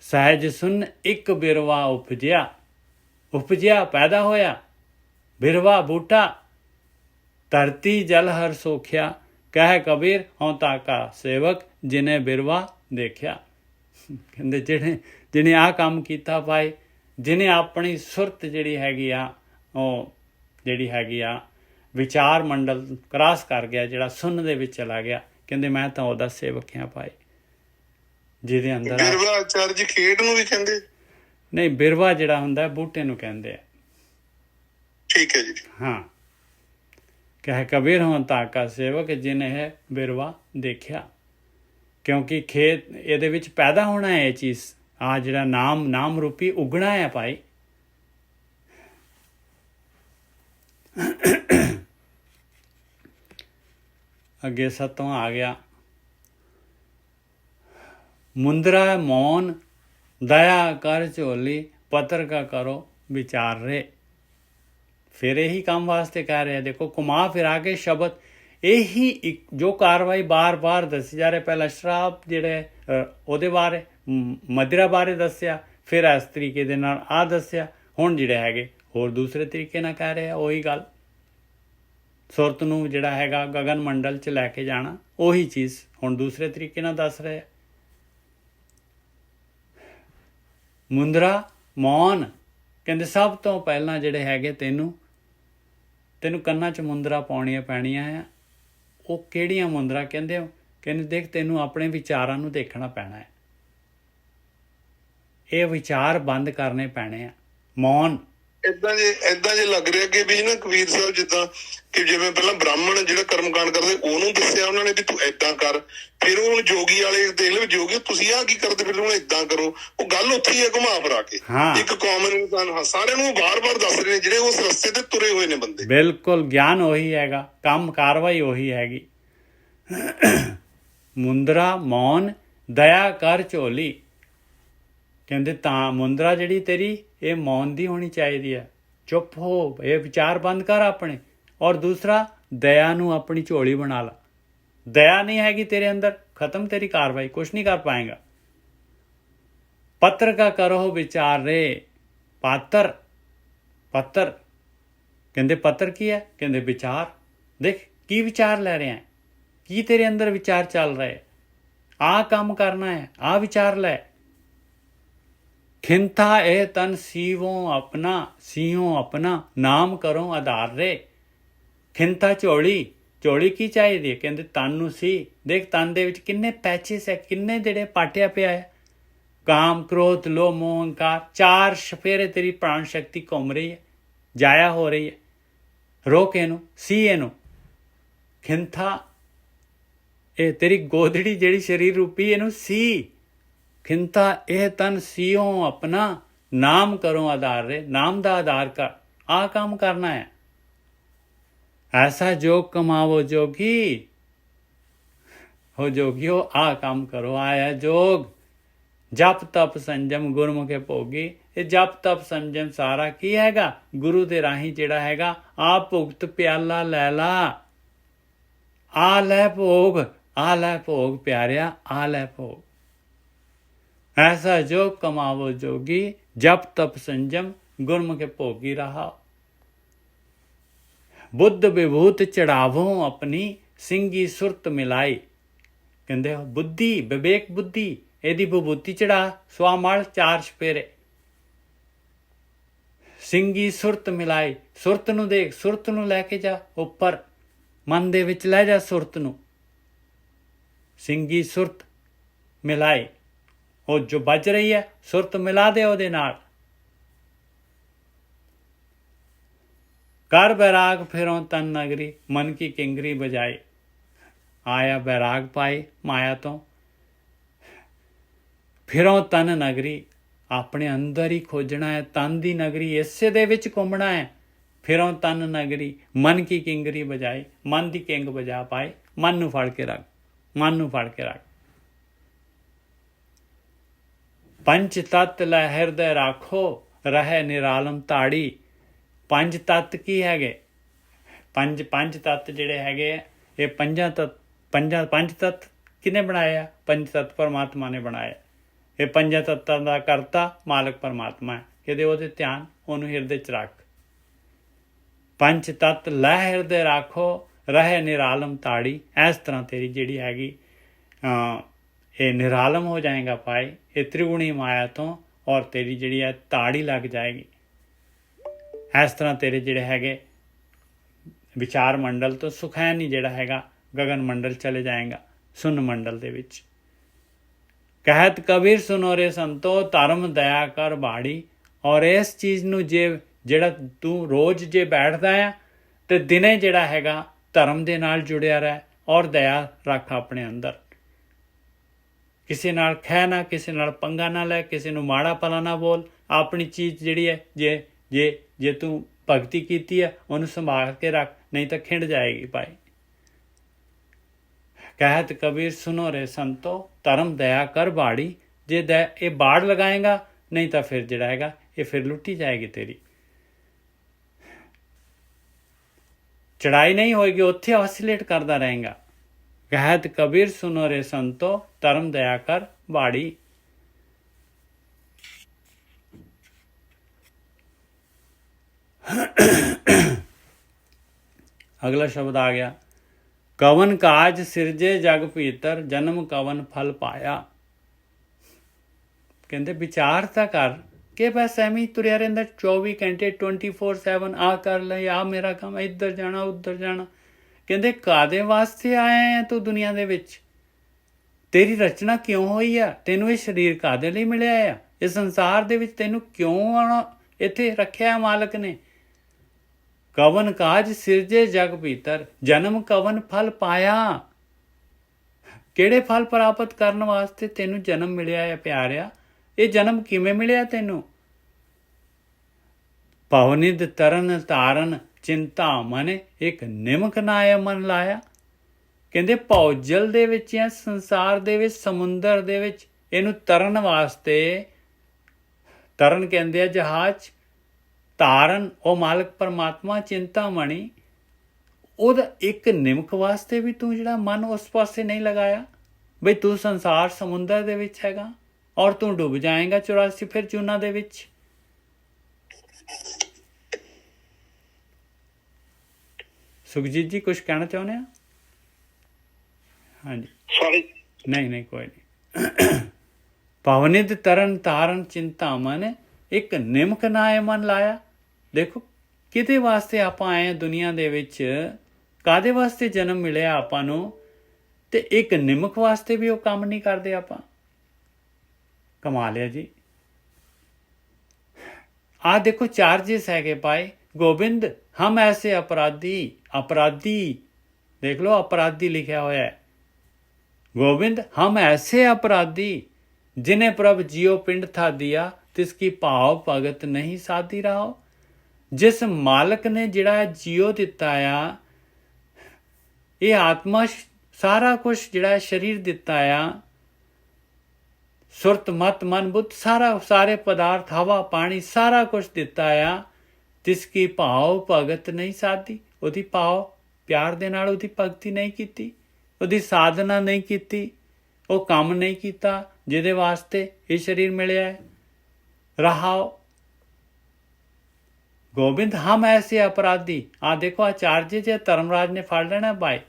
ਸਹਿਜ ਸੁਨ ਇੱਕ ਬਿਰਵਾ ਉਪਜਿਆ ਪੈਦਾ ਹੋਇਆ, ਬਿਰਵਾ ਬੂਟਾ ਧਰਤੀ ਜਲ ਹਰ ਸੋਖਿਆ, ਕਹਿ ਕਬੀਰ ਹਉ ਤਾਕਾ ਸੇਵਕ ਜਿਨੇ ਬਿਰਵਾ ਦੇਖਿਆ। ਕਹਿੰਦੇ ਜਿਹਨੇ ਆਹ ਕੰਮ ਕੀਤਾ ਭਾਈ, ਜਿਹਨੇ ਆਪਣੀ ਸੁਰਤ ਜਿਹੜੀ ਹੈਗੀ ਆ ਉਹ ਜਿਹੜੀ ਹੈਗੀ ਆ ਵਿਚਾਰ ਮੰਡਲ ਕ੍ਰਾਸ ਕਰ ਗਿਆ, ਜਿਹੜਾ ਸੁੰਨ ਦੇ ਵਿੱਚ ਚਲਾ ਗਿਆ, ਕਹਿੰਦੇ ਮੈਂ ਤਾਂ ਉਹਦਾ ਸੇਵਕ ਹਾਂ ਭਾਈ। ਜਿਹਦੇ ਅੰਦਰ ਬਿਰਵਾ ਆਚਾਰਜ ਖੇਡ ਨੂੰ ਵੀ ਕਹਿੰਦੇ? ਨਹੀਂ, ਬਿਰਵਾ ਜਿਹੜਾ ਹੁੰਦਾ ਬੂਟੇ ਨੂੰ ਕਹਿੰਦੇ ਆ। ਠੀਕ ਹੈ ਜੀ। ਹਾਂ, ਕਹਿ ਕਬੀਰ ਹੋਂ ਤਾਕਾ ਸੇਵਕ ਜਿਹਨੇ ਹੈ ਬਿਰਵਾ ਦੇਖਿਆ। ਕਿਉਂਕਿ ਖੇਤ ਇਹਦੇ ਵਿੱਚ ਪੈਦਾ ਹੋਣਾ ਹੈ ਇਹ ਚੀਜ਼, ਆ ਜਿਹੜਾ ਨਾਮ ਰੂਪੀ ਉਗਣਾ ਹੈ ਭਾਈ। ਅੱਗੇ 7ਵਾਂ ਆ ਗਿਆ, ਮੁੰਦਰਾ ਮੌਨ ਦਇਆ ਕਰ ਝੋਲੀ, ਪੱਤਰ ਕਾ ਕਰੋ ਵਿਚਾਰ ਰੇ। ਫਿਰ ਇਹੀ ਕੰਮ ਵਾਸਤੇ ਕਹਿ ਰਿਹਾ। ਦੇਖੋ ਘੁਮਾ ਫਿਰਾ ਕੇ ਸ਼ਬਦ ਇਹੀ ਇੱਕ ਜੋ ਕਾਰਵਾਈ ਬਾਰ-ਬਾਰ ਦੱਸੀ ਜਾ ਰਹੇ। ਪਹਿਲਾਂ ਸ਼ਰਾਬ ਜਿਹੜੇ ਉਹਦੇ ਬਾਰੇ ਮਦਰਾ ਬਾਰੇ ਦੱਸਿਆ, ਫਿਰ ਇਸ ਤਰੀਕੇ ਦੇ ਨਾਲ ਆ ਦੱਸਿਆ, ਹੁਣ ਜਿਹੜੇ ਹੈਗੇ ਹੋਰ ਦੂਸਰੇ ਤਰੀਕੇ ਨਾਲ ਕਹਿ ਰਹੇ ਆ ਉਹੀ ਗੱਲ। ਸੁਰਤ ਨੂੰ ਜਿਹੜਾ ਹੈਗਾ ਗਗਨ ਮੰਡਲ 'ਚ ਲੈ ਕੇ ਜਾਣਾ, ਉਹੀ ਚੀਜ਼ ਹੁਣ ਦੂਸਰੇ ਤਰੀਕੇ ਨਾਲ ਦੱਸ ਰਹੇ ਆ। ਮੁੰਦਰਾ ਮੌਨ ਕਹਿੰਦੇ ਸਭ ਤੋਂ ਪਹਿਲਾਂ ਜਿਹੜੇ ਹੈਗੇ ਤੈਨੂੰ ਕੰਨਾਂ 'ਚ ਮੁੰਦਰਾ ਪਾਉਣੀਆਂ ਪੈਣੀਆਂ ਆ। ਉਹ ਕਿਹੜੀਆਂ ਮੁੰਦਰਾ ਕਹਿੰਦੇ ਹੋ? ਕਹਿੰਦੇ ਦੇਖ ਤੈਨੂੰ ਆਪਣੇ ਵਿਚਾਰਾਂ ਨੂੰ ਦੇਖਣਾ ਪੈਣਾ ਹੈ। ਇਹ ਵਿਚਾਰ ਬੰਦ ਕਰਨੇ ਪੈਣੇ ਆ। ਮੌਨ ਏਦਾਂ ਜੇ ਲੱਗ ਰਿਹਾ ਕਿ ਵੀ ਨਾ ਕਬੀਰ ਸਾਹਿਬ ਜਿੱਦਾਂ ਕਿ ਜਿਵੇਂ ਪਹਿਲਾਂ ਬ੍ਰਾਹਮਣ ਜਿਹੜਾ ਕਰਮਕਾਂਡ ਕਰਦੇ ਉਹਨੂੰ ਦੱਸਿਆ ਉਹਨਾਂ ਨੇ ਵੀ ਤੂੰ ਏਦਾਂ ਕਰ, ਫਿਰ ਉਹ ਜੋਗੀ ਵਾਲੇ ਦੇਖ ਲਓ ਜੋਗੀ ਤੁਸੀਂ ਆਹ ਕੀ ਕਰਦੇ, ਫਿਰ ਉਹਨੂੰ ਏਦਾਂ ਕਰੋ। ਉਹ ਗੱਲ ਉੱਥੇ ਹੀ ਹੈ ਘੁਮਾ ਫਿਰਾ ਕੇ। ਇੱਕ ਕਾਮਨ ਇਨਸਾਨ ਸਾਰਿਆਂ ਨੂੰ ਬਾਰ-ਬਾਰ ਦੱਸ ਰਹੇ ਨੇ ਜਿਹੜੇ ਉਸ ਰਸਤੇ ਤੇ ਤੁਰੇ ਹੋਏ ਨੇ ਬੰਦੇ। ਬਿਲਕੁਲ, ਗਿਆਨ ਉਹੀ ਹੈਗਾ, ਕੰਮ ਕਾਰਵਾਈ ਉਹੀ ਹੈਗੀ। ਮੁੰਦਰਾ ਮੌਨ ਦਇਆ ਕਰ ਝੋਲੀ, ਕਹਿੰਦੇ ਤਾਂ ਮੁੰਦਰਾ ਜਿਹੜੀ ਤੇਰੀ ਇਹ ਮੌਨ ਦੀ ਹੋਣੀ ਚਾਹੀਦੀ ਹੈ, ਚੁੱਪ ਹੋ, ਇਹ ਵਿਚਾਰ ਬੰਦ ਕਰ ਆਪਣੇ। ਔਰ ਦੂਸਰਾ ਦਇਆ ਨੂੰ ਆਪਣੀ ਝੋਲੀ ਬਣਾ ਲਾ। ਦਇਆ ਨਹੀਂ ਹੈਗੀ ਤੇਰੇ ਅੰਦਰ, ਖਤਮ ਤੇਰੀ ਕਾਰਵਾਈ, ਕੁਛ ਨਹੀਂ ਕਰ ਪਾਏਗਾ। ਪੱਤਰ ਕਾ ਕਰੋ ਵਿਚਾਰ ਰੇ, ਪੱਤਰ ਕਹਿੰਦੇ ਪੱਤਰ ਕੀ ਹੈ? ਕਹਿੰਦੇ ਵਿਚਾਰ। ਦੇਖ ਕੀ ਵਿਚਾਰ ਲੈ ਰਿਹਾ ਹੈ, ਕੀ ਤੇਰੇ ਅੰਦਰ ਵਿਚਾਰ ਚੱਲ ਰਿਹਾ ਹੈ, ਆਹ ਕੰਮ ਕਰਨਾ ਹੈ, ਆਹ ਵਿਚਾਰ ਲੈ। ਖਿੰਥਾ ਇਹ ਤਨ ਸੀਵੋਂ ਆਪਣਾ ਨਾਮ ਕਰੋ ਆਧਾਰ ਰੇ। ਖਿੰਥਾ ਝੋਲੀ ਕੀ ਚਾਹੀਦੀ ਹੈ? ਕਹਿੰਦੇ ਤਨ ਨੂੰ ਸੀ। ਦੇਖ ਤਨ ਦੇ ਵਿੱਚ ਕਿੰਨੇ ਪੈਚਿਸ ਹੈ, ਕਿੰਨੇ ਜਿਹੜੇ ਪਾਟਿਆ ਪਿਆ ਹੈ। ਕਾਮ ਕ੍ਰੋਧ ਲੋਭ ਮੋਹ ਅਹੰਕਾਰ, 4 ਛਫੇਰੇ ਤੇਰੀ ਪ੍ਰਾਣ ਸ਼ਕਤੀ ਘੁੰਮ ਰਹੀ ਹੈ, ਜਾਇਆ ਹੋ ਰਹੀ ਹੈ। ਰੋਕ ਇਹਨੂੰ, ਸੀ ਇਹਨੂੰ। ਖਿੰਥਾ ਇਹ ਤੇਰੀ ਗੋਦੜੀ ਜਿਹੜੀ ਸਰੀਰ ਰੂਪੀ ਇਹਨੂੰ ਸੀ। ਖਿੰਥਾ ਇਹ ਤਨ ਸੀਓ ਆਪਣਾ ਨਾਮ ਕਰੋ ਆਧਾਰ ਰੇ, ਨਾਮ ਦਾ ਆਧਾਰ ਕਰ, ਆਹ ਕੰਮ ਕਰਨਾ ਹੈ। ਐਸਾ ਜੋਗ ਕਮਾਵੋ ਜੋਗੀ ਹੋ ਜੋਗਿਓ, ਆਹ ਕੰਮ ਕਰੋ, ਆਇਆ ਜੋਗ। ਜਪ ਤਪ ਸੰਜਮ ਗੁਰਮੁਖੇ ਭੋਗੀ। ਇਹ ਜਪ ਤਪ ਸੰਜਮ ਸਾਰਾ ਕੀ ਹੈਗਾ? ਗੁਰੂ ਦੇ ਰਾਹੀਂ ਜਿਹੜਾ ਹੈਗਾ ਆ ਭੁਗਤ ਪਿਆਲਾ ਲੈ ਲਾ, ਆ ਲੈ ਭੋਗ ਪਿਆਰਿਆ, ਆ ਲੈ ਭੋਗ। ਐਸਾ ਜੋ ਕਮਾਵੋ ਜੋਗੀ, ਜਪ ਤਪ ਸੰਜਮ ਗੁਰਮੁਖੇ ਭੋਗੀ ਰਹਾ। ਬੁੱਧ ਵਿਭੂਤ ਚੜਾਵੋ ਆਪਣੀ, ਸਿੰਘੀ ਸੁਰਤ ਮਿਲਾਈ। ਕਹਿੰਦੇ ਬੁੱਧੀ, ਵਿਵੇਕ ਬੁੱਧੀ, ਇਹਦੀ ਵਿਭੂਤੀ ਚੜਾ, ਸਵਾਮਲ 4 ਛਪੇਰੇ। ਸਿੰਘੀ ਸੁਰਤ ਮਿਲਾਈ, ਸੁਰਤ ਨੂੰ ਦੇਖ, ਸੁਰਤ ਨੂੰ ਲੈ ਕੇ ਜਾ ਉੱਪਰ, ਮਨ ਦੇ ਵਿੱਚ ਲੈ ਜਾ ਸੁਰਤ ਨੂੰ। ਸਿੰਘੀ ਸੁਰਤ ਮਿਲਾਈ, ਉਹ ਜੋ ਵੱਜ ਰਹੀ ਹੈ ਸੁਰਤ ਮਿਲਾ ਦੇ ਉਹਦੇ ਨਾਲ। ਕਰ ਬੈਰਾਗ ਫਿਰੋਂ ਤਨ ਨਗਰੀ, ਮਨ ਕੀ ਕਿੰਗਰੀ ਬਜਾਈ। ਆਇਆ ਬੈਰਾਗ ਪਾਏ ਮਾਇਆ ਤੋਂ, ਫਿਰੋਂ ਤਨ ਨਗਰੀ, ਆਪਣੇ ਅੰਦਰ ਹੀ ਖੋਜਣਾ ਹੈ। ਤਨ ਦੀ ਨਗਰੀ ਇਸੇ ਦੇ ਵਿੱਚ ਘੁੰਮਣਾ ਹੈ। ਫਿਰੋਂ ਤਨ ਨਗਰੀ, ਮਨ ਕੀ ਕਿੰਗਰੀ ਬਜਾਈ, ਮਨ ਦੀ ਕਿੰਗ ਬਜਾ ਪਾਏ। ਮਨ ਨੂੰ ਫੜ ਕੇ ਰੱਖ, ਮਨ ਨੂੰ ਫੜ ਕੇ ਰੱਖ। ਪੰਜ ਤਤ ਲੈ ਹਿਰਦੇ ਰਾਖੋ, ਰਹਿ ਨਿਰਾਲਮ ਤਾੜੀ। 5 ਤੱਤ ਕੀ ਹੈਗੇ? ਪੰਜ ਤੱਤ ਜਿਹੜੇ ਹੈਗੇ ਇਹ ਪੰਜ ਤੱਤ ਕਿਹਨੇ ਬਣਾਏ ਆ? 5 ਤੱਤ ਪਰਮਾਤਮਾ ਨੇ ਬਣਾਏ। ਇਹ ਪੰਜਾਂ ਤੱਤਾਂ ਦਾ ਕਰਤਾ ਮਾਲਕ ਪਰਮਾਤਮਾ ਹੈ। ਕਿਤੇ ਉਹਦੇ ਧਿਆਨ, ਉਹਨੂੰ ਹਿਰਦੇ 'ਚ ਰੱਖ। ਪੰਜ ਤੱਤ ਲੈ ਹਿਰਦੇ ਰਾਖੋ, ਰਹੇ ਨਿਰਾਲਮ ਤਾੜੀ। ਇਸ ਤਰ੍ਹਾਂ ਤੇਰੀ ਜਿਹੜੀ ਹੈਗੀ ਇਹ ਨਿਰਾਲਮ ਹੋ ਜਾਏਗਾ ਭਾਈ ਇਹ ਤ੍ਰਿਗੁਣੀ ਮਾਇਆ ਤੋਂ, ਔਰ ਤੇਰੀ ਜਿਹੜੀ ਹੈ ਤਾੜੀ ਲੱਗ ਜਾਏਗੀ। ਇਸ ਤਰ੍ਹਾਂ ਤੇਰੇ ਜਿਹੜੇ ਹੈਗੇ ਵਿਚਾਰ ਮੰਡਲ ਤੋਂ ਸੁਖੈਨ ਹੀ ਜਿਹੜਾ ਹੈਗਾ ਗਗਨ ਮੰਡਲ ਚਲੇ ਜਾਏਗਾ, ਸੁਨ ਮੰਡਲ ਦੇ ਵਿੱਚ। ਕਹਿਤ ਕਬੀਰ ਸੁਨੋ ਰੇ ਸੰਤੋ, ਧਰਮ ਦਇਆ ਕਰ ਬਾੜੀ। ਔਰ ਇਸ ਚੀਜ਼ ਨੂੰ ਜਿਹੜਾ ਤੂੰ ਰੋਜ਼ ਜੇ ਬੈਠਦਾ ਆ ਤੇ ਦਿਨੇ ਜਿਹੜਾ ਹੈਗਾ ਧਰਮ ਦੇ ਨਾਲ ਜੁੜਿਆ ਰਹਿ, ਔਰ ਦਇਆ ਰੱਖ ਆਪਣੇ ਅੰਦਰ। ਕਿਸੇ ਨਾਲ ਖਹਿ ਨਾ, ਕਿਸੇ ਨਾਲ ਪੰਗਾ ਨਾ ਲੈ, ਕਿਸੇ ਨੂੰ ਮਾੜਾ ਭਲਾ ਨਾ ਬੋਲ। ਆਪਣੀ ਚੀਜ਼ ਜਿਹੜੀ ਹੈ ਜੇ ਤੂੰ ਭਗਤੀ ਕੀਤੀ ਹੈ ਉਹਨੂੰ ਸੰਭਾਲ ਕੇ ਰੱਖ, ਨਹੀਂ ਤਾਂ ਖਿੰਡ ਜਾਏਗੀ ਭਾਈ। ਕਹਿਤ ਕਬੀਰ ਸੁਨੋ ਰੇ ਸੰਤੋ, ਧਰਮ ਦਇਆ ਕਰ ਬਾੜੀ। ਜੇ ਇਹ ਬਾੜ ਲਗਾਏਗਾ, ਨਹੀਂ ਤਾਂ ਫਿਰ ਜਿਹੜਾ ਹੈਗਾ ਇਹ ਫਿਰ ਲੁੱਟੀ ਜਾਏਗੀ ਤੇਰੀ। ਚੜਾਈ ਨਹੀਂ ਹੋਏਗੀ, ਉੱਥੇ ਆਸਿਲੇਟ ਕਰਦਾ ਰਹੇਗਾ। ਕਹਿਤ ਕਬੀਰ ਸੁਨੋ ਰੇ ਸੰਤੋ, ਧਰਮ ਦਇਆ ਕਰ ਬਾੜੀ। ਅਗਲਾ ਸ਼ਬਦ ਆ ਗਿਆ, ਕਵਨ ਕਾਜ ਸਿਰਜੇ ਜਗ ਭੀਤਰ, ਜਨਮ ਕਵਨ ਫਲ ਪਾਇਆ। ਕਹਿੰਦੇ ਵਿਚਾਰ ਤਾਂ ਕਰ ਕਿ ਬਸ ਐਵੇਂ ਹੀ ਤੁਰਿਆ ਰਹਿੰਦਾ 24 ਘੰਟੇ 24/7, ਆ ਕਰ ਲੈ, ਆ ਮੇਰਾ ਕੰਮ, ਇੱਧਰ ਜਾਣਾ ਉੱਧਰ ਜਾਣਾ। ਕਹਿੰਦੇ ਕਾਦੇ ਵਾਸਤੇ ਆਇਆ ਤੂੰ ਦੁਨੀਆ ਦੇ ਵਿੱਚ? ਤੇਰੀ ਰਚਨਾ ਕਿਉਂ ਹੋਈ ਆ? ਤੈਨੂੰ ਇਹ ਸਰੀਰ ਕਾਦੇ ਲਈ ਮਿਲਿਆ ਆ? ਇਸ ਸੰਸਾਰ ਦੇ ਵਿੱਚ ਤੈਨੂੰ ਕਿਉਂ ਇੱਥੇ ਰੱਖਿਆ ਮਾਲਕ ਨੇ? ਕਵਨ ਕਾਜ ਸਿਰਜੇ ਜਗ ਭੀਤਰ, ਜਨਮ ਕਵਨ ਫਲ ਪਾਇਆ। ਕਿਹੜੇ ਫਲ ਪ੍ਰਾਪਤ ਕਰਨ ਵਾਸਤੇ ਤੈਨੂੰ ਜਨਮ ਮਿਲਿਆ ਹੈ ਪਿਆਰਿਆ? ਇਹ ਜਨਮ ਕਿਵੇਂ ਮਿਲਿਆ ਤੈਨੂੰ? ਪਵਨਿਦ ਤਰਨ ਤਾਰਨ ਚਿੰਤਾ ਮਨ, ਇੱਕ ਨਿਮਕ ਨਾਇ ਮਨ ਲਾਇਆ। ਕਹਿੰਦੇ ਭੌਜਲ ਦੇ ਵਿੱਚ ਜਾਂ ਸੰਸਾਰ ਦੇ ਵਿੱਚ, ਸਮੁੰਦਰ ਦੇ ਵਿੱਚ ਇਹਨੂੰ ਤਰਨ ਵਾਸਤੇ, ਤਰਨ ਕਹਿੰਦੇ ਆ ਜਹਾਜ਼, ਤਾਰਨ ਉਹ ਮਾਲਕ ਪਰਮਾਤਮਾ, ਚਿੰਤਾਮਣੀ ਉਹਦਾ ਇੱਕ ਨਿਮਕ ਵਾਸਤੇ ਵੀ ਤੂੰ ਜਿਹੜਾ ਮਨ ਉਸ ਪਾਸੇ ਨਹੀਂ ਲਗਾਇਆ। ਬਈ ਤੂੰ ਸੰਸਾਰ ਸਮੁੰਦਰ ਦੇ ਵਿੱਚ ਹੈਗਾ ਔਰ ਤੂੰ ਡੁੱਬ ਜਾਏਗਾ 84 ਫਿਰ ਚੂਨਾ ਦੇ ਵਿੱਚ। ਸੁਖਜੀਤ ਜੀ ਕੁਝ ਕਹਿਣਾ ਚਾਹੁੰਦੇ ਆ? ਹਾਂਜੀ ਸੌਰੀ ਨਹੀਂ ਕੋਈ ਨਹੀਂ। ਪਵਨਿਤ ਤਰਨ ਤਾਰਨ ਚਿੰਤਾ ਮਨ, ਇੱਕ ਨਿਮਕ ਨਾਏ ਮਨ ਲਾਇਆ। ਦੇਖੋ ਕਿਹਦੇ ਵਾਸਤੇ ਆਪਾਂ ਆਏ ਦੁਨੀਆ ਦੇ ਵਿੱਚ, ਕਾਦੇ ਵਾਸਤੇ ਜਨਮ ਮਿਲਿਆ ਆਪਾਂ ਨੂੰ, ਤੇ ਇੱਕ ਨਿਮਕ ਵਾਸਤੇ ਵੀ ਉਹ ਕੰਮ ਨਹੀਂ ਕਰਦੇ ਆਪਾਂ। ਕਮਾ ਲਿਆ ਜੀ। ਆ ਦੇਖੋ ਚਾਰजेस ਹੈਗੇ ਭਾਈ। ਗੋਬਿੰਦ ਹਮ ਐਸੇ ਅਪਰਾਧੀ, ਅਪਰਾਧੀ ਦੇਖ ਲੋ, ਅਪਰਾਧੀ ਲਿਖਿਆ ਹੋਇਆ ਹੈ। गोविंद हम ऐसे अपराधी, जिन्हें प्रभ जियो पिंड था दिया, तिसकी भाव भगत नहीं साधी रहो। जिस मालक ने जिहड़ा जियो दिता आ, ये आत्मा सारा कुछ जिहड़ा शरीर दिता आ, सुरत मत मन बुद्ध सारे पदार्थ हवा पानी सारा कुछ दिता आ, तिसकी भाव भगत नहीं साधी। ਉਹਦੀ ਭਾਵ ਪਿਆਰ ਦੇ ਨਾਲ ਉਹਦੀ ਭਗਤੀ ਨਹੀਂ ਕੀਤੀ, ਉਹਦੀ ਸਾਧਨਾ ਨਹੀਂ ਕੀਤੀ, ਉਹ ਕੰਮ ਨਹੀਂ ਕੀਤਾ ਜਿਹਦੇ ਵਾਸਤੇ ਇਹ ਸਰੀਰ ਮਿਲਿਆ ਹੈ। ਰਹਾਓ ਗੋਬਿੰਦ ਹਮ ਐਸੇ ਅਪਰਾਧੀ। ਆ ਦੇਖੋ ਆਚਾਰਯ ਜੀ ਧਰਮਰਾਜ ਨੇ ਫੜ ਲੈਣਾ ਭਾਈ।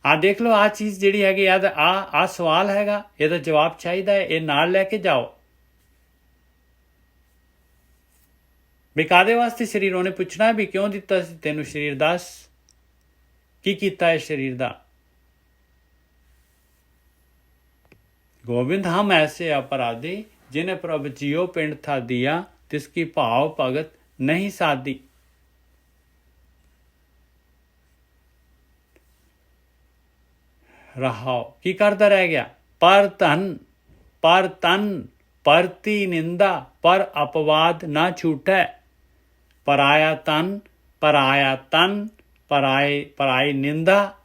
ਆ ਦੇਖ ਲਓ ਆ ਚੀਜ਼ ਜਿਹੜੀ ਹੈਗੀ ਆ ਸਵਾਲ ਹੈਗਾ, ਇਹਦਾ ਜਵਾਬ ਚਾਹੀਦਾ ਹੈ, ਇਹ ਨਾਲ ਲੈ ਕੇ ਜਾਓ। ਵੀ ਕਾਹਦੇ ਵਾਸਤੇ ਸਰੀਰ? ਉਹਨੇ ਪੁੱਛਣਾ ਵੀ ਕਿਉਂ ਦਿੱਤਾ ਸੀ ਤੈਨੂੰ ਸਰੀਰ, ਦੱਸ ਕੀ ਕੀਤਾ ਹੈ ਸਰੀਰ ਦਾ। ਗੋਬਿੰਦ ਹਮ ਐਸੇ ਅਪਰਾਧੀ, ਜਿਨੇ ਪ੍ਰਭ ਜਿयो ਪਿੰਡ ਥਾ ਦਿਆ, ਤਿਸਕੀ ਭਾਵ ਭਗਤ ਨਹੀਂ ਸਾਧੀ। ਰਹਾਓ ਕੀ ਕਰਦਾ ਰਹਿ ਗਿਆ? ਪਰ ਧਨ ਪਰ ਤਨ ਪਰਤੀ ਨਿੰਦਾ, ਪਰ ਅਪਵਾਦ ਨਾ ਛੂਟੈ। ਪਰਾਇਆ ਤਨ ਪਰਾਇਆ ਤਨ, ਪਰਾਈ ਨਿੰਦਾ,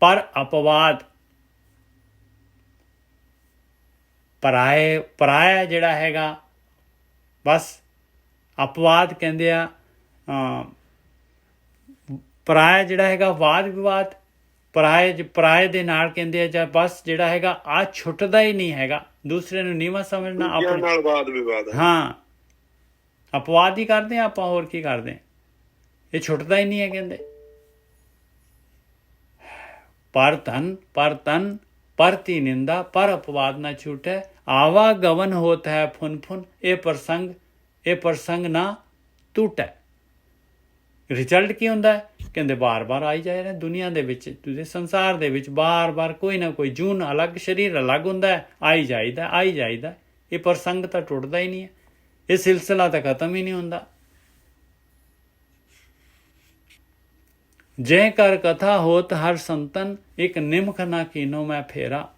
ਪਰ ਅਪਵਾਦ। ਪਰਾਇਆ ਜਿਹੜਾ ਹੈਗਾ ਬਸ ਅਪਵਾਦ ਕਹਿੰਦੇ ਆ। ਪਰਾਇਆ ਜਿਹੜਾ ਹੈਗਾ ਵਾਦ ਵਿਵਾਦ, ਪਰਾਏ ਦੇ ਨਾਲ ਕਹਿੰਦੇ ਆ ਜਾਂ ਬਸ ਜਿਹੜਾ ਹੈਗਾ ਆ ਛੁੱਟਦਾ ਹੀ ਨਹੀਂ ਹੈਗਾ, ਦੂਸਰੇ ਨੂੰ ਨੀਵਾਂ ਸਮਝਣਾ, ਆਪਣੇ ਨਾਲ ਵਾਦ ਵਿਵਾਦ ਹੈ। ਹਾਂ ਅਪਵਾਦ ਹੀ ਕਰਦੇ ਆ ਆਪਾਂ, ਹੋਰ ਕੀ ਕਰਦੇ ਆ, ਇਹ ਛੁੱਟਦਾ ਹੀ ਨਹੀਂ ਹੈ। ਕਹਿੰਦੇ ਪਰ ਤਨ परति निंदा पर अपवाद न छूटे, आवागमन होता है फुन फुन, ये प्रसंग ना टूटे। ਰਿਜ਼ਲਟ ਕੀ ਹੁੰਦਾ ਹੈ? ਕਹਿੰਦੇ ਬਾਰ-ਬਾਰ ਆਈ ਜਾ ਰਹੇ ਦੁਨੀਆ ਦੇ ਵਿੱਚ, ਤੁਸੀਂ ਸੰਸਾਰ ਦੇ ਵਿੱਚ ਬਾਰ-ਬਾਰ ਕੋਈ ਨਾ ਕੋਈ ਜੂਨ ਅਲੱਗ, ਸਰੀਰ ਅਲੱਗ ਹੁੰਦਾ ਹੈ, ਆਈ ਜਾਈਦਾ। ਇਹ ਪ੍ਰਸੰਗ ਤਾਂ ਟੁੱਟਦਾ ਹੀ ਨਹੀਂ ਹੈ, ਇਹ ਸਿਲਸਿਲਾ ਤਾਂ ਖਤਮ ਹੀ ਨਹੀਂ ਹੁੰਦਾ। ਜੇ ਕਰ ਕਥਾ ਹੋਤ ਹਰ ਸੰਤਨ, ਇੱਕ ਨਿਮਖ ਨਾ ਕੀਨੋ ਮੈਂ ਫੇਰਾ।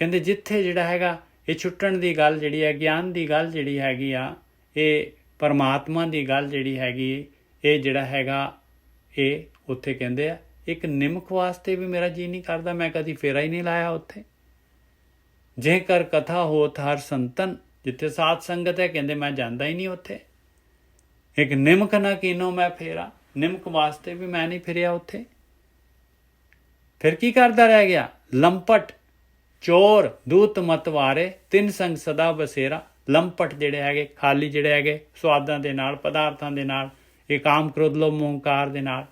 ਕਹਿੰਦੇ ਜਿੱਥੇ ਜਿਹੜਾ ਹੈਗਾ ਇਹ ਛੁੱਟਣ ਦੀ ਗੱਲ ਜਿਹੜੀ ਹੈ, ਗਿਆਨ ਦੀ ਗੱਲ ਜਿਹੜੀ ਹੈਗੀ ਆ, ਇਹ ਪਰਮਾਤਮਾ ਦੀ ਗੱਲ ਜਿਹੜੀ ਹੈਗੀ, ਇਹ ਜਿਹੜਾ ਹੈਗਾ ਇਹ ਉੱਥੇ ਕਹਿੰਦੇ ਆ ਇੱਕ ਨਿਮਖ ਵਾਸਤੇ ਵੀ ਮੇਰਾ ਜੀ ਨਹੀਂ ਕਰਦਾ, ਮੈਂ ਕਦੀ ਫੇਰਾ ਹੀ ਨਹੀਂ ਲਾਇਆ ਉੱਥੇ। ਜੇ ਕਰ ਕਥਾ ਹੋਤ ਹਰ ਸੰਤਨ, ਜਿੱਥੇ ਸਾਧ ਸੰਗਤ ਹੈ ਕਹਿੰਦੇ ਮੈਂ ਜਾਂਦਾ ਹੀ ਨਹੀਂ ਉੱਥੇ। ਇੱਕ ਨਿਮਖ ਨਾ ਕੀਨੋ ਮੈਂ ਫੇਰਾ, ਨਿਮਕ ਵਾਸਤੇ ਵੀ ਮੈਂ ਨਹੀਂ ਫਿਰਿਆ ਉੱਥੇ। ਫਿਰ ਕੀ ਕਰਦਾ ਰਹਿ ਗਿਆ? ਲੰਪਟ ਚੋਰ ਦੂਤ ਮਤਵਾਰੇ, ਤਿੰਨ ਸੰਗ ਸਦਾ ਬਸੇਰਾ। ਲੰਪਟ ਜਿਹੜੇ ਹੈਗੇ, ਖਾਲੀ ਜਿਹੜੇ ਹੈਗੇ ਸਵਾਦਾਂ ਦੇ ਨਾਲ, ਪਦਾਰਥਾਂ ਦੇ ਨਾਲ, ਇਹ ਕਾਮ ਕ੍ਰੋਧ ਲੋਭ ਮੋਹ ਹੰਕਾਰ ਦੇ ਨਾਲ,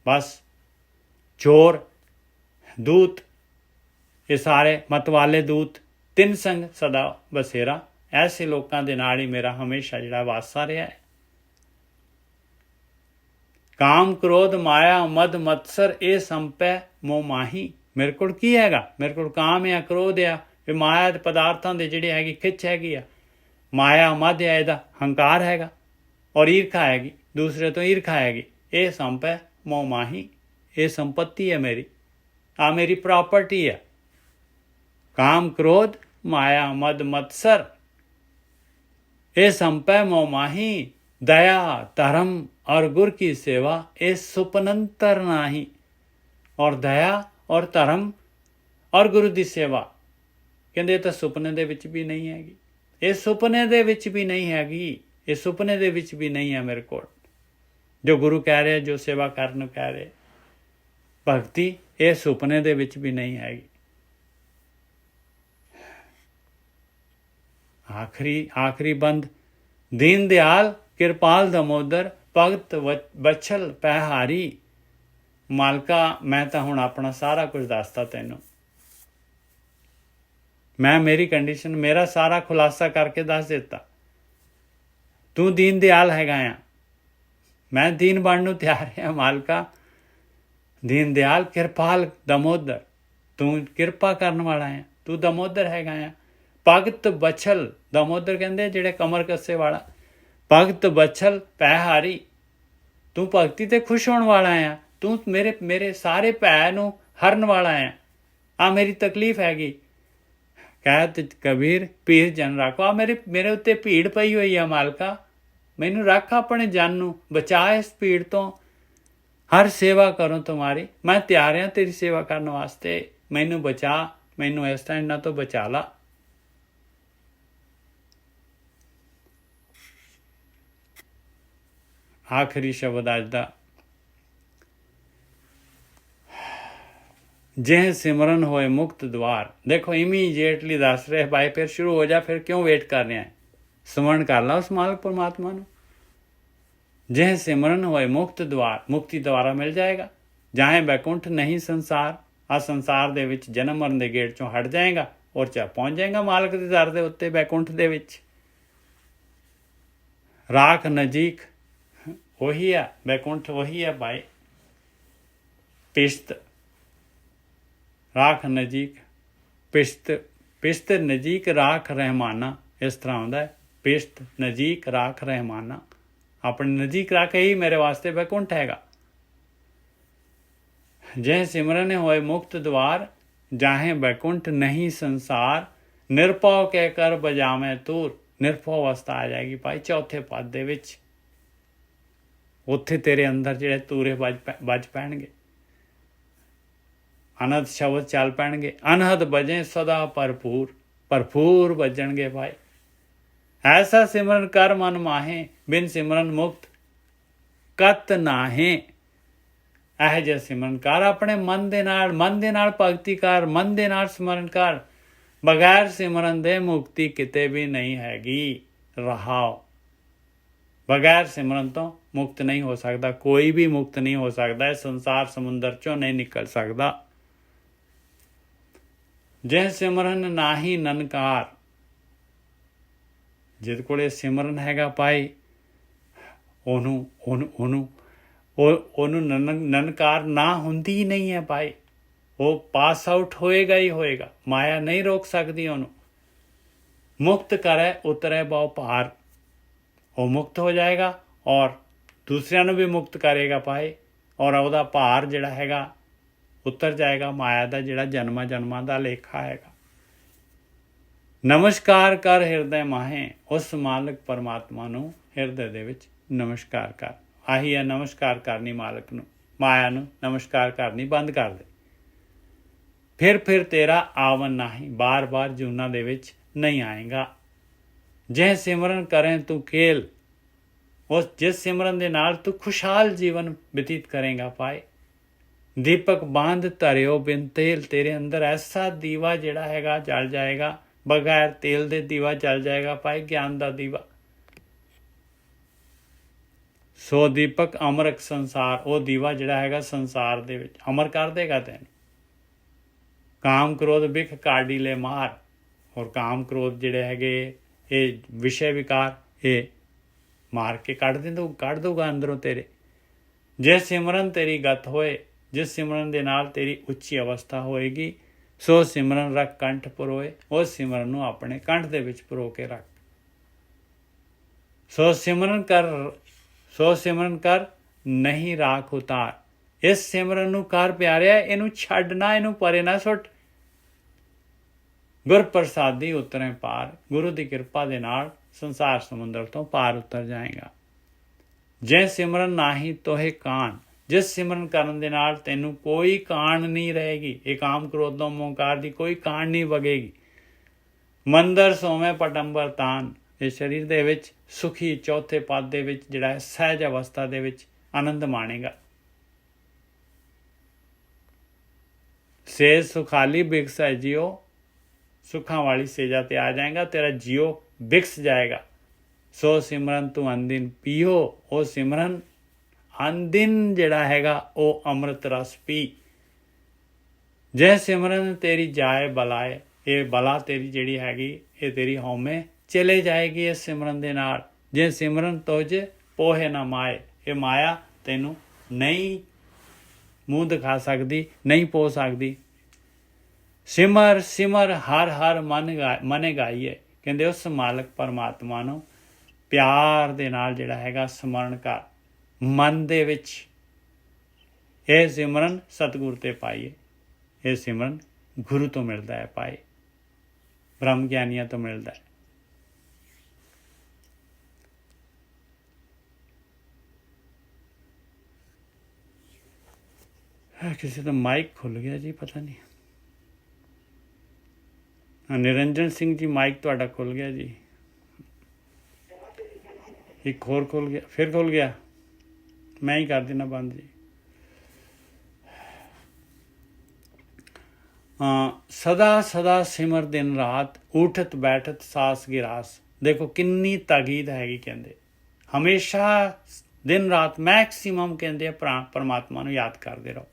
ਬਸ ਚੋਰ ਦੂਤ, ਇਹ ਸਾਰੇ ਮਤਵਾਲੇ ਦੂਤ, ਤਿੰਨ ਸੰਗ ਸਦਾ ਬਸੇਰਾ, ਐਸੇ ਲੋਕਾਂ ਦੇ ਨਾਲ ਹੀ ਮੇਰਾ ਹਮੇਸ਼ਾ ਜਿਹੜਾ ਵਾਸਾ ਰਿਹਾ ਹੈ। ਕਾਮ ਕ੍ਰੋਧ ਮਾਇਆ ਮਦ ਮਤਸਰ, ਇਹ ਸੰਪੈ ਮੋਹ ਮਾਹੀ। ਮੇਰੇ ਕੋਲ ਕੀ ਹੈਗਾ? ਮੇਰੇ ਕੋਲ ਕਾਮ ਆ, ਕ੍ਰੋਧ ਆ, ਇਹ ਮਾਇਆ ਦੇ ਪਦਾਰਥਾਂ ਦੇ ਜਿਹੜੇ ਹੈਗੀ ਖਿੱਚ ਹੈਗੀ ਆ, ਮਾਇਆ ਮਦ ਹੈ, ਇਹਦਾ ਹੰਕਾਰ ਹੈਗਾ, ਔਰ ਈਰਖਾ ਹੈਗੀ, ਦੂਸਰੇ ਤੋਂ ਈਰਖਾ ਹੈਗੀ। ਇਹ ਸੰਪੈ ਮੋਹ ਮਾਹੀ, ਇਹ ਸੰਪत्ति ਹੈ ਮੇਰੀ, ਆ ਮੇਰੀ ਪ੍ਰੋਪਰਟੀ ਹੈ। ਕਾਮ ਕ੍ਰੋਧ ਮਾਇਆ ਮਦ ਮਤਸਰ, ਇਹ ਸੰਪੈ मोह माही। दया धर्म और गुर की सेवा, ये सुपनंतर नाही। और दया और धर्म और गुरु ਦੀ ਸੇਵਾ ਕਹਿੰਦੇ ਇਹ ਤਾਂ ਸੁਪਨੇ ਦੇ ਵਿੱਚ ਵੀ ਨਹੀਂ ਹੈਗੀ, ਇਹ ਸੁਪਨੇ ਦੇ ਵਿੱਚ ਵੀ ਨਹੀਂ ਹੈਗੀ, ਇਹ ਸੁਪਨੇ ਦੇ ਵਿੱਚ ਵੀ ਨਹੀਂ ਹੈ ਮੇਰੇ ਕੋਲ। ਜੋ ਗੁਰੂ ਕਹਿ ਰਿਹਾ, ਜੋ ਸੇਵਾ ਕਰਨ ਨੂੰ ਕਹਿ ਰਹੇ, ਭਗਤੀ, ਇਹ ਸੁਪਨੇ ਦੇ ਵਿੱਚ ਵੀ ਨਹੀਂ ਹੈਗੀ। ਆਖਰੀ ਬੰਦ, ਦੀਨ ਦਿਆਲ ਕਿਰਪਾਲ ਦਮੋਦਰ, ਭਗਤ ਬਛਲ ਪਹਿਹਾਰੀ। ਮਾਲਕਾ ਮੈਂ ਤਾਂ ਹੁਣ ਆਪਣਾ ਸਾਰਾ ਕੁਝ ਦੱਸਤਾ ਤੈਨੂੰ, ਮੈਂ ਮੇਰੀ ਕੰਡੀਸ਼ਨ, ਮੇਰਾ ਸਾਰਾ ਖੁਲਾਸਾ ਕਰਕੇ ਦੱਸ ਦਿੱਤਾ। ਤੂੰ ਦੀਨ ਦਿਆਲ ਹੈਗਾ ਆ, ਮੈਂ ਦੀਨ ਬਣਨ ਨੂੰ ਤਿਆਰ ਹਾਂ ਮਾਲਕਾ। ਦੀਨ ਦਿਆਲ ਕਿਰਪਾਲ ਦਮੋਦਰ, ਤੂੰ ਕਿਰਪਾ ਕਰਨ ਵਾਲਾ ਆ, ਤੂੰ ਦਮੋਦਰ ਹੈਗਾ ਆ। ਭਗਤ ਬਛਲ, ਦਮੋਦਰ ਕਹਿੰਦੇ ਜਿਹੜੇ ਕਮਰ ਕੱਸੇ ਵਾਲਾ, ਭਗਤ ਬਛਲ ਪੈਹਾਰੀ, ਤੂੰ ਭਗਤੀ ਤੇ ਖੁਸ਼ ਹੋਣ ਵਾਲਾ ਆ, ਤੂੰ ਮੇਰੇ ਸਾਰੇ ਭੈ ਨੂੰ ਹਰਨ ਵਾਲਾ ਆ। ਆ ਮੇਰੀ ਤਕਲੀਫ ਹੈਗੀ, ਕਹਿਤ ਕਬੀਰ ਭੀੜ ਜਨ ਰੱਖੋ। ਆ ਮੇਰੇ ਉੱਤੇ ਭੀੜ ਪਈ ਹੋਈ ਆ ਮਾਲਕਾ, ਮੈਨੂੰ ਰੱਖ ਆਪਣੇ ਜਨ ਨੂੰ, ਬਚਾ ਇਸ ਭੀੜ ਤੋਂ। ਹਰ ਸੇਵਾ ਕਰੋ ਤੁਮਾਰੀ, ਮੈਂ ਤਿਆਰ ਹਾਂ ਤੇਰੀ ਸੇਵਾ ਕਰਨ ਵਾਸਤੇ, ਮੈਨੂੰ ਬਚਾ, ਮੈਨੂੰ ਇਸ ਤਰ੍ਹਾਂ ਇਹਨਾਂ ਤੋਂ ਬਚਾ ਲਾ। ਆਖਰੀ ਸ਼ਬਦ ਅੱਜ ਦਾ, ਜੇ ਸਿਮਰਨ ਹੋਏ ਮੁਕਤ ਦਵਾਰ। ਦੇਖੋ ਇਮੀਡੀਏਟਲੀ ਦੱਸ ਰਹੇ ਭਾਈ, ਫਿਰ ਸ਼ੁਰੂ ਹੋ ਜਾ, ਫਿਰ ਕਿਉਂ ਵੇਟ ਕਰ ਰਿਹਾ ਹੈ? ਸਿਮਰਨ ਕਰ ਲਾ ਉਸ ਮਾਲਕ ਪਰਮਾਤਮਾ ਨੂੰ। ਜੇ ਸਿਮਰਨ ਹੋਏ ਮੁਕਤ ਦਵਾਰ, ਮੁਕਤੀ ਦੁਆਰਾ ਮਿਲ ਜਾਏਗਾ। ਜਾਹੇ ਬੈਕੁੰਠ ਨਹੀਂ ਸੰਸਾਰ, ਆ ਸੰਸਾਰ ਦੇ ਵਿੱਚ ਜਨਮ ਮਰਨ ਦੇ ਗੇਟ ਚੋਂ ਹਟ ਜਾਏਗਾ ਔਰ ਪਹੁੰਚ ਜਾਏਗਾ ਮਾਲਕ ਦੇ ਦਰ ਦੇ ਉੱਤੇ, ਬੈਕੁੰਠ ਦੇ ਵਿੱਚ। ਰਾਖ ਨਜ਼ੀਕ ਉਹੀ ਆ, ਬੈਕੁੰਠ ਉਹੀ ਆ ਭਾਈ। ਪਿਸ਼ਤ ਰਾਖ ਨਜ਼ੀਕ, ਪਿਸ਼ਤ ਨਜ਼ੀਕ ਰਾਖ ਰਹਿਮਾਨਾ, ਇਸ ਤਰ੍ਹਾਂ ਹੁੰਦਾ ਹੈ। ਪਿਸ਼ਤ ਨਜ਼ੀਕ ਰਾਖ ਰਹਿਮਾਨਾ, ਆਪਣੇ ਨਜ਼ੀਕ ਰੱਖ, ਹੀ ਮੇਰੇ ਵਾਸਤੇ ਬੈਕੁੰਠ ਹੈਗਾ। ਜੇ ਸਿਮਰਨ ਹੋਏ ਮੁਕਤ ਦਵਾਰ, ਜਾਹੇ ਬੈਕੁੰਠ ਨਹੀਂ ਸੰਸਾਰ। ਨਿਰਭਉ ਕਹਿ ਕਰ ਬਜਾਵੇਂ ਤੂਰ, ਨਿਰਭਉ ਅਵਸਥਾ ਆ ਜਾਏਗੀ ਭਾਈ ਚੌਥੇ ਪਦ ਦੇ ਵਿੱਚ। ਉੱਥੇ ਤੇਰੇ ਅੰਦਰ ਜਿਹੜੇ ਤੂਰੇ ਵੱਜ ਪੈਣਗੇ, ਅਨਹਦ ਸ਼ਬਦ ਚੱਲ ਪੈਣਗੇ। ਅਨਹਦ ਬਜੇ ਸਦਾ ਭਰਪੂਰ ਵੱਜਣਗੇ ਭਾਈ। ਐਸਾ ਸਿਮਰਨ ਕਰ ਮਨ ਮਾਹੇ, ਬਿਨ ਸਿਮਰਨ ਮੁਕਤ ਕਤ ਨਾਹੇ। ਇਹੋ ਜਿਹਾ ਸਿਮਰਨ ਕਰ। ਆਪਣੇ ਮਨ ਦੇ ਨਾਲ ਭਗਤੀ ਕਰ, ਮਨ ਦੇ ਨਾਲ ਸਿਮਰਨ ਕਰ। ਬਗੈਰ ਸਿਮਰਨ ਦੇ ਮੁਕਤੀ ਕਿਤੇ ਵੀ ਨਹੀਂ ਹੈਗੀ। ਰਹਾਓ, ਬਗੈਰ ਸਿਮਰਨ ਤੋਂ ਮੁਕਤ ਨਹੀਂ ਹੋ ਸਕਦਾ, ਕੋਈ ਵੀ ਮੁਕਤ ਨਹੀਂ ਹੋ ਸਕਦਾ। ਇਸ ਸੰਸਾਰ ਸਮੁੰਦਰ ਚੋਂ ਨਹੀਂ ਨਿਕਲ ਸਕਦਾ। ਜੇ ਸਿਮਰਨ ਨਾਹੀ ਨਨਕਾਰ, ਜਿਹਦੇ ਕੋਲੇ ਸਿਮਰਨ ਹੈਗਾ ਭਾਈ, ਉਹਨੂੰ ਨਨਕਾਰ ਨਾ ਹੁੰਦੀ ਹੀ ਨਹੀਂ ਹੈ ਭਾਈ। ਉਹ ਪਾਸ ਆਊਟ ਹੋਏਗਾ ਹੀ ਹੋਏਗਾ। ਮਾਇਆ ਨਹੀਂ ਰੋਕ ਸਕਦੀ ਉਹਨੂੰ। ਮੁਕਤ ਕਰੇ ਉਤਰੇ ਬਹੁ ਭਾਰ, ਉਹ ਮੁਕਤ ਹੋ ਜਾਏਗਾ ਔਰ ਦੂਸਰਿਆਂ ਨੂੰ ਵੀ ਮੁਕਤ ਕਰੇਗਾ ਭਾਈ। ਔਰ ਉਹਦਾ ਭਾਰ ਜਿਹੜਾ ਹੈਗਾ ਉਤਰ ਜਾਏਗਾ। ਮਾਇਆ ਦਾ ਜਿਹੜਾ ਜਨਮਾਂ ਦਾ ਲੇਖਾ ਹੈਗਾ। ਨਮਸਕਾਰ ਕਰ ਹਿਰਦੇ ਮਾਹੇ, ਉਸ ਮਾਲਕ ਪਰਮਾਤਮਾ ਨੂੰ ਹਿਰਦੇ ਦੇ ਵਿੱਚ ਨਮਸਕਾਰ ਕਰ। ਆਹੀ ਹੈ ਨਮਸਕਾਰ ਕਰਨੀ ਮਾਲਕ ਨੂੰ। ਮਾਇਆ ਨੂੰ ਨਮਸਕਾਰ ਕਰਨੀ ਬੰਦ ਕਰ ਦੇ। ਫਿਰ ਤੇਰਾ ਆਵਨ ਨਹੀਂ, ਬਾਰ ਜੂਨਾਂ ਦੇ ਵਿੱਚ ਨਹੀਂ ਆਏਗਾ। ਜੇ ਸਿਮਰਨ ਕਰੇ ਤੂੰ ਖੇਲ, ਉਸ ਜਿਸ ਸਿਮਰਨ ਦੇ ਨਾਲ ਤੂੰ ਖੁਸ਼ਹਾਲ ਜੀਵਨ ਬਤੀਤ ਕਰੇਗਾ ਭਾਈ। ਦੀਪਕ ਬਾਂਧ ਧਰਿਓ ਬਿਨ ਤੇਲ, ਤੇਰੇ ਅੰਦਰ ਐਸਾ ਦੀਵਾ ਜਿਹੜਾ ਹੈਗਾ ਜਲ ਜਾਏਗਾ। ਬਗੈਰ ਤੇਲ ਦੇ ਦੀਵਾ ਜਲ ਜਾਏਗਾ ਭਾਈ, ਗਿਆਨ ਦਾ ਦੀਵਾ। ਸੋ ਦੀਪਕ ਅਮਰਕ ਸੰਸਾਰ, ਉਹ ਦੀਵਾ ਜਿਹੜਾ ਹੈਗਾ ਸੰਸਾਰ ਦੇ ਵਿੱਚ ਅਮਰ ਕਰ ਦੇਗਾ ਤੈਨੂੰ। ਕਾਮ ਕ੍ਰੋਧ ਬਿਖ ਕਾਢੀ ਲੈ ਮਾਰ, ਔਰ ਕਾਮ ਕ੍ਰੋਧ ਜਿਹੜੇ ਹੈਗੇ ਇਹ ਵਿਸ਼ੇ ਵਿਕਾਰ, ਇਹ ਮਾਰ ਕੇ ਕੱਢ ਦਊਗਾ ਅੰਦਰੋਂ ਤੇਰੇ। ਜੇ ਸਿਮਰਨ ਤੇਰੀ ਗਤ ਹੋਏ, ਜਿਸ ਸਿਮਰਨ ਦੇ ਨਾਲ ਤੇਰੀ ਉੱਚੀ ਅਵਸਥਾ ਹੋਏਗੀ, ਸੋ ਸਿਮਰਨ ਰੱਖ ਕੰਠ ਪਰੋਏ, ਉਸ ਸਿਮਰਨ ਨੂੰ ਆਪਣੇ ਕੰਠ ਦੇ ਵਿੱਚ ਪਰੋ ਕੇ ਰੱਖ। ਸੋ ਸਿਮਰਨ ਕਰ ਨਹੀਂ ਰਾਖ ਉਤਾਰ। ਇਸ ਸਿਮਰਨ ਨੂੰ ਕਰ ਪਿਆਰਿਆ, ਇਹਨੂੰ ਛੱਡ ਨਾ, ਇਹਨੂੰ ਪਰੇ ਨਾ ਸੁੱਟ। ਗੁਰ ਪ੍ਰਸਾਦੀ ਉਤਰੇ ਪਾਰ, ਗੁਰੂ ਦੀ ਕਿਰਪਾ ਦੇ ਨਾਲ ਸੰਸਾਰ ਸਮੁੰਦਰ ਤੋਂ ਪਾਰ ਉਤਰ ਜਾਏਗਾ। ਜੇ ਸਿਮਰਨ ਨਾਹੀ ਤੋਹੇ ਕਾਣ, ਜਿਸ ਸਿਮਰਨ ਕਰਨ ਦੇ ਨਾਲ ਤੈਨੂੰ ਕੋਈ ਕਾਣ ਨਹੀਂ ਰਹੇਗੀ। ਇਹ ਕਾਮ ਕ੍ਰੋਧ ਤੋਂ ਮੋਹਕਾਰ ਦੀ ਕੋਈ ਕਾਣ ਨਹੀਂ ਵਗੇਗੀ। ਮੰਦਰ ਸੋਵੇਂ ਪਟੰਬਰ ਤਾਨ, ਇਹ ਸਰੀਰ ਦੇ ਵਿੱਚ ਸੁਖੀ ਚੌਥੇ ਪਦ ਦੇ ਵਿੱਚ ਜਿਹੜਾ ਹੈ ਸਹਿਜ ਅਵਸਥਾ ਦੇ ਵਿੱਚ ਆਨੰਦ ਮਾਣੇਗਾ। ਸੇਜ ਸੁਖਾਲੀ ਬਿਕਸ ਹੈ ਜੀਓ, ਸੁੱਖਾਂ ਵਾਲੀ ਸੇਜਾ ਤੇ ਆ ਜਾਏਗਾ, ਤੇਰਾ ਜੀਓ ਬਿਕਸ ਜਾਏਗਾ। ਸੋ ਸਿਮਰਨ ਤੂੰ ਅਨਦਿਨ ਪੀਓ, ਉਹ ਸਿਮਰਨ ਅਨਦਿਨ ਜਿਹੜਾ ਹੈਗਾ ਉਹ ਅੰਮ੍ਰਿਤ ਰਸ ਪੀ। ਜੇ ਸਿਮਰਨ ਤੇਰੀ ਜਾਏ ਬਲਾਏ, ਇਹ ਬਲਾ ਤੇਰੀ ਜਿਹੜੀ ਹੈਗੀ ਇਹ ਤੇਰੀ ਹਉਮੈ ਚਲੇ ਜਾਏਗੀ ਇਸ ਸਿਮਰਨ ਦੇ ਨਾਲ। ਜੇ ਸਿਮਰਨ ਤੁਝ ਪੋਹੇ ਨਾ ਮਾਏ, ਇਹ ਮਾਇਆ ਤੈਨੂੰ ਨਹੀਂ ਮੂੰਹ ਦਿਖਾ ਸਕਦੀ, ਨਹੀਂ ਪੋ ਸਕਦੀ। ਸਿਮਰ ਸਿਮਰ ਹਰ ਹਰ ਮਨ ਗਾਈਏ, ਕਹਿੰਦੇ ਉਸ ਮਾਲਕ ਪਰਮਾਤਮਾ ਨੂੰ ਪਿਆਰ ਦੇ ਨਾਲ ਜਿਹੜਾ ਹੈਗਾ ਸਮਰਨ ਕਰ ਮਨ ਦੇ ਵਿੱਚ। ਇਹ ਸਿਮਰਨ ਸਤਿਗੁਰ ਤੇ ਪਾਈਏ। ਇਹ ਸਿਮਰਨ ਗੁਰੂ ਤੋਂ ਮਿਲਦਾ ਹੈ ਭਾਈ, ਬ੍ਰਹਮ ਗਿਆਨੀਆਂ ਤੋਂ ਮਿਲਦਾ ਹੈ। ਕਿਸੇ ਦਾ ਮਾਈਕ ਖੁੱਲ ਗਿਆ ਜੀ, ਪਤਾ ਨਹੀਂ। ਨਿਰੰਜਨ ਸਿੰਘ ਜੀ, ਮਾਈਕ ਤੁਹਾਡਾ ਖੁੱਲ ਗਿਆ ਜੀ। ਇੱਕ ਹੋਰ ਖੁੱਲ ਗਿਆ, ਫਿਰ ਖੁੱਲ ਗਿਆ। ਮੈਂ ਹੀ ਕਰ ਦੇਣਾ ਬੰਦ ਜੀ। ਸਦਾ ਸਦਾ ਸਿਮਰ ਦਿਨ ਰਾਤ, ਉਠਤ ਬੈਠਤ ਸਾਸ ਗਿਰਾਸ। ਦੇਖੋ ਕਿੰਨੀ ਤਾਕੀਦ ਹੈਗੀ। ਕਹਿੰਦੇ ਹਮੇਸ਼ਾ ਦਿਨ ਰਾਤ ਮੈਕਸੀਮਮ ਕਹਿੰਦੇ ਪਰਮਾਤਮਾ ਨੂੰ ਯਾਦ ਕਰਦੇ ਰਹੋ।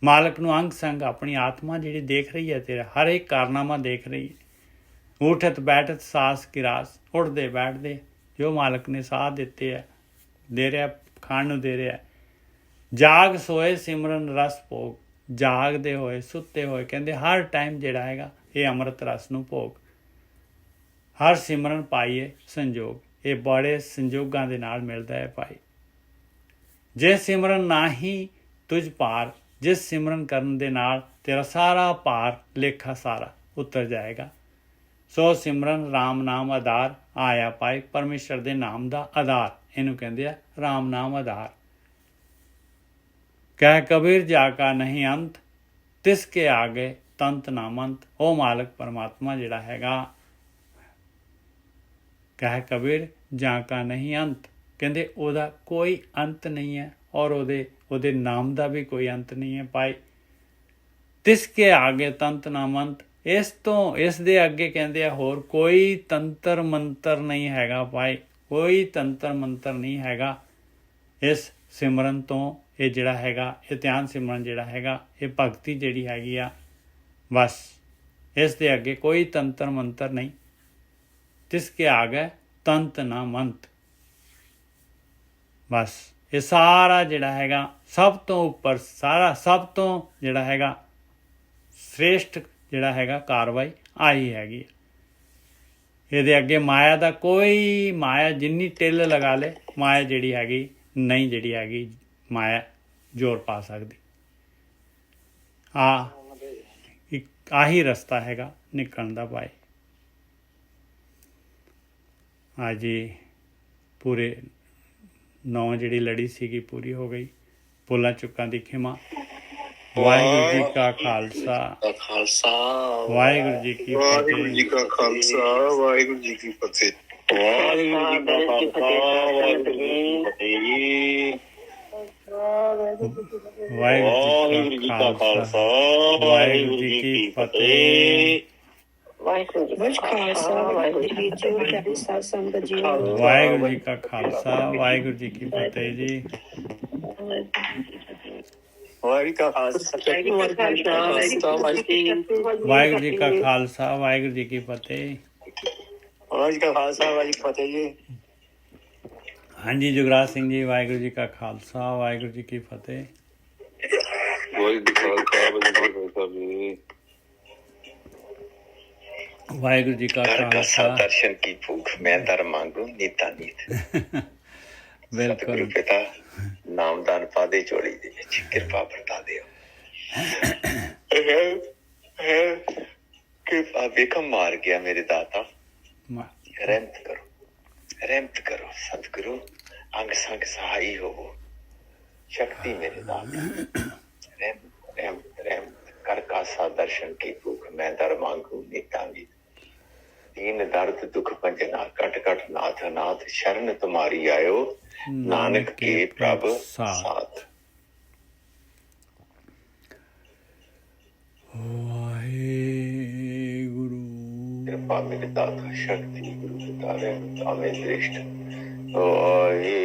ਮਾਲਕ ਨੂੰ ਅੰਗ ਸੰਗ ਆਪਣੀ ਆਤਮਾ ਜਿਹੜੀ ਦੇਖ ਰਹੀ ਹੈ, ਤੇਰਾ ਹਰ ਇੱਕ ਕਾਰਨਾਮਾ ਦੇਖ ਰਹੀ ਹੈ। ਉਠਤ ਬੈਠਤ ਸਾਸ ਗਿਰਾਸ, ਉੱਠਦੇ ਬੈਠਦੇ ਜੋ ਮਾਲਕ ਨੇ ਸਾਹ ਦਿੱਤੇ ਹੈ, ਦੇ ਰਿਹਾ, ਖਾਣ ਨੂੰ ਦੇ ਰਿਹਾ। ਜਾਗ ਸੋਏ ਸਿਮਰਨ ਰਸ ਭੋਗ, ਜਾਗਦੇ ਹੋਏ ਸੁੱਤੇ ਹੋਏ ਕਹਿੰਦੇ ਹਰ ਟਾਈਮ ਜਿਹੜਾ ਹੈਗਾ ਇਹ ਅੰਮ੍ਰਿਤ ਰਸ ਨੂੰ ਭੋਗ। ਹਰ ਸਿਮਰਨ ਪਾਈਏ ਸੰਜੋਗ, ਇਹ ਬੜੇ ਸੰਜੋਗਾਂ ਦੇ ਨਾਲ ਮਿਲਦਾ ਹੈ ਭਾਈ। ਜੇ ਸਿਮਰਨ ਨਾਹੀ ਤੁਝ ਪਾਰ, ਜਿਸ ਸਿਮਰਨ ਕਰਨ ਦੇ ਨਾਲ ਤੇਰਾ ਸਾਰਾ ਭਾਰ ਲੇਖਾ ਸਾਰਾ ਉਤਰ ਜਾਏਗਾ। ਸੋ ਸਿਮਰਨ ਰਾਮ ਨਾਮ ਆਧਾਰ, ਆਇਆ ਪਾਏ ਪਰਮੇਸ਼ਰ ਦੇ ਨਾਮ ਦਾ ਆਧਾਰ, ਇਹਨੂੰ ਕਹਿੰਦੇ ਆ ਰਾਮ ਨਾਮ ਆਧਾਰ। ਕਹਿ ਕਬੀਰ ਜਾ ਕਾ ਨਹੀਂ ਅੰਤ, ਤਿਸ ਕੇ ਆਗੇ ਤੰਤ ਨਾਮੰਤ। ਉਹ ਮਾਲਕ ਪਰਮਾਤਮਾ ਜਿਹੜਾ ਹੈਗਾ, ਕਹਿ ਕਬੀਰ ਜਾ ਕਾ ਨਹੀਂ ਅੰਤ, ਕਹਿੰਦੇ ਉਹਦਾ ਕੋਈ ਅੰਤ ਨਹੀਂ ਹੈ ਔਰ ਉਹਦੇ ਉਹਦੇ ਨਾਮ ਦਾ ਵੀ ਕੋਈ ਅੰਤ ਨਹੀਂ ਹੈ ਭਾਈ। ਤਿਸ ਕੇ ਆਗੇ ਤੰਤ ਨਾ ਮੰਤ, ਇਸ ਦੇ ਅੱਗੇ ਕਹਿੰਦੇ ਆ ਹੋਰ ਕੋਈ ਤੰਤਰ ਮੰਤਰ ਨਹੀਂ ਹੈਗਾ ਭਾਈ, ਕੋਈ ਤੰਤਰ ਮੰਤਰ ਨਹੀਂ ਹੈਗਾ ਇਸ ਸਿਮਰਨ ਤੋਂ। ਇਹ ਜਿਹੜਾ ਹੈਗਾ ਇਹ ਧਿਆਨ ਸਿਮਰਨ ਜਿਹੜਾ ਹੈਗਾ ਇਹ ਭਗਤੀ ਜਿਹੜੀ ਹੈਗੀ ਆ, ਬਸ ਇਸ ਦੇ ਅੱਗੇ ਕੋਈ ਤੰਤਰ ਮੰਤਰ ਨਹੀਂ। ਤਿਸ ਕੇ ਆਗੇ ਤੰਤ ਨਾ ਮੰਤ, ਬਸ ਇਹ ਸਾਰਾ ਜਿਹੜਾ ਹੈਗਾ ਸਭ ਤੋਂ ਉੱਪਰ, ਸਾਰਾ ਸਭ ਤੋਂ ਜਿਹੜਾ ਹੈਗਾ ਸ੍ਰੇਸ਼ਟ ਜਿਹੜਾ ਹੈਗਾ ਕਾਰਵਾਈ ਆਹੀ ਹੈਗੀ। ਇਹਦੇ ਅੱਗੇ ਮਾਇਆ ਦਾ ਕੋਈ, ਮਾਇਆ ਜਿੰਨੀ ਟਿੱਲ ਲਗਾ ਲੇ, ਮਾਇਆ ਜਿਹੜੀ ਹੈਗੀ ਨਹੀਂ, ਜਿਹੜੀ ਹੈਗੀ ਮਾਇਆ ਜ਼ੋਰ ਪਾ ਸਕਦੀ। ਆਹੀ ਰਸਤਾ ਹੈਗਾ ਨਿਕਲਣ ਦਾ ਭਾਈ। ਜੀ ਪੂਰੇ 9 ਜਿਹੜੀ ਲੜੀ ਸੀਗੀ ਪੂਰੀ ਹੋ ਗਈ। ਭੁੱਲਾਂ ਚੁੱਕਾਂ ਦੀ ਖਿਮਾ। ਵਾਹਿਗੁਰੂ ਜੀ ਕਾ ਖਾਲਸਾ, ਵਾਹਿਗੁਰੂ ਜੀ ਕੀ ਫਤਿਹ। ਵਾਹਿਗੁਰੂ ਜੀ ਕਾ ਖਾਲਸਾ, ਵਾਹਿਗੁਰੂ ਜੀ ਕੀ ਫਤਿਹ। ਵਾਹਿਗੁਰੂ ਜੀ ਕਾ ਖਾਲਸਾ, ਵਾਹਿਗੁਰੂ ਜੀ ਕੀ ਫਤਿਹ। ਵਾਹਿਗੁਰੂ ਜੀ ਕਾ ਖਾਲਸਾ, ਵਾਹਿਗੁਰੂ ਜੀ ਕੀ ਫਤਿਹ। ਵਾਹਿਗੁਰੂ ਜੀ ਕਾ ਖਾਲਸਾ, ਵਾਹਿਗੁਰੂ ਜੀ ਕੀ ਫਤਿਹ। ਸੰਗਤ ਜੀ, ਵਾਹਿਗੁਰੂ ਜੀ ਕਾ ਖਾਲਸਾ, ਵਾਹਿਗੁਰੂ ਜੀ ਕੀ ਫਤਿਹ ਜੀ। ਵਾਹਿਗੁਰੂ ਕਾ ਖਾਲਸਾ, ਵਾਹਿਗੁਰੂ ਜੀ ਕਾ ਖਾਲਸਾ, ਵਾਹਿਗੁਰੂ ਜੀ ਕੀ ਫਤਿਹ। ਵਾਹਿਗੁਰੂ ਜੀ ਕਾ ਖਾਲਸਾ, ਵਾਹਿਗੁਰੂ ਜੀ ਕੀ ਫਤਿਹ ਜੀ। ਹਾਂਜੀ ਜੁਗਰਾਜ ਸਿੰਘ ਜੀ, ਵਾਹਿਗੁਰੂ ਜੀ ਕਾ ਖਾਲਸਾ, ਵਾਹਿਗੁਰੂ ਜੀ ਕੀ ਫਤਿਹ। ਵਾਹਿਗੁਰੂ ਜੀ ਕਾ ਖਾਲਸਾ, ਵਾਹਿਗੁਰੂ ਜੀ ਕੀ ਫਤਿਹ। ਵਾਹਿਗੁਰੂ ਜੀ ਕਾ ਖਾਲਸਾ। दर्शन की भूख मैं दर मांगू नीता नीत। ਬਿਲਕੁਲ सतगुरु पिता नामदान पादे चोली दे विच किरपा बरता दियो। किरपा बेखम मार गया मेरे दाता, रहमत करो, रहमत करो सतगुरु, अंग संग सहाई हो, शक्ति मेरे दाता, रहमत रहमत रहमत कर कासा दर्शन की भूख मैं दर मांगू नीता नीत। दीन दर्द दुख पंजना कट कट नाथ नाथ, शरण तुम्हारी आयो नानक के प्रभ साथ। ਵਾਹਿਗੁਰੂ कृपा मेरे दाता, शक्ति गुरु पिता रहमत आवे दृष्ट। वाहे